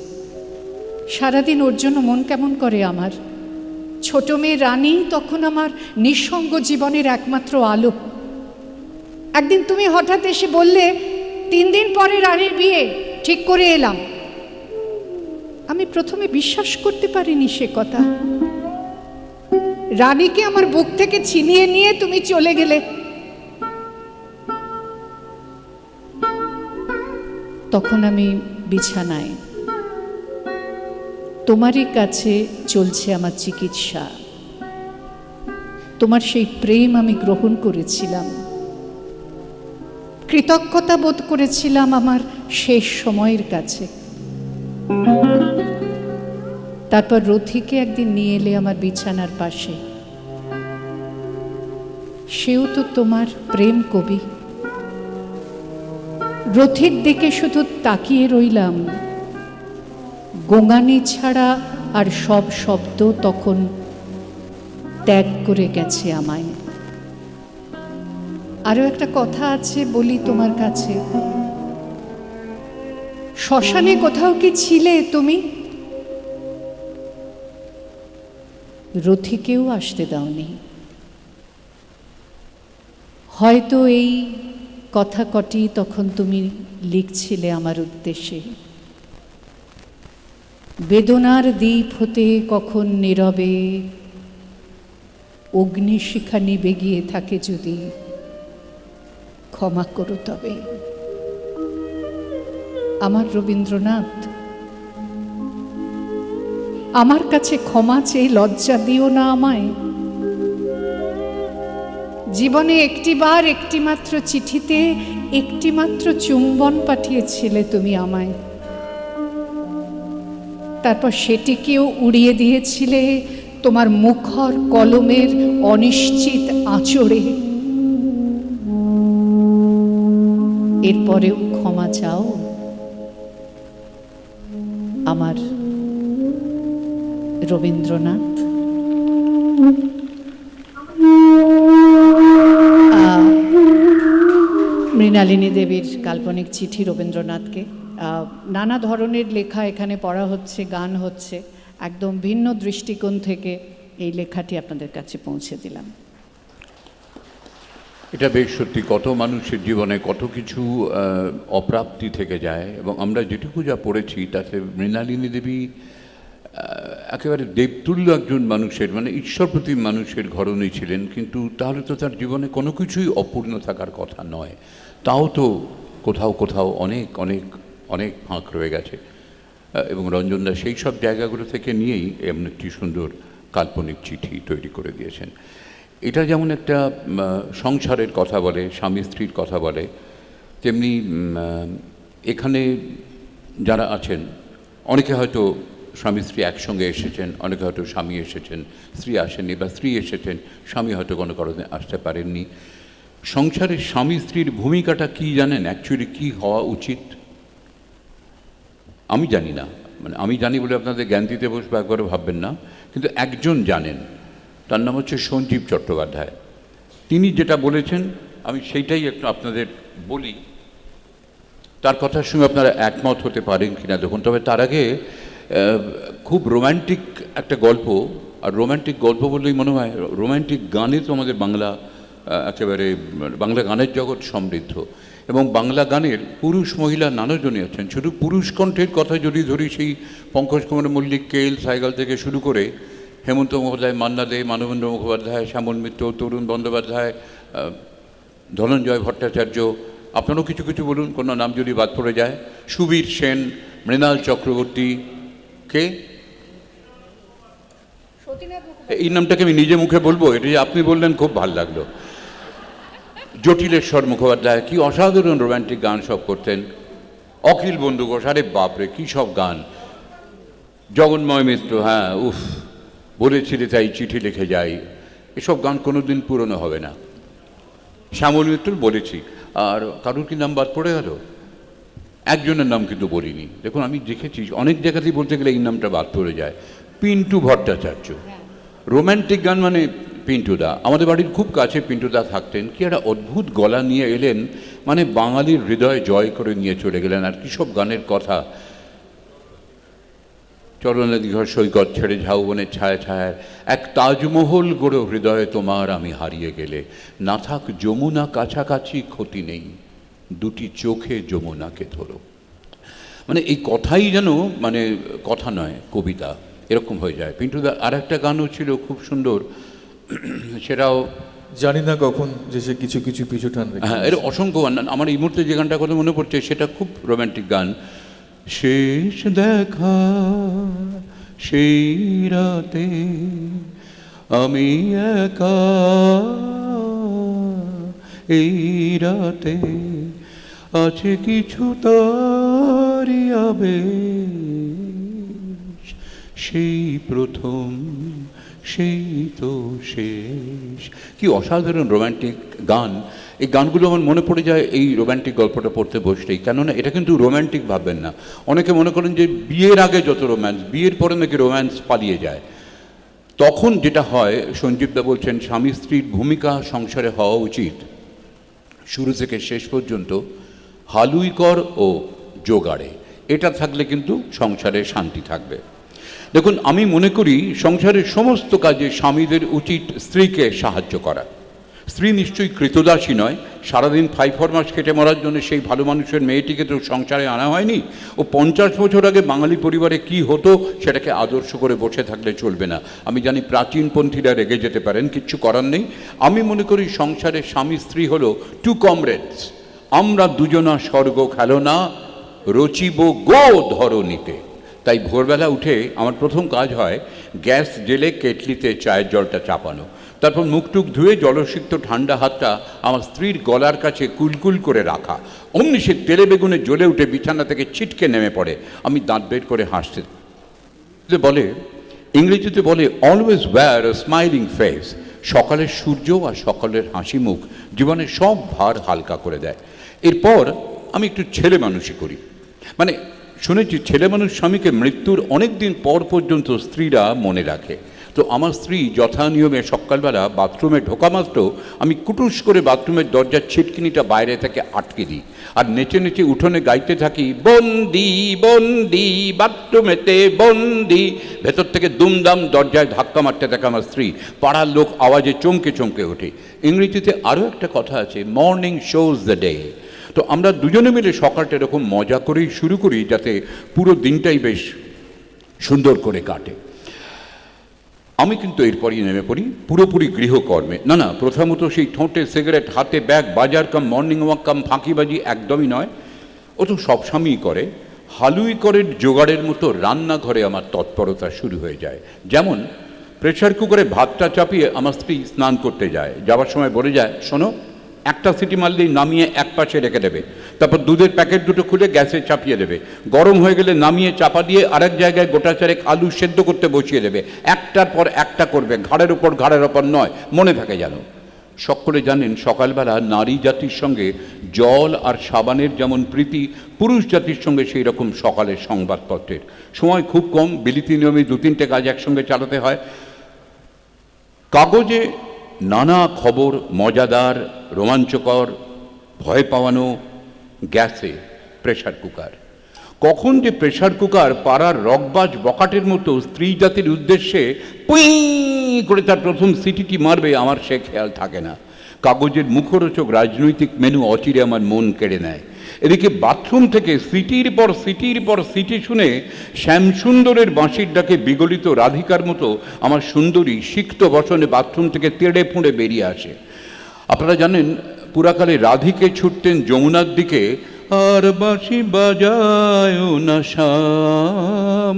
সারাদিন ওর জন্য মন কেমন করে আমার। ছোট মেয়ে রানী তখন আমার নিঃসঙ্গ জীবনের একমাত্র আলো। একদিন তুমি হঠাৎ এসে বললে, 3 দিন পরে রানীর বিয়ে ঠিক করে এলাম। আমি প্রথমে বিশ্বাস করতে পারিনি সে কথা। রানীকে আমার বুক থেকে ছিনিয়ে নিয়ে তুমি চলে গেলে। তখন আমি বিছানায়, তোমারই কাছে চলছে আমার চিকিৎসা। তোমার সেই প্রেম আমি গ্রহণ করেছিলাম, কৃতজ্ঞতা বোধ করেছিলাম আমার শেষ সময়ের কাছে। তারপর রথিকে একদিন নিয়ে এলে আমার বিছানার পাশে। সেও তো তোমার প্রেম কবি। রথির দিকে শুধু তাকিয়ে রইলাম। গোঙানি ছাড়া আর সব শব্দ তখন ত্যাগ করে গেছে আমায়। আরো একটা কথা আছে, বলি তোমার কাছে। শ্মশানে কোথাও কি ছিলে তুমি? রথিকেও আসতে দাওনি। হয়তো এই কথা কটি তখন তুমি লিখছিলে আমার উদ্দেশ্যে। বেদনার দ্বীপ হতে কখন নীরবে অগ্নিশিখা নিভে গিয়ে থাকে, যদি ক্ষমা করো তবে। আমার রবীন্দ্রনাথ, আমার কাছে ক্ষমা চেয়ে লজ্জা দিও না আমায়। জীবনে একটিবার একটিমাত্র চিঠিতে একটিমাত্র চুম্বন পাঠিয়েছিলে তুমি আমায়। তারপর সেটিকেও উড়িয়ে দিয়েছিলে তোমার মুখর কলমের অনিশ্চিত আঁচড়ে। এরপরেও ক্ষমা চাও আমার রবীন্দ্রনাথ। মৃণালিনী দেবীর কাল্পনিক চিঠি রবীন্দ্রনাথকে। নানা ধরনের লেখা এখানে পড়া হচ্ছে, গান হচ্ছে। একদম ভিন্ন দৃষ্টিকোণ থেকে এই লেখাটি আপনাদের কাছে পৌঁছে দিলাম। এটা বেশ সত্যি, কত মানুষের জীবনে কত কিছু অপ্রাপ্তি থেকে যায়, এবং আমরা যেটুকু যা পড়েছি তাতে মৃণালিনী দেবী একেবারে দেবতুল্য একজন মানুষের, মানে ঈশ্বরপ্রতি মানুষের ঘরণী ছিলেন। কিন্তু তাহলে তো তার জীবনে কোনো কিছুই অপূর্ণ থাকার কথা নয়। তাও তো কোথাও কোথাও অনেক অনেক অনেক ফাঁক রয়ে গেছে, এবং রঞ্জনদা সেই সব জায়গাগুলো থেকে নিয়েই এমন একটি সুন্দর কাল্পনিক চিঠি তৈরি করে দিয়েছেন। এটা যেমন একটা সংসারের কথা বলে, স্বামী স্ত্রীর কথা বলে, তেমনি এখানে যারা আছেন অনেকে হয়তো স্বামী স্ত্রী একসঙ্গে এসেছেন, অনেকে হয়তো স্বামী এসেছেন, স্ত্রী আসেননি, বা স্ত্রী এসেছেন, স্বামী হয়তো কোনো কারণে আসতে পারেননি। সংসারের স্বামী স্ত্রীর ভূমিকাটা কি জানেন? অ্যাকচুয়ালি কি হওয়া উচিত আমি জানি না, মানে আমি জানি বলে আপনাদের জ্ঞান দিতে বসবো একবারও ভাববেন না, কিন্তু একজন জানেন, তার নাম হচ্ছে সঞ্জীব চট্টোপাধ্যায়। তিনি যেটা বলেছেন আমি সেইটাই একটু আপনাদের বলি, তার কথার সঙ্গে আপনারা একমত হতে পারেন কিনা দেখুন। তবে তার আগে খুব রোম্যান্টিক একটা গল্প, আর রোম্যান্টিক গল্প বললেই মনে হয় রোম্যান্টিক গানে তো আমাদের বাংলা একেবারে বাংলা গানের জগৎ সমৃদ্ধ, এবং বাংলা গানের পুরুষ মহিলা নানাজনই আছেন। শুধু পুরুষ কণ্ঠের কথা যদি ধরি, সেই পঙ্কজ কুমার মল্লিক, কেএল সাইগাল থেকে শুরু করে হেমন্ত মুখোপাধ্যায়, মান্না দে, মানবেন্দ্র মুখোপাধ্যায়, শ্যামল মিত্র, তরুণ বন্দ্যোপাধ্যায়, ধনঞ্জয় ভট্টাচার্য, আপনারও কিছু কিছু বলুন, কোনো নাম যদি বাদ পড়ে যায়, সুবীর সেন, মৃণাল চক্রবর্তী, কে এই নামটাকে আমি নিজে মুখে বলবো, এটা যে আপনি বললেন খুব ভালো লাগলো। জটিলেশ্বর মুখোপাধ্যায়, কি অসাধারণ রোম্যান্টিক গান সব করতেন। অখিল বন্ধু ঘোষ, আরে বাপরে কী সব গান। জগন্ময় মিত্র, হ্যাঁ উফ, বলেছিলে তাই চিঠি লিখে যাই, এসব গান কোনো দিন পুরনো হবে না। শ্যামল মিত্র বলেছি, আর কারুর কি নাম বাদ পড়ে গেল? একজনের নাম কিন্তু বলিনি। দেখুন আমি দেখেছি অনেক জায়গাতেই বলতে গেলে এই নামটা বাদ পড়ে যায়। পিন্টু ভট্টাচার্য, রোম্যান্টিক গান মানে পিন্টুদা। আমাদের বাড়ির খুব কাছে পিন্টুদা থাকতেন, কি একটা অদ্ভুত গলা নিয়ে এলেন, মানে বাঙালির হৃদয় জয় করে নিয়ে চলে গেলেন। আর কী সব গানের কথা। চরণাদিঘর সৈকত ছেড়ে ঝাউবনের ছায়া ছায়ায় এক তাজমহল গড়ে হৃদয়ে তোমার আমি হারিয়ে গেলে, না থাক যমুনা কাছাকাছি ক্ষতি নেই, দুটি চোখে যমুনাকে ধরো। মানে এই কথাই যেন মানে কথা নয়, কবিতা এরকম হয়ে যায়। পিন্টুদা আর একটা গানও ছিল খুব সুন্দর, সেটাও জানি না কখন যে সে কিছু কিছু পিছু টান। হ্যাঁ, এর অসংখ্য গান। আমার এই মুহূর্তে যে গানটার কথা মনে পড়ছে সেটা খুব রোম্যান্টিক গান। শেষ দেখা সেই রাতে আমি একা, এই রাতে আছে কিছু তারি আবেশ, সেই প্রথম সেই তো শেষ। কি অসাধারণ রোম্যান্টিক গান! এই গানগুলো আমার মনে পড়ে যায় এই রোম্যান্টিক গল্পটা পড়তে বসলেই। কেননা এটা কিন্তু রোম্যান্টিক ভাববেন না। অনেকে মনে করেন যে বিয়ের আগে যত রোম্যান্স, বিয়ের পরে নাকি রোম্যান্স পালিয়ে যায়। তখন যেটা হয়, সঞ্জীবদা বলছেন স্বামী স্ত্রীর ভূমিকা সংসারে হওয়া উচিত শুরু থেকে শেষ পর্যন্ত হালুইকর ও জোগাড়ে। এটা থাকলে কিন্তু সংসারে শান্তি থাকবে। দেখুন, আমি মনে করি সংসারের সমস্ত কাজে স্বামীদের উচিত স্ত্রীকে সাহায্য করা। স্ত্রী নিশ্চয়ই কৃতদাসী নয়। সারাদিন ফাইফরমাস খেটে মরার জন্য সেই ভালো মানুষের মেয়েটিকে তো সংসারে আনা হয়নি। ও 50 বছর আগে বাঙালি পরিবারে কি হতো সেটাকে আদর্শ করে বসে থাকলে চলবে না। আমি জানি প্রাচীনপন্থীরা রেগে যেতে পারেন, কিচ্ছু করার নেই। আমি মনে করি সংসারের স্বামী স্ত্রী হলো টু কমরেডস। আমরা দুজনা স্বর্গ খেলো না, রচিব গো ধরণীতে। তাই ভোরবেলা উঠে আমার প্রথম কাজ হয় গ্যাস জেলে কেটলিতে চায়ের জলটা চাপানো, তারপর মুখটুক ধুয়ে জলসিক্ত ঠান্ডা হাতটা আমার স্ত্রীর গলার কাছে কুলকুল করে রাখা। অমনি সে তেলে বেগুনে জ্বলে উঠে বিছানা থেকে ছিটকে নেমে পড়ে। আমি দাঁত বের করে হাসতে বলে, ইংরেজিতে বলে অলওয়েজ ওয়্যার আ স্মাইলিং ফেস। সকালের সূর্য আর সকালের হাসি মুখ জীবনের সব ভার হালকা করে দেয়। এরপর আমি একটু ছেলে মানুষই করি। মানে শুনেছি ছেলে মানুষ স্বামীকে মৃত্যুর অনেক দিন পর পর্যন্ত স্ত্রীরা মনে রাখে। তো আমার স্ত্রী যথানিয়মে সকালবেলা বাথরুমে ঢোকা মাত্র আমি কুটুস করে বাথরুমের দরজার ছিটকিনিটা বাইরে থেকে আটকে দিই আর নেচে নেচে উঠোনে গাইতে থাকি, বন্দি বন্দি বাথরুমেতে বন্দি। ভেতর থেকে দুমদাম দরজায় ধাক্কা মারতে থাকে আমার স্ত্রী। পাড়ার লোক আওয়াজে চমকে চমকে ওঠে। ইংরেজিতে আরও একটা কথা আছে, মর্নিং শোজ দ্য ডে। তো আমরা দুজনে মিলে সকালটা এরকম মজা করেই শুরু করি যাতে পুরো দিনটাই বেশ সুন্দর করে কাটে। আমি কিন্তু এরপরই নেমে পড়ি পুরোপুরি গৃহকর্মে। না, প্রথমত সেই ঠোঁটে সিগারেট, হাতে ব্যাগ, বাজার কাম মর্নিং ওয়াক কাম ফাঁকিবাজি একদমই নয়। ও তো সব স্বামীই করে। হালুইকরের জোগাড়ের মতো রান্নাঘরে আমার তৎপরতা শুরু হয়ে যায়। যেমন প্রেশার কুকারে ভাতটা চাপিয়ে আমার স্ত্রী স্নান করতে যায়, যাওয়ার সময় বলে যায়, শোনো, একটা সিটি মারলেই নামিয়ে এক পাশে রেখে দেবে, তারপর দুধের প্যাকেট দুটো খুলে গ্যাসে চাপিয়ে দেবে, গরম হয়ে গেলে নামিয়ে চাপা দিয়ে আরেক জায়গায় গোটা চারেক আলু সেদ্ধ করতে বসিয়ে দেবে, একটার পর একটা করবে, ঘাড়ের ওপর নয়, মনে থাকে যেন। সকলে জানেন সকালবেলা নারী জাতির সঙ্গে জল আর সাবানের যেমন প্রীতি, পুরুষ জাতির সঙ্গে সেই রকম সকালের সংবাদপত্রের সময় খুব কম। বিলিতি নিয়মে 2-3টে কাজ একসঙ্গে চালাতে হয়। কাগজে নানা খবর, মজাদার, রোমাঞ্চকর, ভয় পাওয়ানো। গ্যাসে প্রেশার কুকার। কখন যে প্রেশার কুকার পাড়ার রকবাজ বকাটের মতো স্ত্রী জাতির উদ্দেশ্যে পুই করে তার প্রথম সিটিটি মারবে আমার সে খেয়াল থাকে না। কাগজের মুখরোচক রাজনৈতিক মেনু অচিরে আমার মন কেড়ে নেয়। এদিকে বাথরুম থেকে সিটির পর সিটির পর সিটি শুনে শ্যামসুন্দরের বাঁশির ডাকে বিগলিত রাধিকার মতো আমার সুন্দরী সিক্ত বসনে বাথরুম থেকে তেড়ে ফুঁড়ে বেরিয়ে আসে। আপনারা জানেন পুরাকালে রাধিকে ছুটতেন যমুনার দিকে, আর বাঁশি বাজায় না শাম,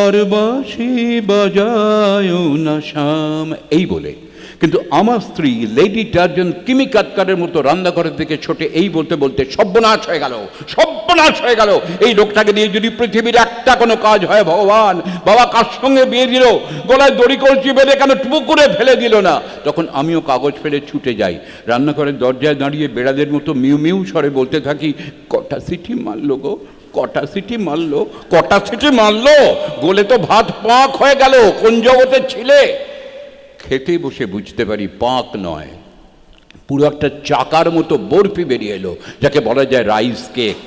আর বাঁশি বাজায় না শাম, এই বলে। কিন্তু আমার স্ত্রী লেডি টার্জন কিমি কাটকারের মতো রান্নাঘরের দিকে ছোটে এই বলতে বলতে সর্বনাশ হয়ে গেল, সর্বনাশ হয়ে গেল। এই লোকটাকে দিয়ে যদি পৃথিবীর একটা কোনো কাজ হয়, ভগবান, বাবা কার সঙ্গে বিয়ে দিল, গলায় দড়ি কলচি বেঁধে কেন পুকুরে ফেলে দিল না। তখন আমিও কাগজ ফেলে ছুটে যাই, রান্নাঘরের দরজায় দাঁড়িয়ে বেড়াদের মতো মিউ মিউ স্বরে বলতে থাকি, কটা সিটি মারলো গো, কটা সিটি মারলো, কটা সিটি মারলো, গোলে তো ভাত পাক হয়ে গেল, কোন জগতে ছিলে। খেতে বসে বুঝতে পারি পাক নয়, পুরো একটা চাকার মতো বরফি বেরিয়ে এলো, যাকে বলা যায় রাইস কেক।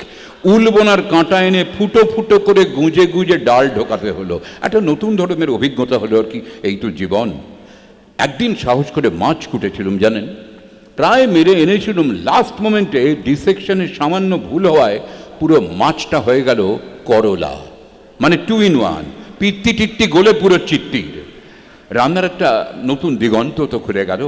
উলবোনার কাঁটা এনে ফুটো ফুটো করে গুঁজে গুঁজে ডাল ঢোকাতে হলো। একটা নতুন ধরনের অভিজ্ঞতা হলো আর কি, এই তো জীবন। একদিন সাহস করে মাছ কুটেছিলাম জানেন, প্রায় মেরে এনেছিলাম, লাস্ট মোমেন্টে ডিসেকশনের সামান্য ভুল হওয়ায় পুরো মাছটা হয়ে গেল করলা, মানে 2 in 1, পিত্তি টিত্তি গলে পুরো চিত্তির। রান্নার একটা নতুন দিগন্ত তো খুলে গেল।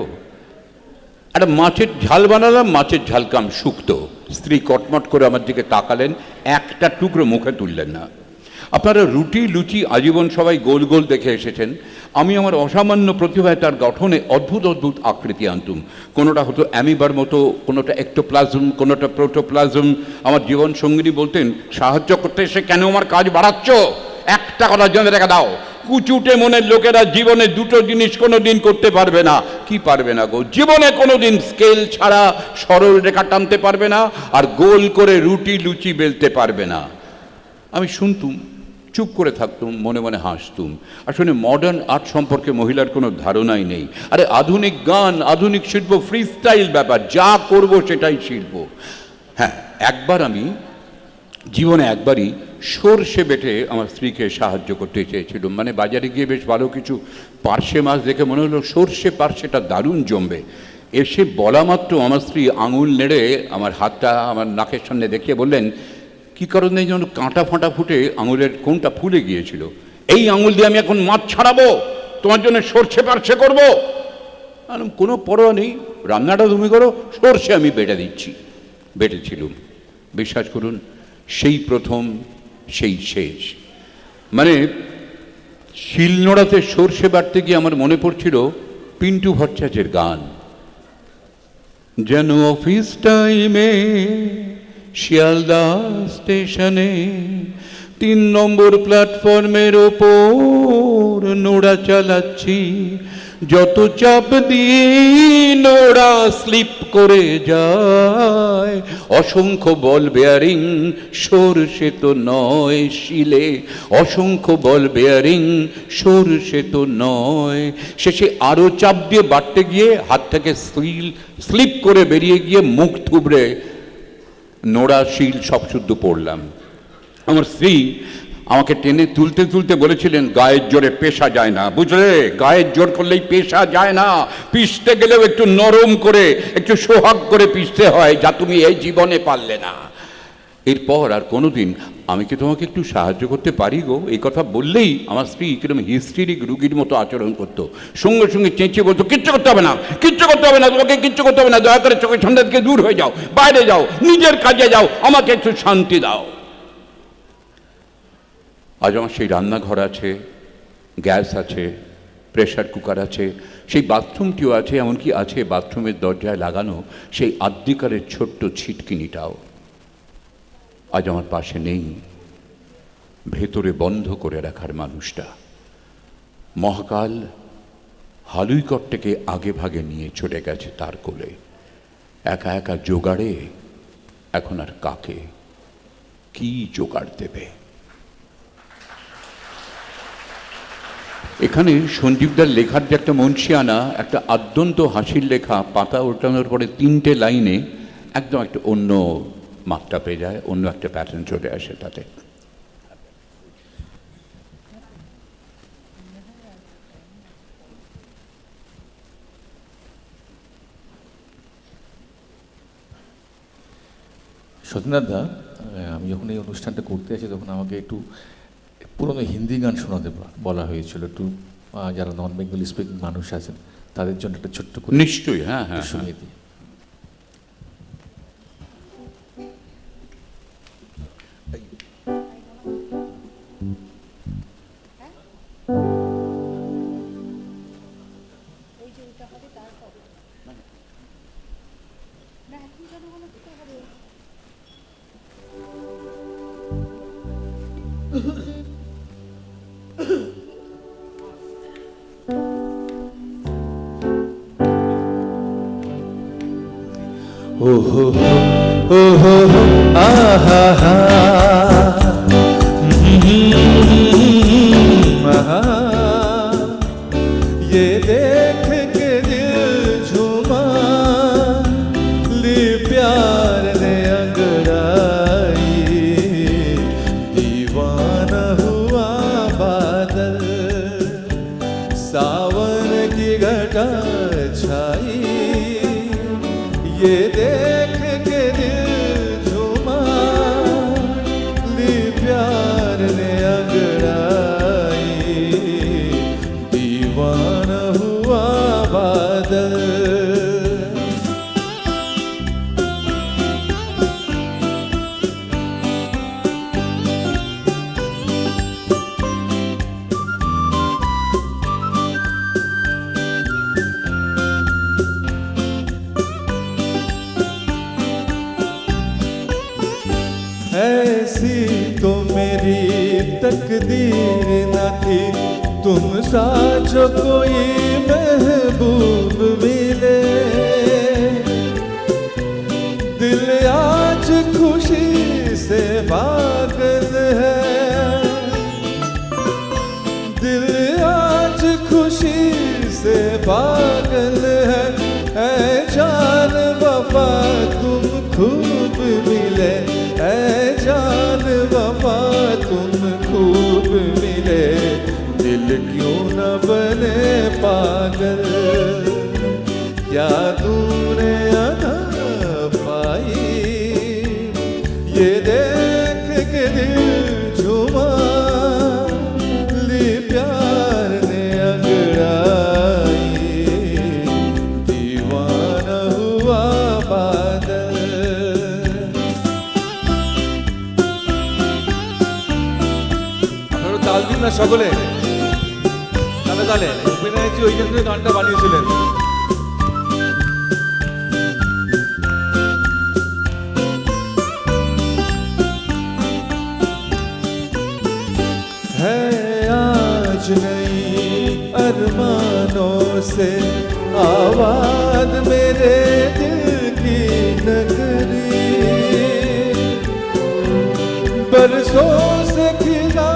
একটা মাছের ঝাল বানালাম, মাছের ঝালকাম শুক্তো। স্ত্রী কটমট করে আমার দিকে তাকালেন, একটা টুকরো মুখে তুললেন না। আপনারা রুটি লুচি আজীবন সবাই গোল গোল দেখে এসেছেন। আমি আমার অসামান্য প্রতিভায় তার গঠনে অদ্ভুত অদ্ভুত আকৃতি আনতুম। কোনোটা হতো অ্যামিবার মতো, কোনোটা একটোপ্লাজম, কোনোটা প্রোটোপ্লাজম। আমার জীবন সঙ্গিনী বলতেন, সাহায্য করতে এসে কেন আমার কাজ বাড়াচ্ছ, একটা কথা জেনে রেখে দাও, কুচুটে মনের লোকেরা জীবনে দুটো জিনিস কোনো দিন করতে পারবে না। কি পারবে না গো? জীবনে কোনো দিন স্কেল ছাড়া সরল রেখা টানতে পারবে না, আর গোল করে রুটি লুচি বেলতে পারবে না। আমি শুনতুম, চুপ করে থাকতুম, মনে মনে হাসতুম। আসলে মডার্ন আর্ট সম্পর্কে মহিলার কোনো ধারণাই নেই। আরে আধুনিক গান, আধুনিক শিল্প ফ্রি স্টাইল ব্যাপার, যা করব সেটাই শিল্প। হ্যাঁ, আমি জীবনে একবারই সর্ষে বেটে আমার স্ত্রীকে সাহায্য করতে চেয়েছিলাম। মানে বাজারে গিয়ে বেশ ভালো কিছু পার্শে মাছ দেখে মনে হলো সর্ষে পার্শেটা দারুণ জমবে। এসে বলা মাত্র আমার স্ত্রী আঙুল নেড়ে আমার হাতটা আমার নাকের সামনে দেখিয়ে বললেন, কী কারণে যেন কাঁটা ফাঁটা ফুটে আঙুলের কোনটা ফুলে গিয়েছিল, এই আঙুল দিয়ে আমি এখন মাছ ছাড়াবো, তোমার জন্য সর্ষে পার্শে করবো। কোনো পরোয়া নেই, রান্নাটা তুমি করো, সর্ষে আমি বেটে দিচ্ছি। বেটেছিলুম। বিশ্বাস করুন, সেই প্রথম সেই শেষ। মানে শিলনোড়াতে সর্ষে বাটতে গিয়ে আমার মনে পড়ছিল পিন্টু ভট্টাচার্যের গান, যেন অফিস টাইমে শিয়ালদা স্টেশনে 3 নম্বর প্ল্যাটফর্মের ওপর নোড়া চালাচ্ছি, যত চাপ দিয়ে নোড়া স্লিপ করে যায়, অসংখ্য বল বেয়ারিং সরষে তো নয় শিলে, অসংখ্য বল বেয়ারিং সরষে তো নয়। শেষে আরও চাপ দিয়ে বাটতে গিয়ে হাত থেকে স্লিপ করে বেরিয়ে গিয়ে মুখ থুবড়ে নোড়া শিল সব শুদ্ধ পড়লাম। আমার স্ত্রী আমাকে টেনে তুলতে তুলতে বলেছিলেন, গায়ের জোরে পেশা যায় না, বুঝলে, গায়ের জোর করলেই পেশা যায় না, পিষতে গেলেও একটু নরম করে, একটু সোহাগ করে পিষতে হয়, যা তুমি এই জীবনে পারলে না। এরপর আর কোনোদিন আমি কি তোমাকে একটু সাহায্য করতে পারি গো, এই কথা বললেই আমার স্ত্রী কিরকম হিস্টেরিক রুগীর মতো আচরণ করতো। সঙ্গে সঙ্গে চেঁচিয়ে বলতো, কিচ্ছু করতে হবে না, কিচ্ছু করতে হবে না, তোমাকে কিচ্ছু করতে হবে না, দয়া করে চোখের সামনে থেকে দূর হয়ে যাও, বাইরে যাও, নিজের কাজে যাও, আমাকে একটু শান্তি দাও। আজ আমার সেই রান্নাঘর আছে, গ্যাস আছে, প্রেশার কুকার আছে, সেই বাথরুমটিও আছে, এমনকি আছে বাথরুমের দরজায় লাগানো সেই আদ্যিকারের ছোট্ট ছিটকিনিটাও। আজ আমার পাশে নেই ভেতরে বন্ধ করে রাখার মানুষটা। মহাকাল হালুইকরটাকে আগে ভাগে নিয়ে চলে গেছে তার কোলে, একা একা জোগাড়ে এখন আর কাকে কি জোগাড় দেবে। এখানে সঞ্জীবদার লেখার যে একটা মুন্সিয়ানা, একটা আদ্যন্ত হাসির লেখা, পাতা উল্টানোর পরে 3টে লাইনে একদম একটা অন্য মাত্রা পেয়ে যায়, অন্য একটা প্যাটার্ন চলে আসে তাতে। সতীনাথদা, আমি যখন এই অনুষ্ঠানটা করতে আসি তখন আমাকে একটু পুরনো হিন্দি গান শোনাতে বলা হয়েছিল, একটু যারা নন বেঙ্গলি স্পিকিং মানুষ আছেন তাদের জন্য একটা ছোট্ট করে। নিশ্চয়ই, হ্যাঁ হ্যাঁ, শুনিয়ে দিই। ओहो ओहो आहा हा ये देख के दिल झूमा, ली प्यार ने अंगड़ाई, दीवाना हुआ बादल, सावन की घटा छाई, ये देख के दिल झूमा, तकदीर न थी तुम सा जो कोई महबूब मिले दिल आज खुशी से पागल है दिल आज खुशी से पागल है ऐ जान वफा तुम खूब मिले ऐ जान वफा तुम खूब मिले दिल क्यों न बने पागल क्या तूने अदा पाई ये देख के दिल झूमा ली प्यार ने अंगड़ाई दीवाना हुआ बादल আপনারা তাল দিন না সকলে তালে তালে উপেনায়জি ওই জন্য গানটা বানিয়েছিলেন है आज नई अरमानों से आवाज मेरे दिल की नगरी बरसों से खिला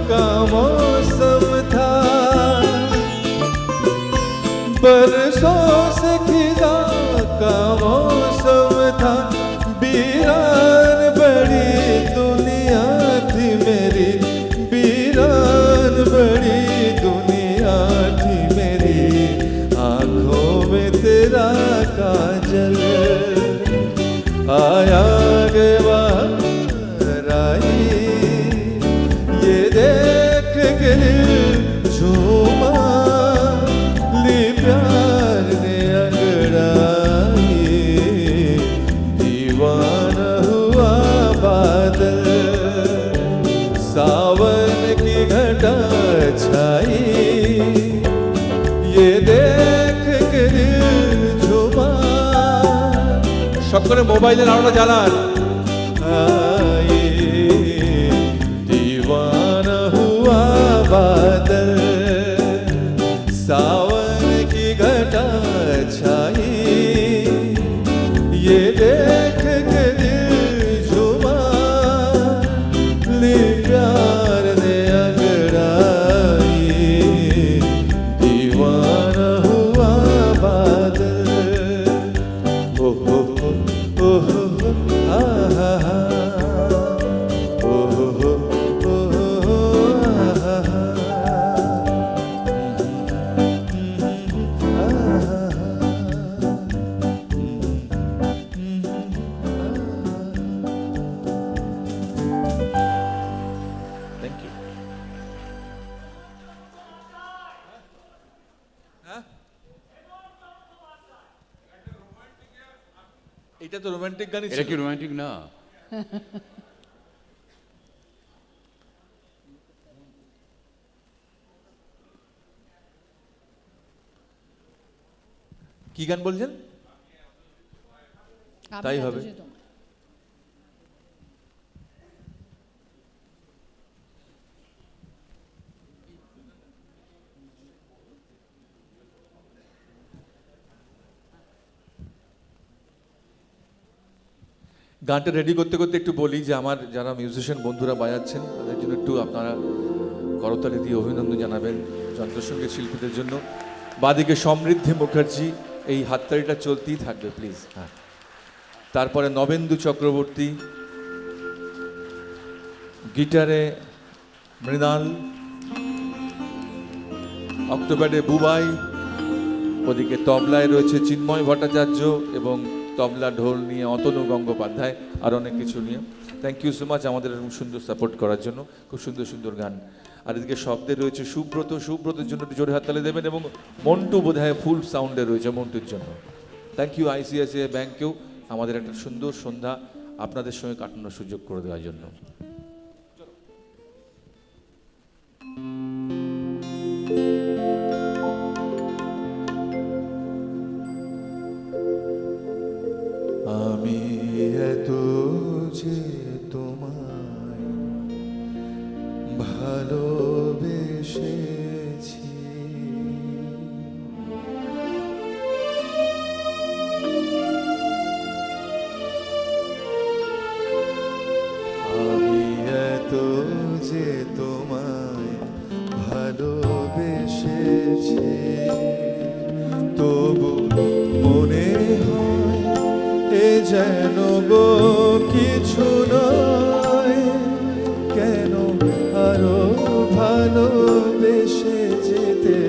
का मौसम था बरसों से खिला का मौसम था वीरान बड़ी दुनिया थी मेरी वीरान बड़ी दुनिया थी मेरी आंखों में तेरा काजल आया गे बाहर आई ये देख के दिल झूमा ली प्यार ने अंगड़ाई दीवाना हुआ बादल सावन की घटा छाई ये देख के दिल झूमा সকলে মোবাইলের আলোটা জ্বালান आई दीवाना हुआ बादल सावन की घटा छाई ये देख के दिल झूमा ली प्यार ने अंगड़ाई दीवाना हुआ बादल ओ हो ओ हो आ हा हा ओ हो आ हा থ্যাংক ইউ এটা তো রোমান্টিক গানই এটা ছিল কি রোমান্টিক না কি গান বলছেন তাই হবে গানটা রেডি করতে করতে একটু বলি যে আমার যারা মিউজিশিয়ান বন্ধুরা বাজাচ্ছেন তাদের জন্য একটু আপনারা করতালি দিয়ে অভিনন্দন জানাবেন যন্ত্রসঙ্গীত শিল্পীদের জন্য বাদিকে সমৃদ্ধি মুখার্জি এই হাততালিটা চলতেই থাকবে প্লিজ হ্যাঁ তারপরে নবেন্দু চক্রবর্তী গিটারে মৃণাল অক্টোপ্যাডে বুবাই ওদিকে তবলায় রয়েছে চিন্ময় ভট্টাচার্য এবং তবলা ঢোল নিয়ে অতনু গঙ্গোপাধ্যায় আর অনেক কিছু নিয়ে থ্যাংক ইউ সো মাচ আমাদের এরকম সুন্দর সাপোর্ট করার জন্য খুব সুন্দর সুন্দর গান আর এদিকে শব্দে রয়েছে সুব্রতর জন্য একটু জোরে হাততালি দেবেন এবং মন্টু বোধহয় ফুল সাউন্ডে রয়েছে মন্টুর জন্য থ্যাংক ইউ আইসিআইসিআই ব্যাংকেও আমাদের একটা সুন্দর সন্ধ্যা আপনাদের সঙ্গে কাটানোর সুযোগ করে দেওয়ার জন্য আমি এত যে তোমায় ভালো ভালোবেসেছি তবু মনে হয় এ যেন গো কিছু নয় কেন আরো ভালোবেসে যেতে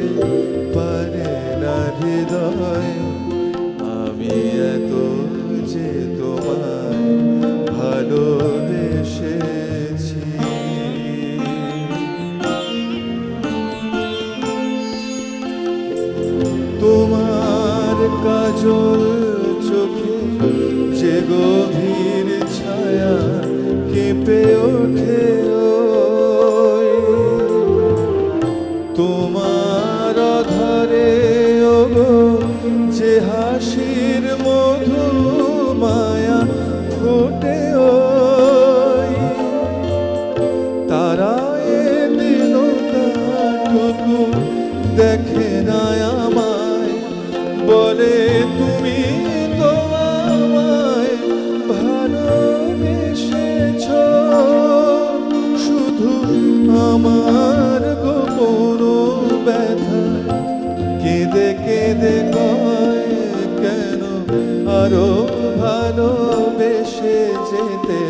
পারে না হৃদয় আমি এত যে তোমায় ভালোবেসেছি তোমার কাজল চোখে যে গভীর ছায়া কেঁপে ওঠে ওই তোমার অধরে ওগো যে হাসির মধু মায়া ফোটে ওই তারায় দিনটাটুকু দেখে না আমায় বলে তুমি তো আমায় ভালোবেসেছ শুধু আমার গোপন ব্যথা কেঁদে কেঁদে কয় কেন আরো ভালোবেসে যেতে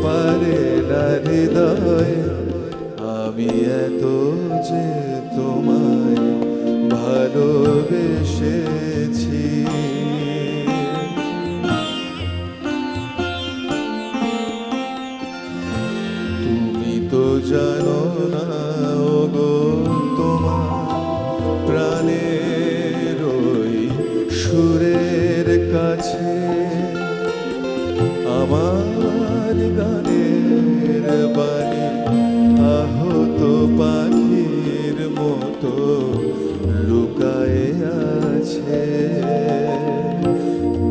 পারে না হৃদয় আমি এত যে তোমায় ভালোবেসেছি তুমি তো জানো না ওগো তোমার প্রাণের ওই সুরের কাছে আমার গানের বাণী আহত পাখির মতো লুকায়ে আছে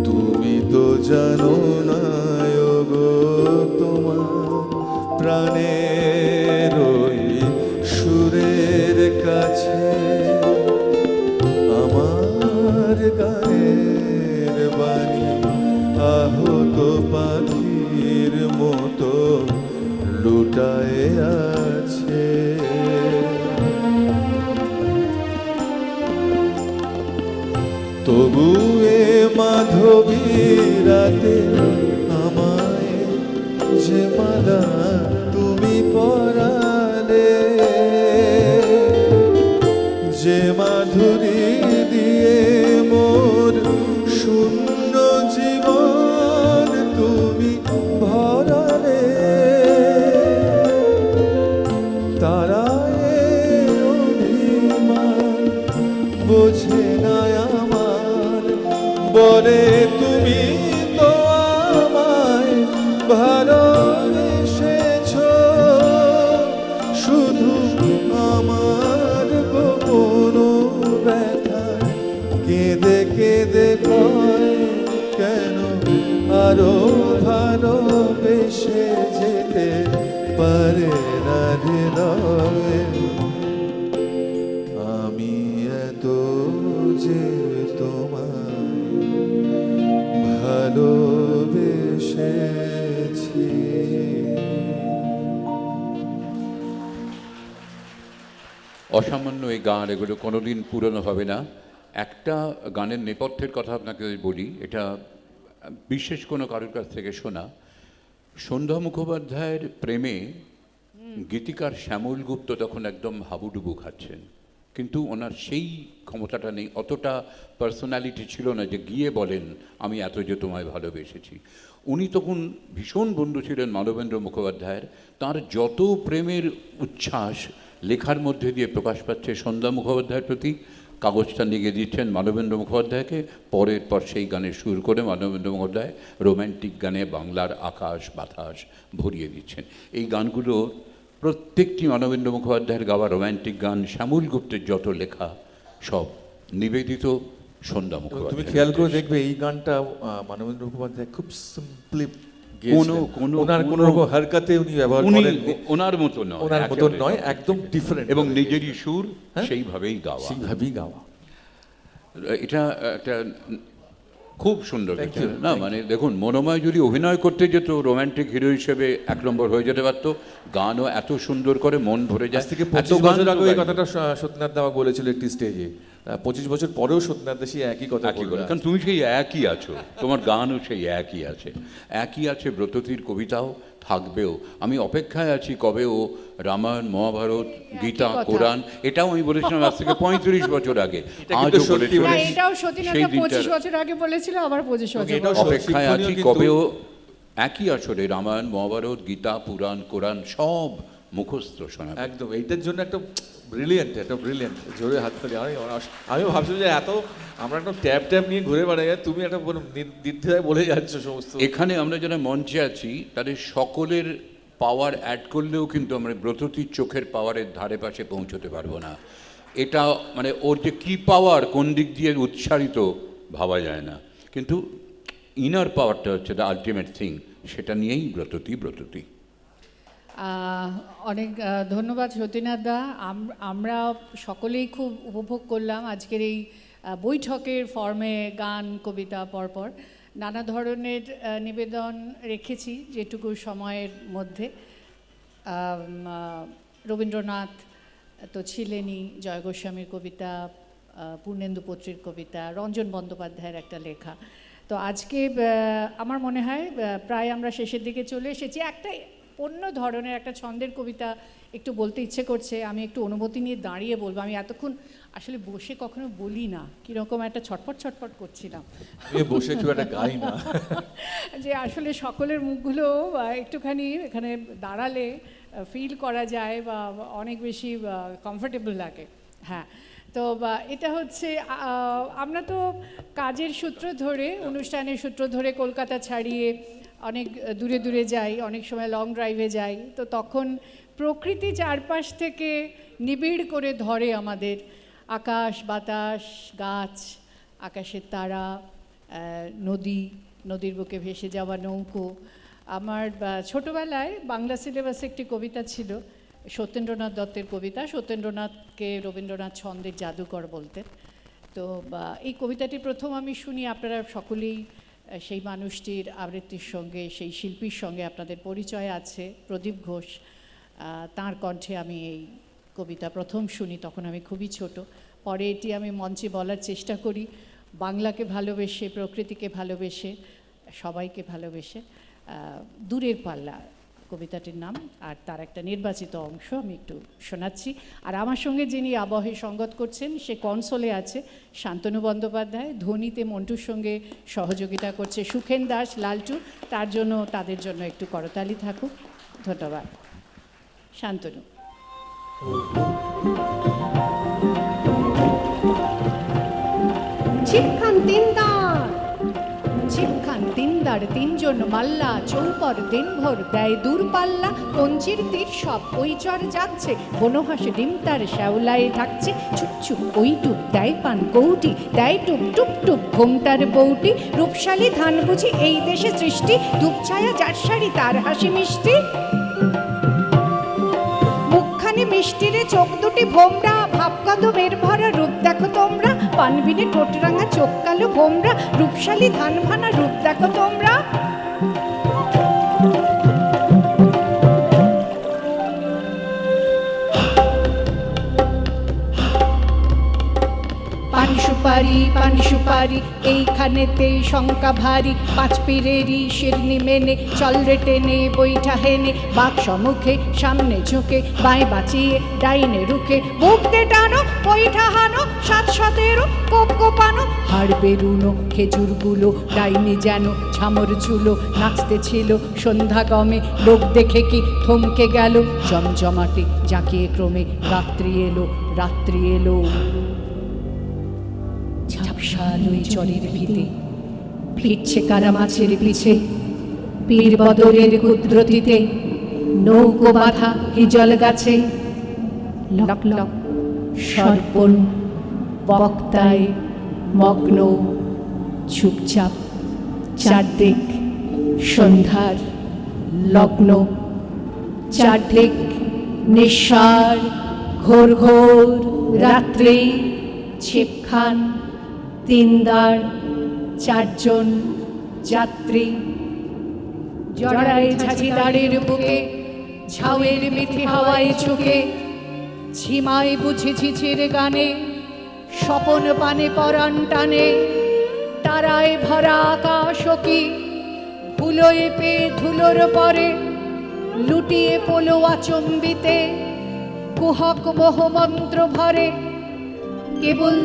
তুমি তো জানো না ওগো তোমার প্রাণের ওই সুরের কাছে আমার গানের বাণী আহত পাখির মতো লুটায়ে আছে তবু এ মাধবী রাতে আমায় যে মালা তুমি পরালে যে মাধুরী দিয়ে মোর শূন্য জীবন তুমি ভরালে তারায় অভিমান বোঝে না আমার বলে তুমি তো আমায় ভালোবেসেছ শুধু আমার গোপন ব্যথা কেঁদে কেঁদে কয় কেন আরো ভালোবেসে যেতে পারে না হৃদয় আমি এত যে তোমায় ভালোবেসেছি অসামান্য এই গান এগুলো কোনোদিন পুরনো হবে না একটা গানের নেপথ্যের কথা আপনাকে বলি এটা বিশেষ কোনো কারোর কাছ থেকে শোনা সন্ধ্যা মুখোপাধ্যায়ের প্রেমে গীতিকার শ্যামল গুপ্ত তখন একদম হাবুডুবু খাচ্ছেন কিন্তু ওনার সেই ক্ষমতাটা নেই অতটা পার্সোনালিটি ছিল না যে গিয়ে বলেন আমি এত যে তোমায় ভালোবেসেছি উনি তখন ভীষণ বন্ধু ছিলেন মানবেন্দ্র মুখোপাধ্যায়ের তার যত প্রেমের উচ্ছ্বাস লেখার মধ্যে দিয়ে প্রকাশ পাচ্ছে সন্ধ্যা মুখোপাধ্যায়ের প্রতি কাগজটা নিয়ে দিচ্ছেন মানবেন্দ্র মুখোপাধ্যায়কে পরের পর সেই গানের সুর করে মানবেন্দ্র মুখোপাধ্যায় রোম্যান্টিক গানে বাংলার আকাশ বাতাস ভরিয়ে দিচ্ছেন এই গানগুলো প্রত্যেকটি মানবেন্দ্র মুখোপাধ্যায়ের গাওয়া রোম্যান্টিক গান শ্যামল গুপ্তের যত লেখা সব নিবেদিত সন্ধ্যা মুখোপাধ্যায় তুমি খেয়াল করে দেখবে এই গানটা মানবেন্দ্র মুখোপাধ্যায় খুব সিম্পলি ওনার কোনো রকম হারকাতে উনি ব্যবহার করেন ওনার মতো নয় একদম ডিফারেন্ট এবং নিজেরই সুর সেইভাবেই গাওয়া এটা একটা খুব সুন্দর Thank হয়েছে। you, না thank মানে দেখুন মনোময় যদি অভিনয় করতে যেত রোম্যান্টিক হিরো হিসেবে 1 নম্বর হয়ে যেতে পারতো, গানও এত সুন্দর করে মন ভরে যায়। আজ থেকে এত 25 গান বছর তো আগে এই গাইনি। কথাটা সত্যনাথ দা আমাকে বলেছিল একটি স্টেজে, 25 বছর পরেও সত্যনাথ দা সেই একই কথা একই বলবে। কথা, কারণ তুমি সেই একই আছো, তোমার গানও সেই একই আছে, একই আছে ব্রততীর কবিতাও থাকবেও। আমি অপেক্ষায় আছি কবে ও রামায়ণ মহাভারত গীতা কথা। কোরআন, এটাও আমি বলেছিলাম আজ থেকে 35 বছর আগে, কিন্তু আজও সত্যি বলেছি। না, এটাও সতীনাথ সেই 25 দিনটার বছর আগে বলেছিল, আবার 25 বছর এটাও পরে। অপেক্ষায় আছি শিক্ষণীয় কবে ও কিন্তু- একই আসরে রামায়ণ মহাভারত গীতা পুরাণ কোরআন সব মুখস্থ শোনাবে। একদম এইটার জন্য একটা ব্রিলিয়েন্ট জোরে হাততালি। আমি ভাবছিলাম যে এত আমরা একটা ট্যাব নিয়ে ঘুরে বেড়াই, তুমি একটা নির্দ্বিধায় বলে যাচ্ছ সমস্ত। এখানে আমরা যারা মঞ্চে আছি তাদের সকলের পাওয়ার অ্যাড করলেও কিন্তু আমরা ব্রততীর চোখের পাওয়ারের ধারে পাশে পৌঁছতে পারবো না। এটা মানে ওর যে কী পাওয়ার কোন দিক দিয়ে উচ্চারিত ভাবা যায় না, কিন্তু ইনার পাওয়ারটা হচ্ছে দ্য আলটিমেট থিং, সেটা নিয়েই ব্রততী। অনেক ধন্যবাদ সতীনাথ দা। আমরা সকলেই খুব উপভোগ করলাম আজকের এই বৈঠকের ফর্মে, গান কবিতা পরপর নানা ধরনের নিবেদন রেখেছি যেটুকু সময়ের মধ্যে। রবীন্দ্রনাথ তো ছিলেনই, জয় গোস্বামীর কবিতা, পূর্ণেন্দু পত্রীর কবিতা, রঞ্জন বন্দ্যোপাধ্যায়ের একটা লেখা। তো আজকে আমার মনে হয় প্রায় আমরা শেষের দিকে চলে এসেছি। একটা অন্য ধরনের একটা ছন্দের কবিতা একটু বলতে ইচ্ছে করছে, আমি একটু অনুমতি নিয়ে দাঁড়িয়ে বলবো। আমি এতক্ষণ আসলে বসে কখনো বলি না, কীরকম একটা ছটফট করছিলাম, বসে কেউ একটা গাই না যে আসলে সকলের মুখগুলো একটুখানি এখানে দাঁড়ালে ফিল করা যায় বা অনেক বেশি কমফোর্টেবল লাগে। হ্যাঁ, তো এটা হচ্ছে আমরা তো কাজের সূত্র ধরে, অনুষ্ঠানের সূত্র ধরে কলকাতা ছাড়িয়ে অনেক দূরে দূরে যাই, অনেক সময় লং ড্রাইভে যাই। তো তখন প্রকৃতি চারপাশ থেকে নিবিড় করে ধরে আমাদের, আকাশ বাতাস গাছ, আকাশের তারা, নদীর বুকে ভেসে যাওয়া নৌকো। আমার ছোটোবেলায় বাংলা সিলেবাসে একটি কবিতা ছিল, সত্যেন্দ্রনাথ দত্তের কবিতা। সত্যেন্দ্রনাথকে রবীন্দ্রনাথ ছন্দের জাদুকর বলতেন। তো এই কবিতাটি প্রথম আমি শুনি, আপনারা সকলেই সেই মানুষটির আবৃত্তির সঙ্গে, সেই শিল্পীর সঙ্গে আপনাদের পরিচয় আছে। প্রদীপ ঘোষ, তাঁর কণ্ঠে আমি এই কবিতা প্রথম শুনি, তখন আমি খুবই ছোট। পরে এটি আমি মঞ্চে বলার চেষ্টা করি, বাংলাকে ভালোবেসে, প্রকৃতিকে ভালোবেসে, সবাইকে ভালোবেসে। দূরের পাল্লা কবিতাটির নাম, আর তার একটা নির্বাচিত অংশ আমি একটু শোনাচ্ছি। আর আমার সঙ্গে যিনি আবহে সঙ্গত করছেন, সে কনসোলে আছে শান্তনু বন্দ্যোপাধ্যায়, ধ্বনিতে মন্টুর সঙ্গে সহযোগিতা করছে সুখেন দাস, লালটু। তাদের জন্য একটু করতালি থাকুক। ধন্যবাদ। শান্তনু। ছিপখান তিনদার তিনজন মাল্লা, চৌপর দিনভর দেয় দূরপাল্লা, কঞ্চির তীর সব ওই চর যাচ্ছে, বনহাসে ডিম তার শ্যাওলায় ঢাকছে, চুপচুপ ওই টুপ দেয় পান কৌটি, দেয় টুপ টুপ টুপ ঘোমটার বউটি, রূপশালী ধান বুঝি এই দেশে সৃষ্টি, ধূপছায়া যার শাড়ি তার হাসি মিষ্টি, মুখখানি মিষ্টিরে চোখ দুটি ভোমরা, ভাবকাদমের ভরা রূপ দেখো তোমরা, পানবিনে ঠোঁটরাঙা চোখ কালো ভোমরা, রূপশালী ধান ভানা রূপ দেখো তোমরা। পান সুপারি এইখানেতেই শঙ্কা ভারী, পাঁচ পীরেরই শিরনি মেনে চল রে টেনে বৈঠা হেনে, বাঘ সম্মুখে সামনে ঝুঁকে বাঁয়ে বাঁচিয়ে ডাইনে রুখে, বুক দে টানো বৈঠা হানো 7-17 কোপ কোপানো, হাড় বেরুনো খেজুরগুলো ডাইনে যেন ঝামর ঝুলো, নাচতে ছিল সন্ধ্যা গমে লোক দেখে কি থমকে গেল, জমজমাটে জাঁকিয়ে ক্রমে রাত্রি এলো। ঝাপসাল ওই চরের ভিতে ফিরছে কারা মাছের পিছে, পীর বদরের কুদরতিতে নৌকো বাঁধা হিজল গাছে, লক লক সর্পণ বক্তায় মগ্ন, চুপচাপ চারদিক সন্ধ্যার লগ্ন, চারদিক নিঃসার ঘোর ঘোর রাত্রি, ছিপখান তিনদার চারজন যাত্রী জড়ায় ঝাঁঝিদারের বুকে, ঝাউয়ের মিথি হাওয়ায় ঝুঁকে, ঝিমায় বুঝি ঝিঝির গানে, স্বপন পানে পরাণ টানে, তারায় ভরা আকাশ কি ধুলোয় পেয়ে ধুলোর পরে, লুটিয়ে পোলো আচম্বিতে কুহক মোহমন্ত্র ভরে। কেবল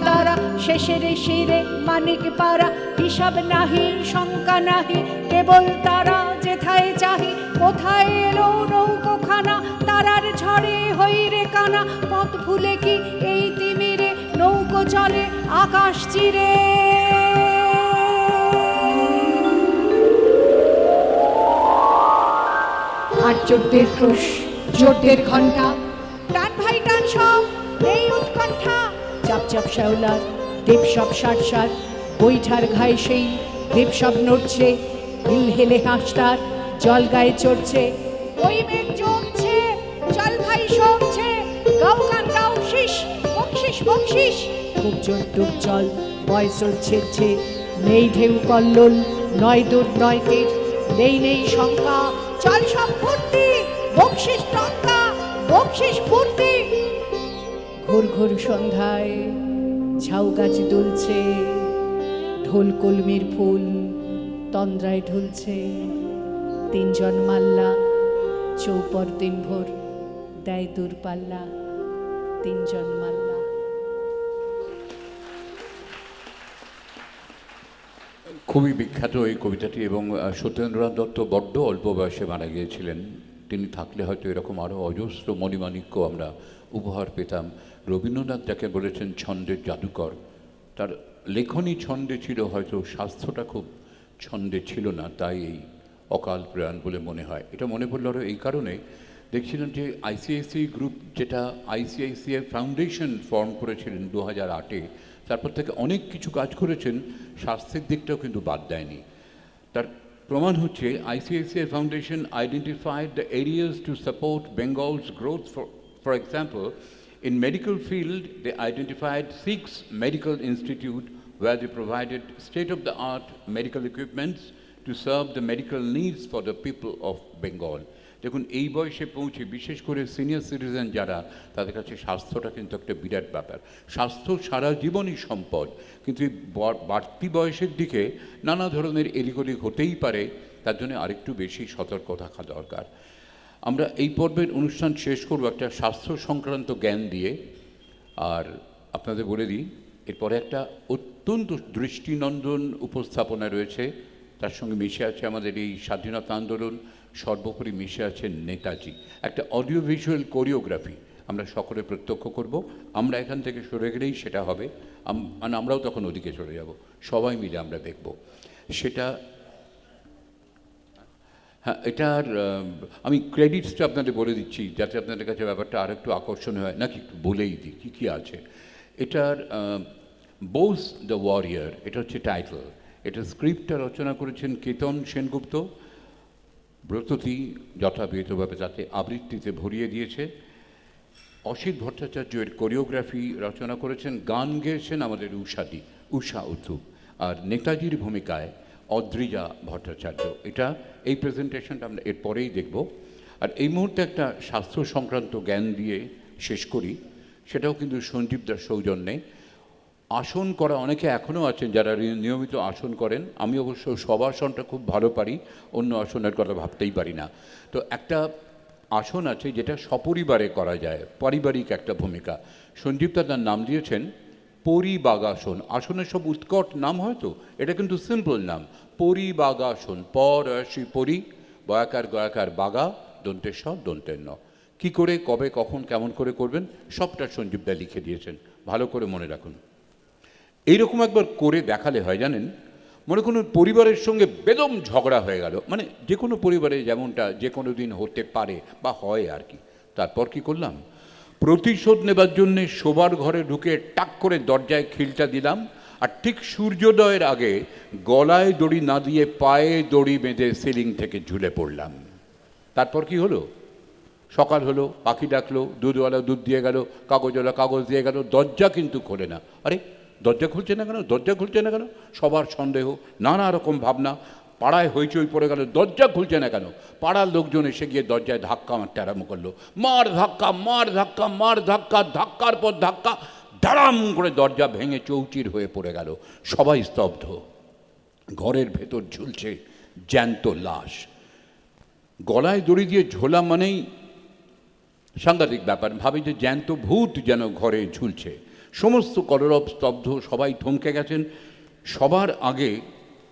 তারা শেষের শিরে মানিক পারা, হিসাব নাহি শঙ্কা নাহি, কেবল তারা যেথায় চাহি, কোথায় এলো নৌকোখানা, তারার ঝড়ে হইরে কানা, পথ ভুলে কি এই তিমিরে নৌকো চলে আকাশ চিরে। আর চোদ্দের ক্রোশ চোদ্দের ঘন্টা, টান ভাই টান সব এই উৎকণ্ঠা, চাপ চাপ শ্যাওলার দেব সব সার সার, বৈঠার ঘায়ে সেই দেব সব নড়ছে, হিল হেলে হাঁসটার জল গায়ে চড়ছে, ওই মেঘ জমছে জল ভাই শোকছে, গাও গান গাও শীষ বকশিস বকশিস, খুব জোর ডুব জল বয় চলছে, নেই ঢেউ কল্লোল নয় দূর নয় তীর, নেই শঙ্কা চল সব ফুর্তি, বকশিস টঙ্কা বকশিস ফুর্তি। ঘোর ঘোর সন্ধ্যায় ঝাউ গাছ দুলছে, ঢোল কলমির ফুল তন্দ্রায় ঢুলছে, তিনজন মাল্লা চৌপর দিন ভোর দেয় দূরপাল্লা, তিনজন মাল্লা। খুবই বিখ্যাত এই কবিতাটি, এবং সত্যেন্দ্রনাথ দত্ত বড্ড অল্প বয়সে মারা গিয়েছিলেন। তিনি থাকলে হয়তো এরকম আরও অজস্র মণিমাণিক্য আমরা উপহার পেতাম। রবীন্দ্রনাথ যাকে বলেছেন ছন্দের জাদুকর, তার লেখনী ছন্দে ছিল, হয়তো স্বাস্থ্যটা খুব ছন্দে ছিল না, তাই এই অকাল প্রয়াণ বলে মনে হয়। এটা মনে পড়ল আরও এই কারণে, দেখছিলাম যে আইসিআইসিআই গ্রুপ, যেটা আইসিআইসিআই ফাউন্ডেশন ফর্ম করেছিলেন 2008-এ, তারপর থেকে অনেক কিছু কাজ করেছেন, স্বাস্থ্যের দিকটাও কিন্তু বাদ দেয়নি। তার প্রমাণ হচ্ছে ICICI Foundation identified the areas to support Bengal's growth. For example, in medical field, they identified 6 medical institutes where they provided state-of-the-art medical equipments to serve the medical needs for the people of Bengal. দেখুন, এই বয়সে পৌঁছে বিশেষ করে senior citizen যারা, তাদের কাছে স্বাস্থ্যটা কিন্তু একটা বিরাট ব্যাপার। স্বাস্থ্য সারা জীবনই সম্পদ, কিন্তু বাড়তি বয়সের দিকে নানা ধরনের এদিক ওদিক হতেই পারে, তার জন্য আরেকটু বেশি সতর্ক থাকা দরকার। আমরা এই পর্বের অনুষ্ঠান শেষ করব একটা স্বাস্থ্য সংক্রান্ত জ্ঞান দিয়ে। আর আপনাদের বলে দিই, এরপরে একটা অত্যন্ত দৃষ্টিনন্দন উপস্থাপনা রয়েছে, তার সঙ্গে মিশে আছে আমাদের এই স্বাধীনতা আন্দোলন, সর্বোপরি মিশে আছেন নেতাজি। একটা অডিও ভিজুয়াল কোরিওগ্রাফি আমরা সকলে প্রত্যক্ষ করব। আমরা এখান থেকে সরে গেলেই সেটা হবে, আমরাও তখন ওদিকে চলে যাব, সবাই মিলে আমরা দেখব সেটা। হ্যাঁ, এটার আমি ক্রেডিটসটা আপনাদের বলে দিচ্ছি, যাতে আপনাদের কাছে ব্যাপারটা আর একটু আকর্ষণীয় হয়, নাকি একটু বলেই দিই কী কী আছে। এটার বোস দ্য ওয়ারিয়ার, এটা হচ্ছে টাইটেল। এটা স্ক্রিপ্টটা রচনা করেছেন কেতন সেনগুপ্ত, ব্রততী যথাবিহিতভাবে তাতে আবৃত্তিতে ভরিয়ে দিয়েছে। অসিত ভট্টাচার্য এর কোরিওগ্রাফি রচনা করেছেন, গান গেয়েছেন আমাদের উষা উথু, আর নেতাজির ভূমিকায় অদ্রিজা ভট্টাচার্য। এটা এই প্রেজেন্টেশনটা আমরা এরপরেই দেখব। আর এই মুহূর্তে একটা স্বাস্থ্য সংক্রান্ত জ্ঞান দিয়ে শেষ করি, সেটাও কিন্তু সঞ্জীব দাস সৌজন্যে। আসন করা অনেকে এখনও আছেন যারা নিয়মিত আসন করেন। আমি অবশ্য সব আসনটা খুব ভালো পারি, অন্য আসনের কথা ভাবতেই পারি না। তো একটা আসন আছে যেটা সপরিবারে করা যায়, পারিবারিক একটা ভূমিকা। সঞ্জীবদা তার নাম দিয়েছেন পরিবাগাসন। আসনের সব উৎকট নাম হয়তো, এটা কিন্তু সিম্পল নাম, পরিবাগাসন। পরশি পরি, বয়াকার গয়াকার বাগা, দন্তেশ্বর দন্তের ন। কী করে, কবে, কখন, কেমন করে করবেন, সবটা সঞ্জীবদা লিখে দিয়েছেন, ভালো করে মনে রাখুন। এইরকম একবার করে দেখালে হয় জানেন, মনে কোনো পরিবারের সঙ্গে বেদম ঝগড়া হয়ে গেল, মানে যে কোনো পরিবারে যেমনটা যে কোনো দিন হতে পারে বা হয় আর কি। তারপর কি করলাম, প্রতিশোধ নেবার জন্যে শোবার ঘরে ঢুকে টাক করে দরজায় খিলটা দিলাম, আর ঠিক সূর্যোদয়ের আগে গলায় দড়ি না দিয়ে পায়ে দড়ি বেঁধে সিলিং থেকে ঝুলে পড়লাম। তারপর কি হলো, সকাল হলো, পাখি ডাকলো, দুধওয়ালা দুধ দিয়ে গেল, কাগজওয়ালা কাগজ দিয়ে গেল, দরজা কিন্তু খোলে না। আরে দরজা খুলছে না কেন, দরজা খুলছে না কেন, সবার সন্দেহ, নানা রকম ভাবনা। পাড়ায় হইচই পড়ে গেল, দরজা খুলছে না কেন। পাড়ার লোকজন এসে গিয়ে দরজায় ধাক্কা মারতে আরম্ভ করলো, মার ধাক্কা, মার ধাক্কা, মার ধাক্কা, ধাক্কার পর ধাক্কা, দাঁড়াম করে দরজা ভেঙে চৌচির হয়ে পড়ে গেল। সবাই স্তব্ধ। ঘরের ভেতর ঝুলছে জ্যান্ত লাশ। গলায় দড়ি দিয়ে ঝোলা মানেই সাংঘাতিক ব্যাপার। ভাবি যে জ্যান্ত ভূত যেন ঘরে ঝুলছে। সমস্ত কলরব স্তব্ধ, সবাই থমকে গেছেন। সবার আগে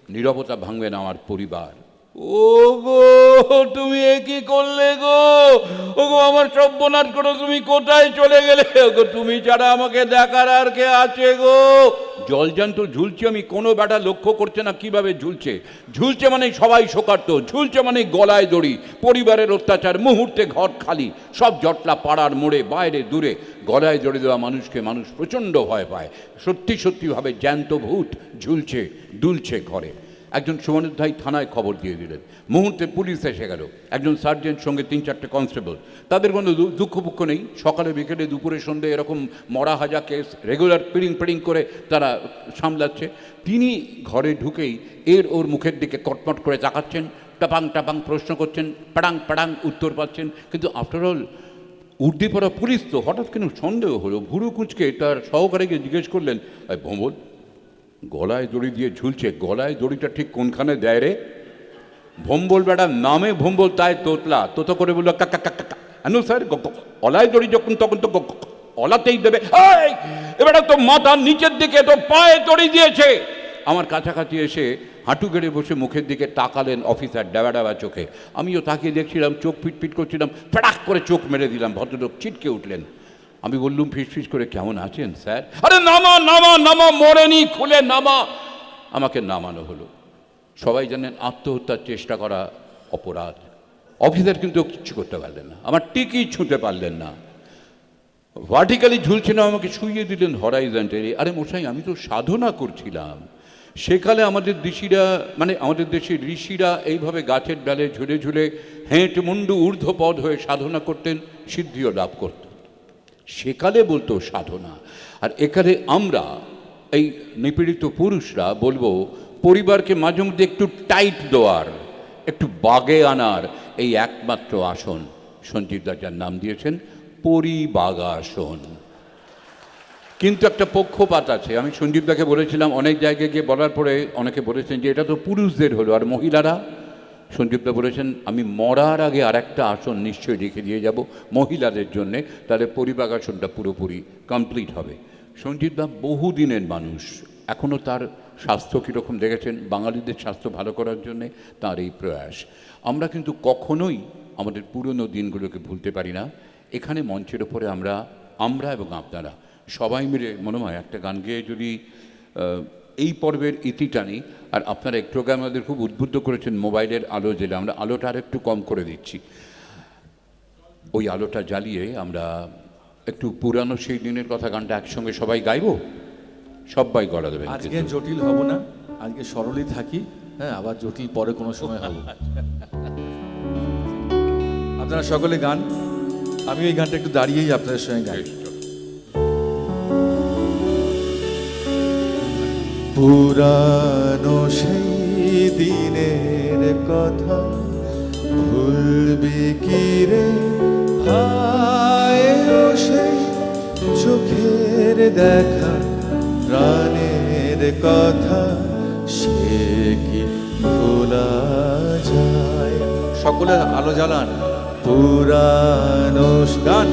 নীরবতা ভাঙবেন আমার পরিবার। ও গো, তুমি এ কি করলে গো? ও গো, আমার সর্বনাশ করো, তুমি কোথায় চলে গেলে গো? তুমি ছাড়া আমাকে দেখার আর কে আছে গো? জলজান্ত ঝুলছে আমি, কোনো বেটা লক্ষ্য করছে না কিভাবে ঝুলছে। ঝুলছে মানে সবাই শোকার্ত, ঝুলছে মানে গলায় দড়ি, পরিবারের অত্যাচার, মুহূর্তে ঘর খালি, সব জটলা পাড়ার মোড়ে, বাইরে দূরে। গলায় দড়ি দেওয়া মানুষকে মানুষ প্রচণ্ড ভয় পায়। সত্যি সত্যিভাবে জ্যান্ত ভূত ঝুলছে, দুলছে ঘরে। একজন সুবর্ণোধ্যায়ী থানায় খবর দিয়ে দিলেন। মুহূর্তে পুলিশ এসে গেল, একজন সার্জেন্ট, সঙ্গে 3-4টে কনস্টেবল। তাদের কোনো দুঃখ দুঃখ নেই। সকালে বিকেলে দুপুরে সন্ধ্যে এরকম মরা হাজা কেস রেগুলার পিড়িং পিড়িং করে তারা সামলাচ্ছে। তিনি ঘরে ঢুকেই এর ওর মুখের দিকে কটমট করে তাকাচ্ছেন, টাপাং টাপাং প্রশ্ন করছেন, পাড়াং পাড়াং উত্তর পাচ্ছেন। কিন্তু আফটারঅল উর্দি পড়া পুলিশ তো, হঠাৎ কেন সন্দেহ হলো। ভুরু কুঁচকে তার সহকারীকে জিজ্ঞেস করলেন, ভোঁবল, গলায় দড়ি দিয়ে ঝুলছে, গলায় দড়িটা ঠিক কোনখানে দেয় রে? ভোম্বল বেটা নামে ভোম্বল, তাই তোতলা তোতো করে বললো কাকা কাকা। আনু স্যার, গলায় দড়ি যখন তখন তো গলাতেই দেবে। এবারে তো মাথার নিচের দিকে, তো পায়ে দড়ি দিয়েছে। আমার কাছাকাছি এসে হাঁটু গেড়ে বসে মুখের দিকে তাকালেন অফিসার ডাবা ডাবা চোখে। আমিও তাকিয়ে দেখছিলাম, চোখ পিটপিট করছিলাম, ফটাক করে চোখ মেরে দিলাম। ভদ্রলোক ছিটকে উঠলেন। আমি বললুম ফিস করে, কেমন আছেন স্যার? আরে নামা নামা নামা, মরেনি, খুলে নামা। আমাকে নামানো হলো। সবাই জানেন আত্মহত্যার চেষ্টা করা অপরাধ। অফিসার কিন্তু কিচ্ছু করতে পারলেন না, আমার টিকি ছুঁতে পারলেন না। ভার্টিক্যালি ঝুলছিল, আমাকে শুইয়ে দিলেন হরাইজন্টালি। আরে মশাই, আমি তো সাধনা করছিলাম। সেকালে আমাদের ঋষিরা, মানে আমাদের দেশের ঋষিরা এইভাবে গাছের ডালে ঝুলে ঝুলে হেঁট মুন্ডু ঊর্ধ্বপদ হয়ে সাধনা করতেন, সিদ্ধিও লাভ করতেন। সেকালে বলতো সাধনা। আর একালে আমরা এই নিপীড়িত পুরুষরা বলবো পরিবারকে মাঝে মধ্যে একটু টাইট দেওয়ার, একটু বাগে আনার এই একমাত্র আসন সঞ্জীব দা যার নাম দিয়েছেন পরিবাগাসন। কিন্তু একটা পক্ষপাত আছে। আমি সঞ্জীব দাকে বলেছিলাম, অনেক জায়গায় গিয়ে বলার পরে অনেকে বলেছেন যে এটা তো পুরুষদের হলো, আর মহিলারা। সঞ্জীবদা বলেছেন আমি মরার আগে আর একটা আসন নিশ্চয়ই রেখে দিয়ে যাব মহিলাদের জন্যে, তাহলে পরিবাগাসনটা পুরোপুরি কমপ্লিট হবে। সঞ্জীবদা বহুদিনের মানুষ, এখনও তার স্বাস্থ্য কীরকম দেখেছেন। বাঙালিদের স্বাস্থ্য ভালো করার জন্যে তার এই প্রয়াস। আমরা কিন্তু কখনোই আমাদের পুরনো দিনগুলোকে ভুলতে পারি না। এখানে মঞ্চের ওপরে আমরা এবং আপনারা সবাই মিলে মনে হয় একটা গান গেয়ে যদি এই পর্বের ইতি টানি। আর আপনারা একটু আগে আমাদের খুব উদ্বুদ্ধ করেছেন মোবাইলের আলো জ্বেলে, আমরা আলোটা আর একটু কম করে দিচ্ছি। ওই আলোটা জ্বালিয়ে আমরা একটু পুরানো সেই দিনের কথা গানটা একসঙ্গে সবাই গাইবো, সবাই গলা দেবেন। আজকে জটিল হব না, আজকে সরলই থাকি। হ্যাঁ, আবার জটিল পরে কোনো সময় হব। আপনারা সকলে গান, আমি এই গানটা একটু দাঁড়িয়েই আপনাদের সঙ্গে গাই। পুরানো সেই দিনের কথা ভুলবি কি রে? হায় ও সেই চোখের দেখা, প্রাণের কথা সে কি ভোলা যায়? সকলে আলো জ্বালান। পুরানো গান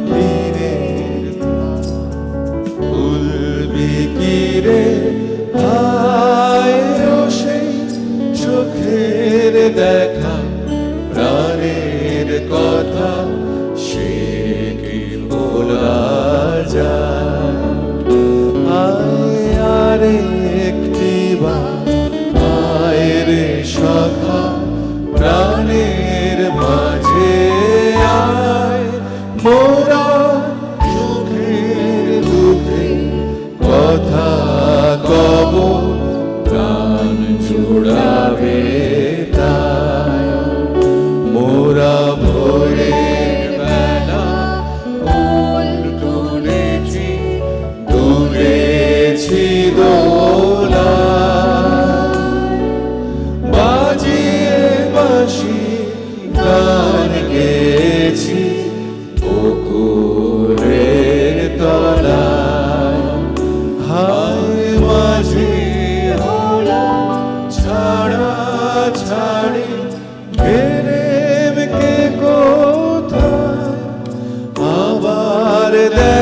দিনের ভুলবি কি রে? হায় ও সেই চোখের দেখা, প্রাণের কথা সে কি ভোলা যায়? আয় আরে একটিবার আয় রে সখা, প্রাণের মাঝে আয়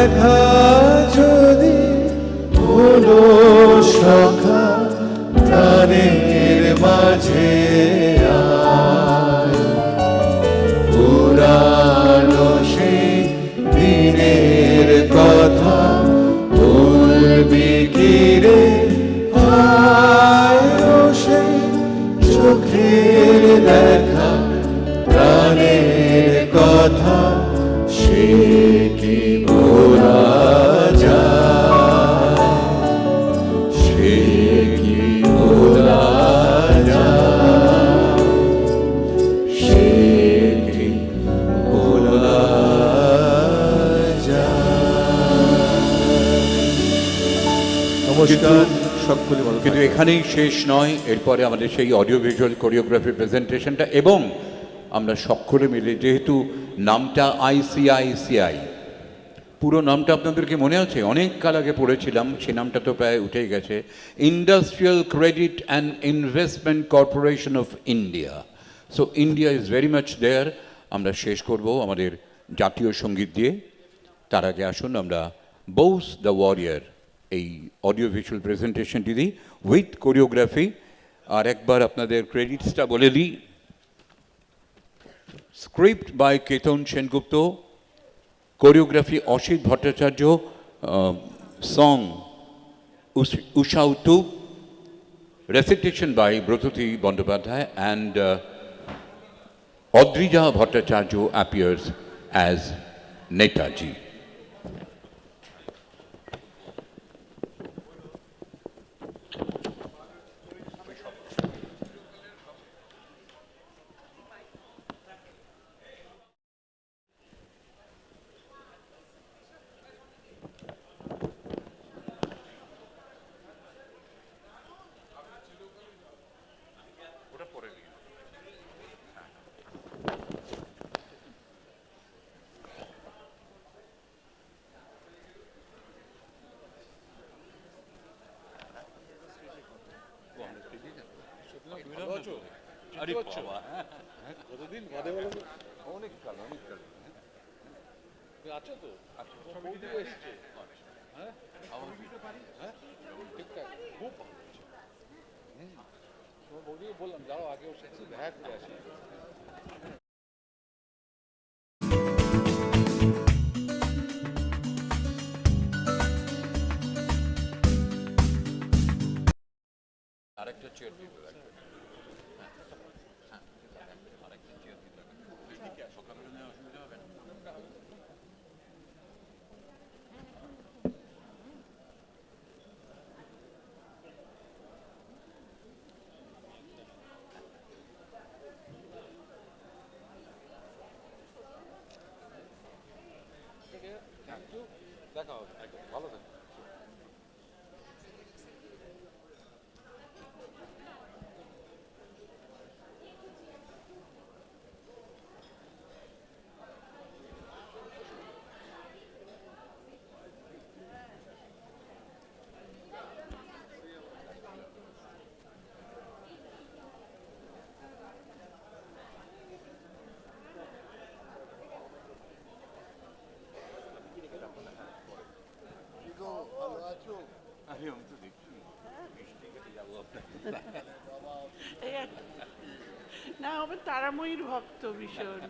দেখা যদি হলো সখা প্রাণের মাঝে আয় পুরানো সেই দিনের কথা বলবি কি রে আয় সেই চোখের দেখা প্রাণের কথা সে কি বলা যায় সে কি বলা যায় সে কি বলা নমস্কার সকলে ভালো কিন্তু এখানেই শেষ নয় এরপরে আমাদের সেই অডিও ভিজুয়াল কোরিওগ্রাফি প্রেজেন্টেশনটা এবং আমরা সকলে মিলে যেহেতু নামটা আইসিআইসিআই পুরো নামটা আপনাদেরকে মনে আছে অনেক কাল আগে পড়েছিলাম সে নামটা তো প্রায় উঠেই গেছে industrial credit and investment corporation of India so India is very much there আমরা শেষ করব আমাদের জাতীয় সঙ্গীত দিয়ে তার আগে আসুন আমরা বোস দ্য ওয়ারিয়ার এই অডিও ভিজুয়াল প্রেজেন্টেশনটি দিই উইথ কোরিওগ্রাফি আর একবার আপনাদের ক্রেডিটসটা বলে দিই Script by Ketan Sengupta, choreography Ashit Bhattacharya, song Ushautu, recitation by Brototi Bandyopadhyay and Adrija Bhattacharya appears as Netaji. কতদিন বাদে বলো অনেক কাল আছো তো এসছে হ্যাঁ হ্যাঁ ঠিকঠাক খুব তোমার বৌদিকে বললাম যাও আগে ওর সাথে দেখা করে আসি আরেকটা চেয়ার দিতে দেখা হবে ভালো থাকবে না আমি তারাময়ীর ভক্ত ভীষণ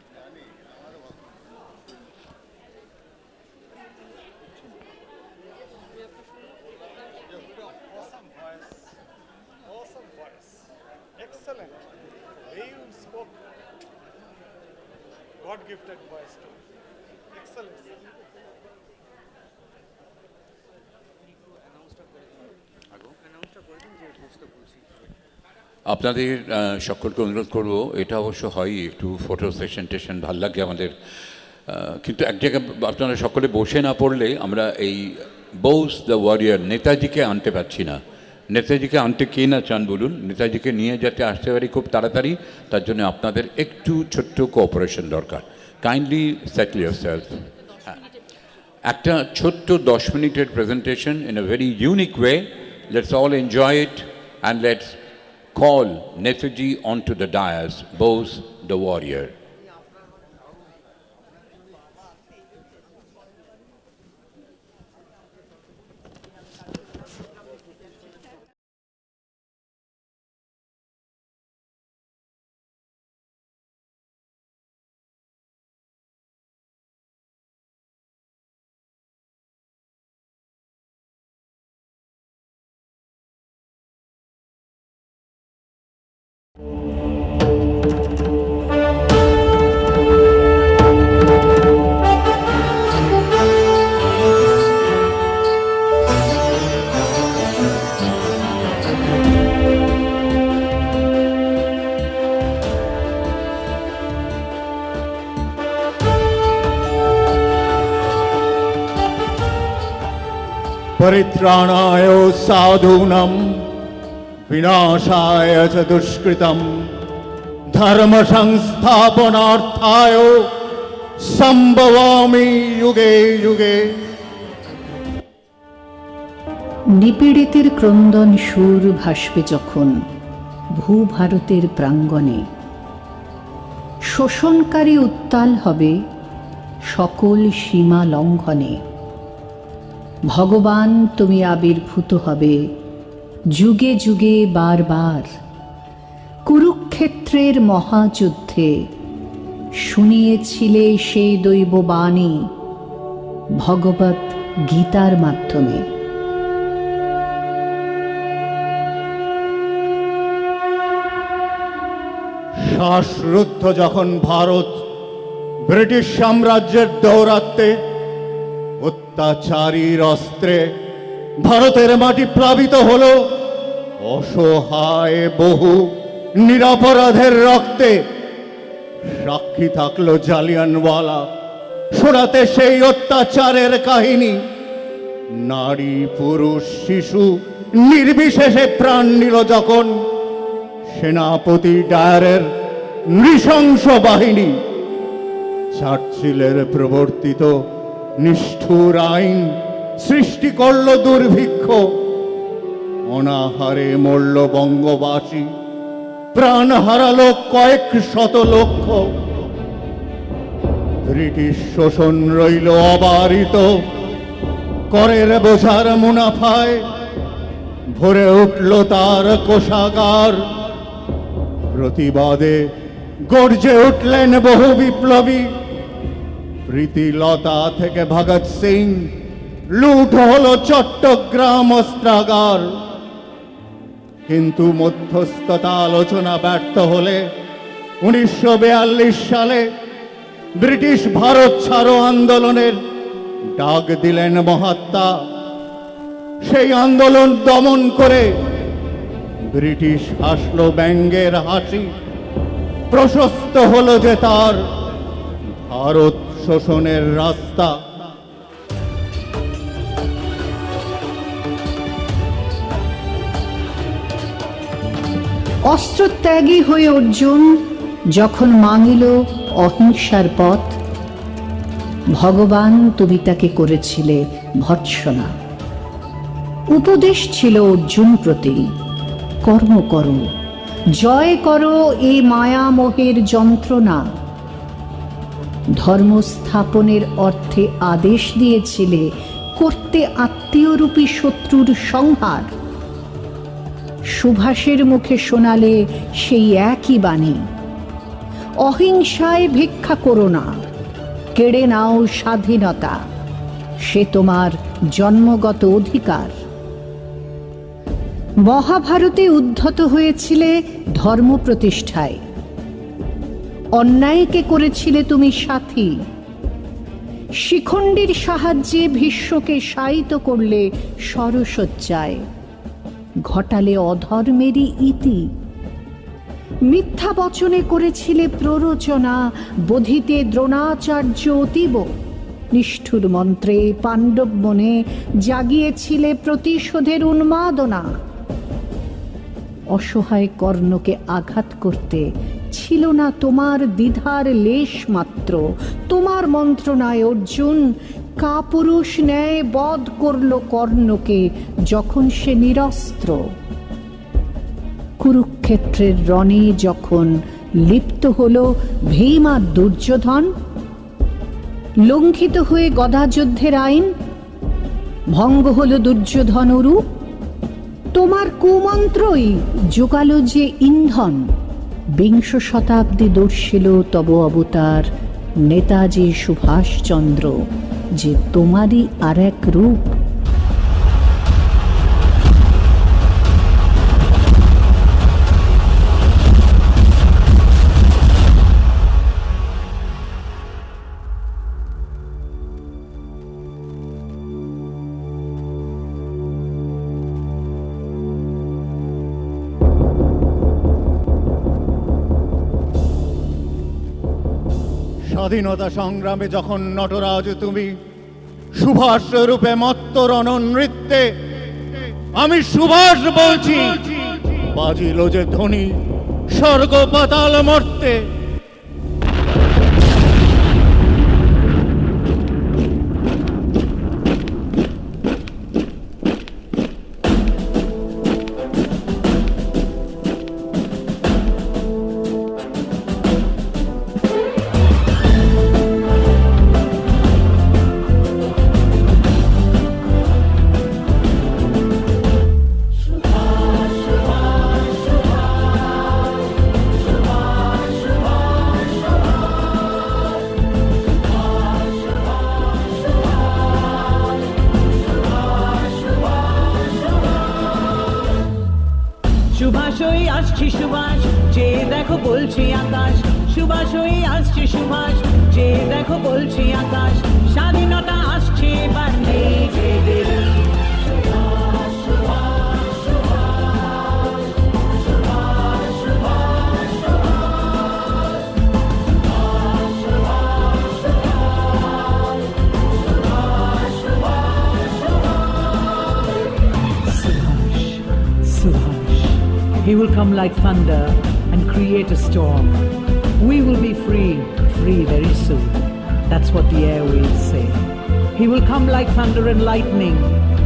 Excellent. Way you spoke. God-gifted voice too. Excellent. আপনাদের সকলকে অনুরোধ করব এটা অবশ্য হয় একটু ফটো সেশন টেশন ভাল লাগে আমাদের কিন্তু এক জায়গায় আপনারা সকলে বসে না পড়লে আমরা এই বোস দ্য ওয়ারিয়ার নেতাজিকে আনতে পারছি না নেতাজিকে আনতে কে না চান বলুন নেতাজিকে নিয়ে যাতে আসতে পারি খুব তাড়াতাড়ি তার জন্য আপনাদের একটু ছোট্ট কোঅপারেশন দরকার কাইন্ডলি সেটল ইয়োরসেলফ একটা ছোট্ট 10 মিনিটের presentation in a very unique way let's all enjoy it and let's call Netaji onto the dais, Bose the warrior. परित्राणाय साधूनां विनाशाय च दुष्कृतं धर्म संस्थापनार्थाय संभवामि युगे युगे। নিপীড়িতের ক্রন্দন সুর ভাসবে যখন ভূভারতের প্রাঙ্গণে, শোষণকারী উত্তাল হবে সকল সীমা লঙ্ঘনে। ভগবান তুমি আবির্ভূত হবে যুগে যুগে বারবার, কুরুক্ষেত্রের মহাযুদ্ধে শুনিয়েছিলে সেই দৈববাণী ভগবত গীতার মাধ্যমে। শ্বাসরুদ্ধ যখন ভারত ব্রিটিশ সাম্রাজ্যের দৌরাত্মে, অত্যাচারীর অস্ত্রে ভারতের মাটি প্লাবিত হলো, অসহায় বহু নিরপরাধের রক্তে সাক্ষী থাকলো জালিয়ানওয়ালা, শোনাতে সেই অত্যাচারের কাহিনী। নারী পুরুষ শিশু নির্বিশেষে প্রাণ নিল যখন সেনাপতি ডায়ারের নৃশংস বাহিনী। চার্চিলের প্রবর্তিত নিষ্ঠুর আইন সৃষ্টি করল দুর্ভিক্ষ, অনাহারে মরল বঙ্গবাসী, প্রাণ হারালো কয়েক শত লক্ষ। ব্রিটিশ শোষণ রইল অবারিত, করের বোঝার মুনাফায় ভরে উঠল তার কোষাগার। প্রতিবাদে গর্জে উঠলেন বহু বিপ্লবী, প্রীতিলতা থেকে ভগৎ সিং, লুট হলো চট্টগ্রাম অস্ত্রাগার। কিন্তু মধ্যস্থতা আলোচনা ব্যর্থ হলে 1942 সালে ব্রিটিশ ভারত ছাড়ো আন্দোলনের ডাক দিলেন মহাত্মা। সেই আন্দোলন দমন করে ব্রিটিশ হাসলো ব্যঙ্গের হাসি, প্রশস্ত হলো যে তার ভারত শোষণের রাস্তা। অস্ত্রত্যাগী হয়ে অর্জুন যখন মাঙিল অহিংসার পথ, ভগবান তুমি তাকে করেছিলে ভৎসনা। উপদেশ ছিল অর্জুন প্রতি, কর্ম করো, জয় করো এই মায়া মোহের যন্ত্রণা। ধর্ম স্থাপনের অর্থে আদেশ দিয়েছিলে করতে আত্মীয়রূপী শত্রুর সংহার। সুভাষের মুখে শোনালে সেই একই বাণী, অহিংসায় ভিক্ষা করো না, কেড়ে নাও স্বাধীনতা, সে তোমার জন্মগত অধিকার। মহাভারতে উদ্ধত হয়েছিলে ধর্ম প্রতিষ্ঠায়, অন্যায়কে করেছিলে তুমি সাথী। শিখণ্ডীর সাহায্যে ভীষ্মকে শায়িত করলে সরসজ্জায়, ঘটালে অধর্মেরই ইতি। মিথ্যা বচনে করেছিলে প্ররোচনা, বোধিতে দ্রোণাচার্য অতীব। নিষ্ঠুর মন্ত্রে পাণ্ডব মনে জাগিয়েছিলে প্রতিশোধের উন্মাদনা। অসহায় কর্ণকে আঘাত করতে ছিল না তোমার দ্বিধার লেশ মাত্র। তোমার মন্ত্রণায় অর্জুন কাপুরুষ ন্যায় বধ করল কর্ণকে যখন সে নিরস্ত্র। কুরুক্ষেত্রের রণে যখন লিপ্ত হল ভীম আর দুর্যোধন, লঙ্ঘিত হয়ে গদাযুদ্ধের আইন, ভঙ্গ হল দুর্যোধন রূপ। তোমার কুমন্ত্রই জোগালো যে ইন্ধন, বিংশ শতাব্দী দর্শিল তব অবতার নেতাজি সুভাষচন্দ্র, যে তোমারই আর এক রূপ। স্বাধীনতা সংগ্রামে যখন নটরাজ তুমি সুভাষ রূপে মত্ত রণনৃত্যে আমি সুভাষ বলছি, বাজিল যে ধ্বনি স্বর্গ পাতাল মর্তে। সুভাষ হয়ে আসছে সুভাষ, যে দেখো বলছে আকাশ। সুভাষ হয়ে আসছে সুভাষ, যে দেখো বলছে আকাশ। স্বাধীনতা আসছে এবার নিজেদের। He will come like thunder and create a storm. We will be free, free very soon. That's what the airwaves say. He will come like thunder and lightning.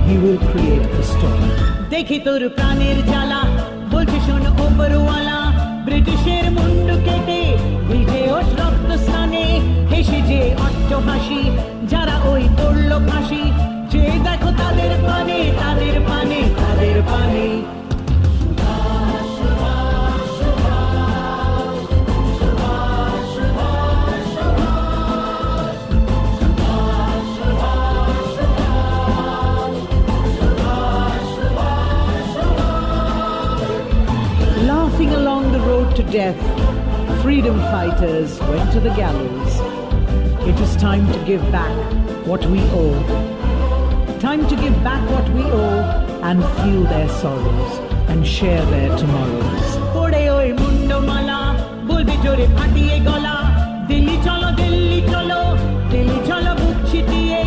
He will create a storm. দেখি তোর প্রাণের জ্বালা, বলছে শোন ওপরওয়ালা। ব্রিটিশের মুন্ডু কেটে ভিজে ওঠ রক্ত স্নানে, হেসে যে অট্টহাসি যারা ওই পড়লো ফাঁসি। যে দেখো তাদের পানে, তাদের পানে, তাদের পানে। Laughing along the road to death, freedom fighters went to the gallows. It is time to give back what we owe. Time to give back what we owe and feel their sorrows and share their tomorrows. Pore oi mundo mala, bolbe jore phatiye gola. Delhi cholo, Delhi cholo, Delhi cholo buk chitiye.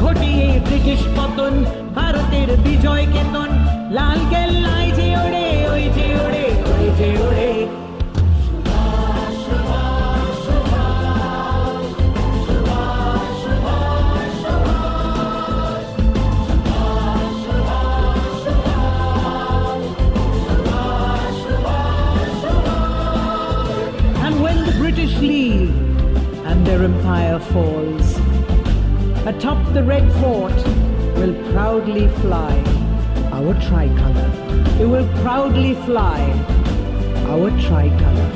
Ghotiye British paton, Bharoter bijoy keton. Lal kellai je ode, oi je ode, oi je ode. British leave and their empire falls. Atop the red fort will proudly fly our tricolor. It will proudly fly our tricolor.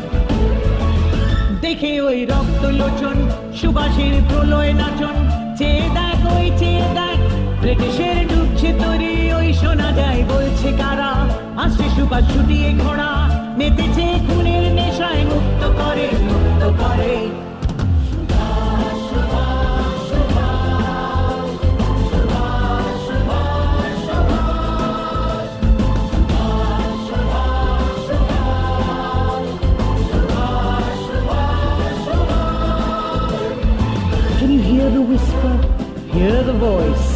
দেখে ওই রক্ত লোচন, সুভাষের প্রলয় নাচন। চেয়ে দেখ ওই চেয়ে দেখ, ব্রিটিশের ডুবছে তরি। ওই শোনা যায় বলছে কারা, আসছে সুভাষ ছুটিয়ে ঘোড়া। মেতেছে খুনের নেশায়, মুক্ত করে, মুক্ত করে। Can you hear the whisper? Hear the voice.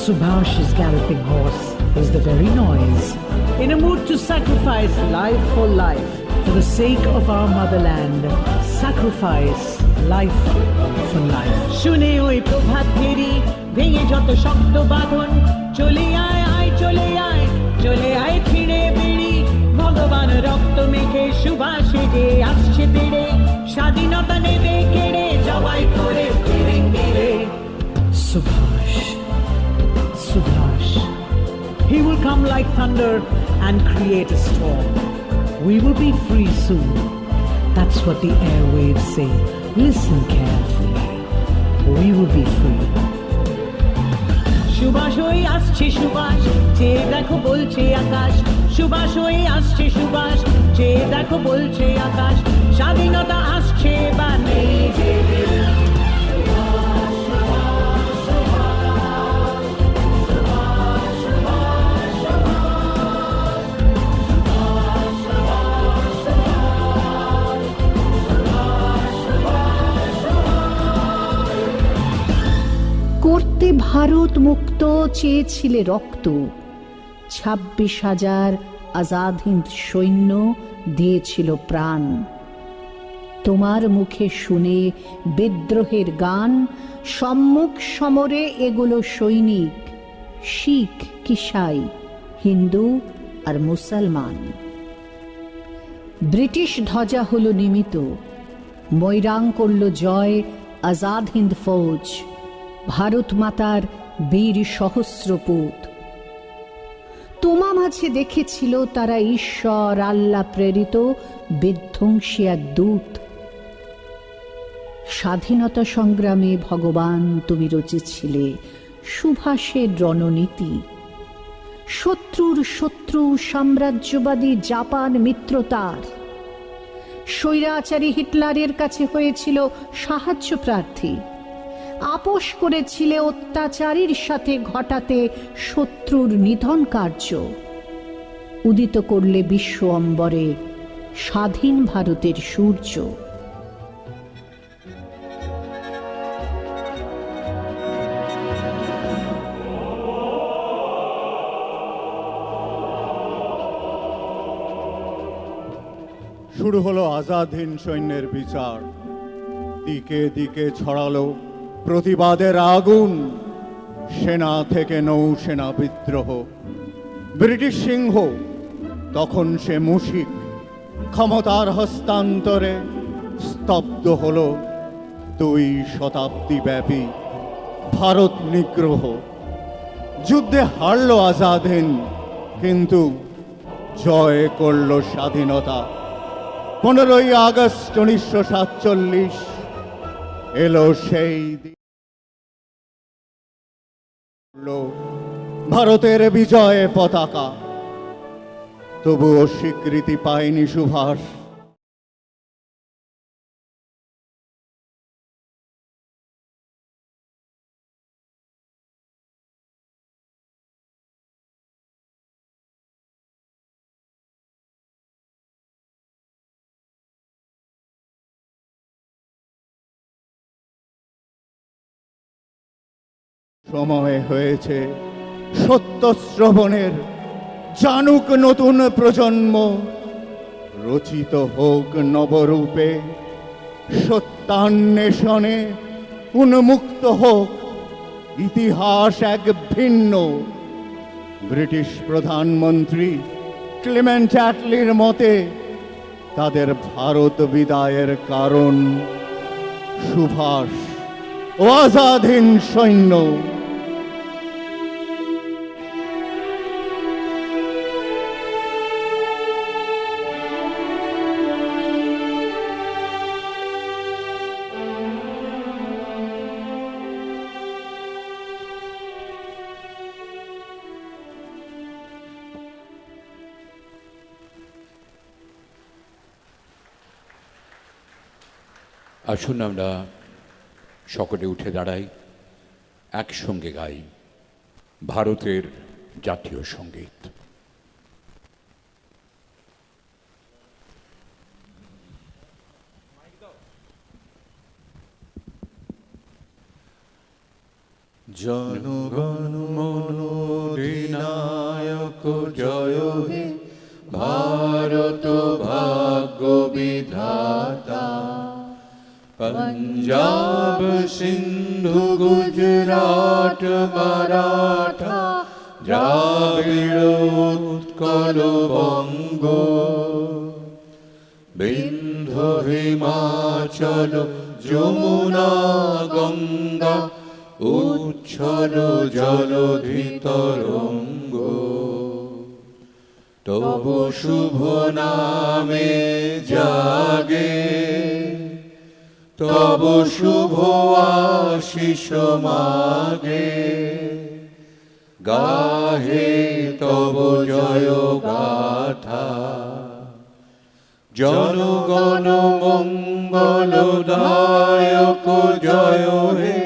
Subhash's galloping horse is the very noise. In a mood to sacrifice life for life, for the sake of our motherland, sacrifice life for life. শুনে ওই প্রভাত ফেরি, ভেঙে যত শক্ত বাঁধন। চলে আয় আয় চলে আয়, চলে আয় ছিঁড়ে বেড়ি। ভগবান রক্ত মেখে সুভাষে যে আসছে তেড়ে। স্বাধীনতা নেবে কেড়ে, জবাই করে ফিরে ফিরে। Subhash, Subhash. He will come like thunder and create a storm. We will be free soon. That's what the airwaves say. Listen carefully. We will be free. Subhash হয়ে আসছে সুভাষ, যে দেখো বলছে আকাশ। সুভাষ হয়ে আসছে সুভাষ, যে দেখো বলছে আকাশ। স্বাধীনতা আসছে বা নেই যে করতে চেয়েছিলে রক্ত, 26,000 আজাদ হিন্দ সৈন্য দিয়েছিল প্রাণ। তোমার মুখে শুনে বিদ্রোহের গান, সম্মুখ সমরে এগুলো সৈনিক, শিখ কিসাই, হিন্দু আর মুসলমান। ব্রিটিশ ধ্বজা হলো নিমিত, মৈরাং করল জয় আজাদ হিন্দ ফৌজ, ভারত মাতার বীর সহস্রপুত। তোমা মাঝে দেখেছিল তারা ঈশ্বর আল্লাহ প্রেরিত বিধ্বংসী এক দূত। স্বাধীনতা সংগ্রামে ভগবান তুমি রচেছিলে সুভাষের রণনীতি। শত্রুর শত্রু সাম্রাজ্যবাদী জাপান মিত্রতার, স্বৈরাচারী হিটলারের কাছে হয়েছিল সাহায্য প্রার্থী। আপোষ করেছিলে অত্যাচারীর সাথে ঘটাতে শত্রুর নিধন কার্য। উদিত করলে বিশ্ব অম্বরে স্বাধীন ভারতের সূর্য। শুরু হলো আজাদ হিন্দ সৈন্যের বিচার। দিকে দিকে ছড়ালো প্রতিবাদের আগুন, সেনা থেকে নৌসেনা বিদ্রোহ। ব্রিটিশ সিংহ তখন সে মুশিক, ক্ষমতার হস্তান্তরে স্তব্ধ হলো 2 শতাব্দী ব্যাপী ভারত নিগ্রহ। যুদ্ধে হারল আজাদ হিন্দ, কিন্তু জয় করল স্বাধীনতা। 15ই আগস্ট 1947 এলো সেই দিন, ভারতের বিজয় পতাকা। তবুও স্বীকৃতি পায়নি সুভাষ। সময় হয়েছে সত্য শ্রবণের, জানুক নতুন প্রজন্ম। রচিত হোক নবরূপে, সত্যান্বেষণে উন্মুক্ত হোক ইতিহাস এক ভিন্ন। ব্রিটিশ প্রধানমন্ত্রী ক্লেমেন্ট অ্যাটলির মতে তাদের ভারত বিদায়ের কারণ সুভাষ ও আজাদ হিন্দ সৈন্য। আসুন আমরা সকলে উঠে দাঁড়াই, একসঙ্গে গাই ভারতের জাতীয় সঙ্গীত। জনগণ মন অধিনায়ক জয় হে, ভারত ভাগ্য বিধাতা। पंजाब सिंधु गुजरात मराठा, द्राविड़ उत्कल बंग, बिंध्य हिमाचल যমুনা গঙ্গা, উচ্ছল জলধি তরঙ্গ। তবু শুভ নামে জাগে, তব শুভ আশিস মাগে। গাহে তব জয় গাথা, জনগণ মঙ্গলদায়ক জয় হে,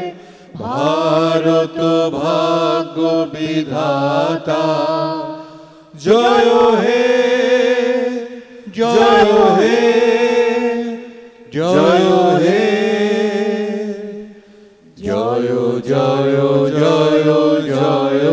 ভারত ভাগ্য বিধাতা। জয় হে, জয় হে, জয় হে, জয় জয় জয় জয়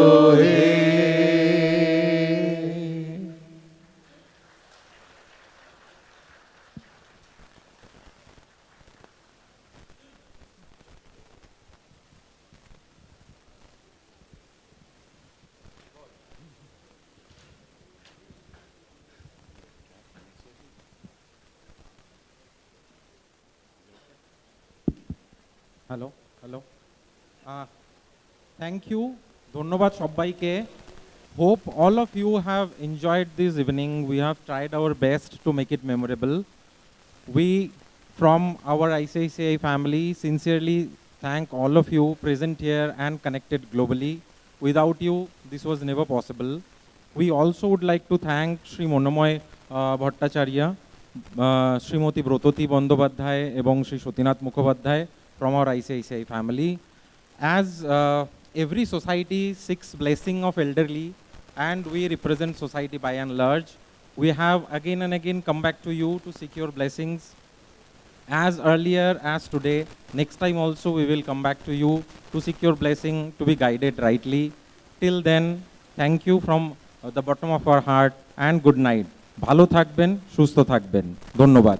হ্যালো হ্যালো থ্যাংক ইউ ধন্যবাদ সবাইকে hope all of you have enjoyed this evening we have tried our best to make it memorable we from our ICICI family sincerely thank all of you present here and connected globally. Without you this was never possible. We also would like to thank Shri Monomoy Bhattacharya, Srimoti Brototi Bandobadhyay এবং Shri Sotinath Mukhopadhyay from our ICICI family. As every society seeks blessing of elderly and we represent society by and large, we have again and again come back to you to seek your blessings. As earlier as today, next time also we will come back to you to seek your blessing, to be guided rightly. Till then, thank you from the bottom of our heart and good night. ভালো থাকবেন, সুস্থ থাকবেন। ধন্যবাদ।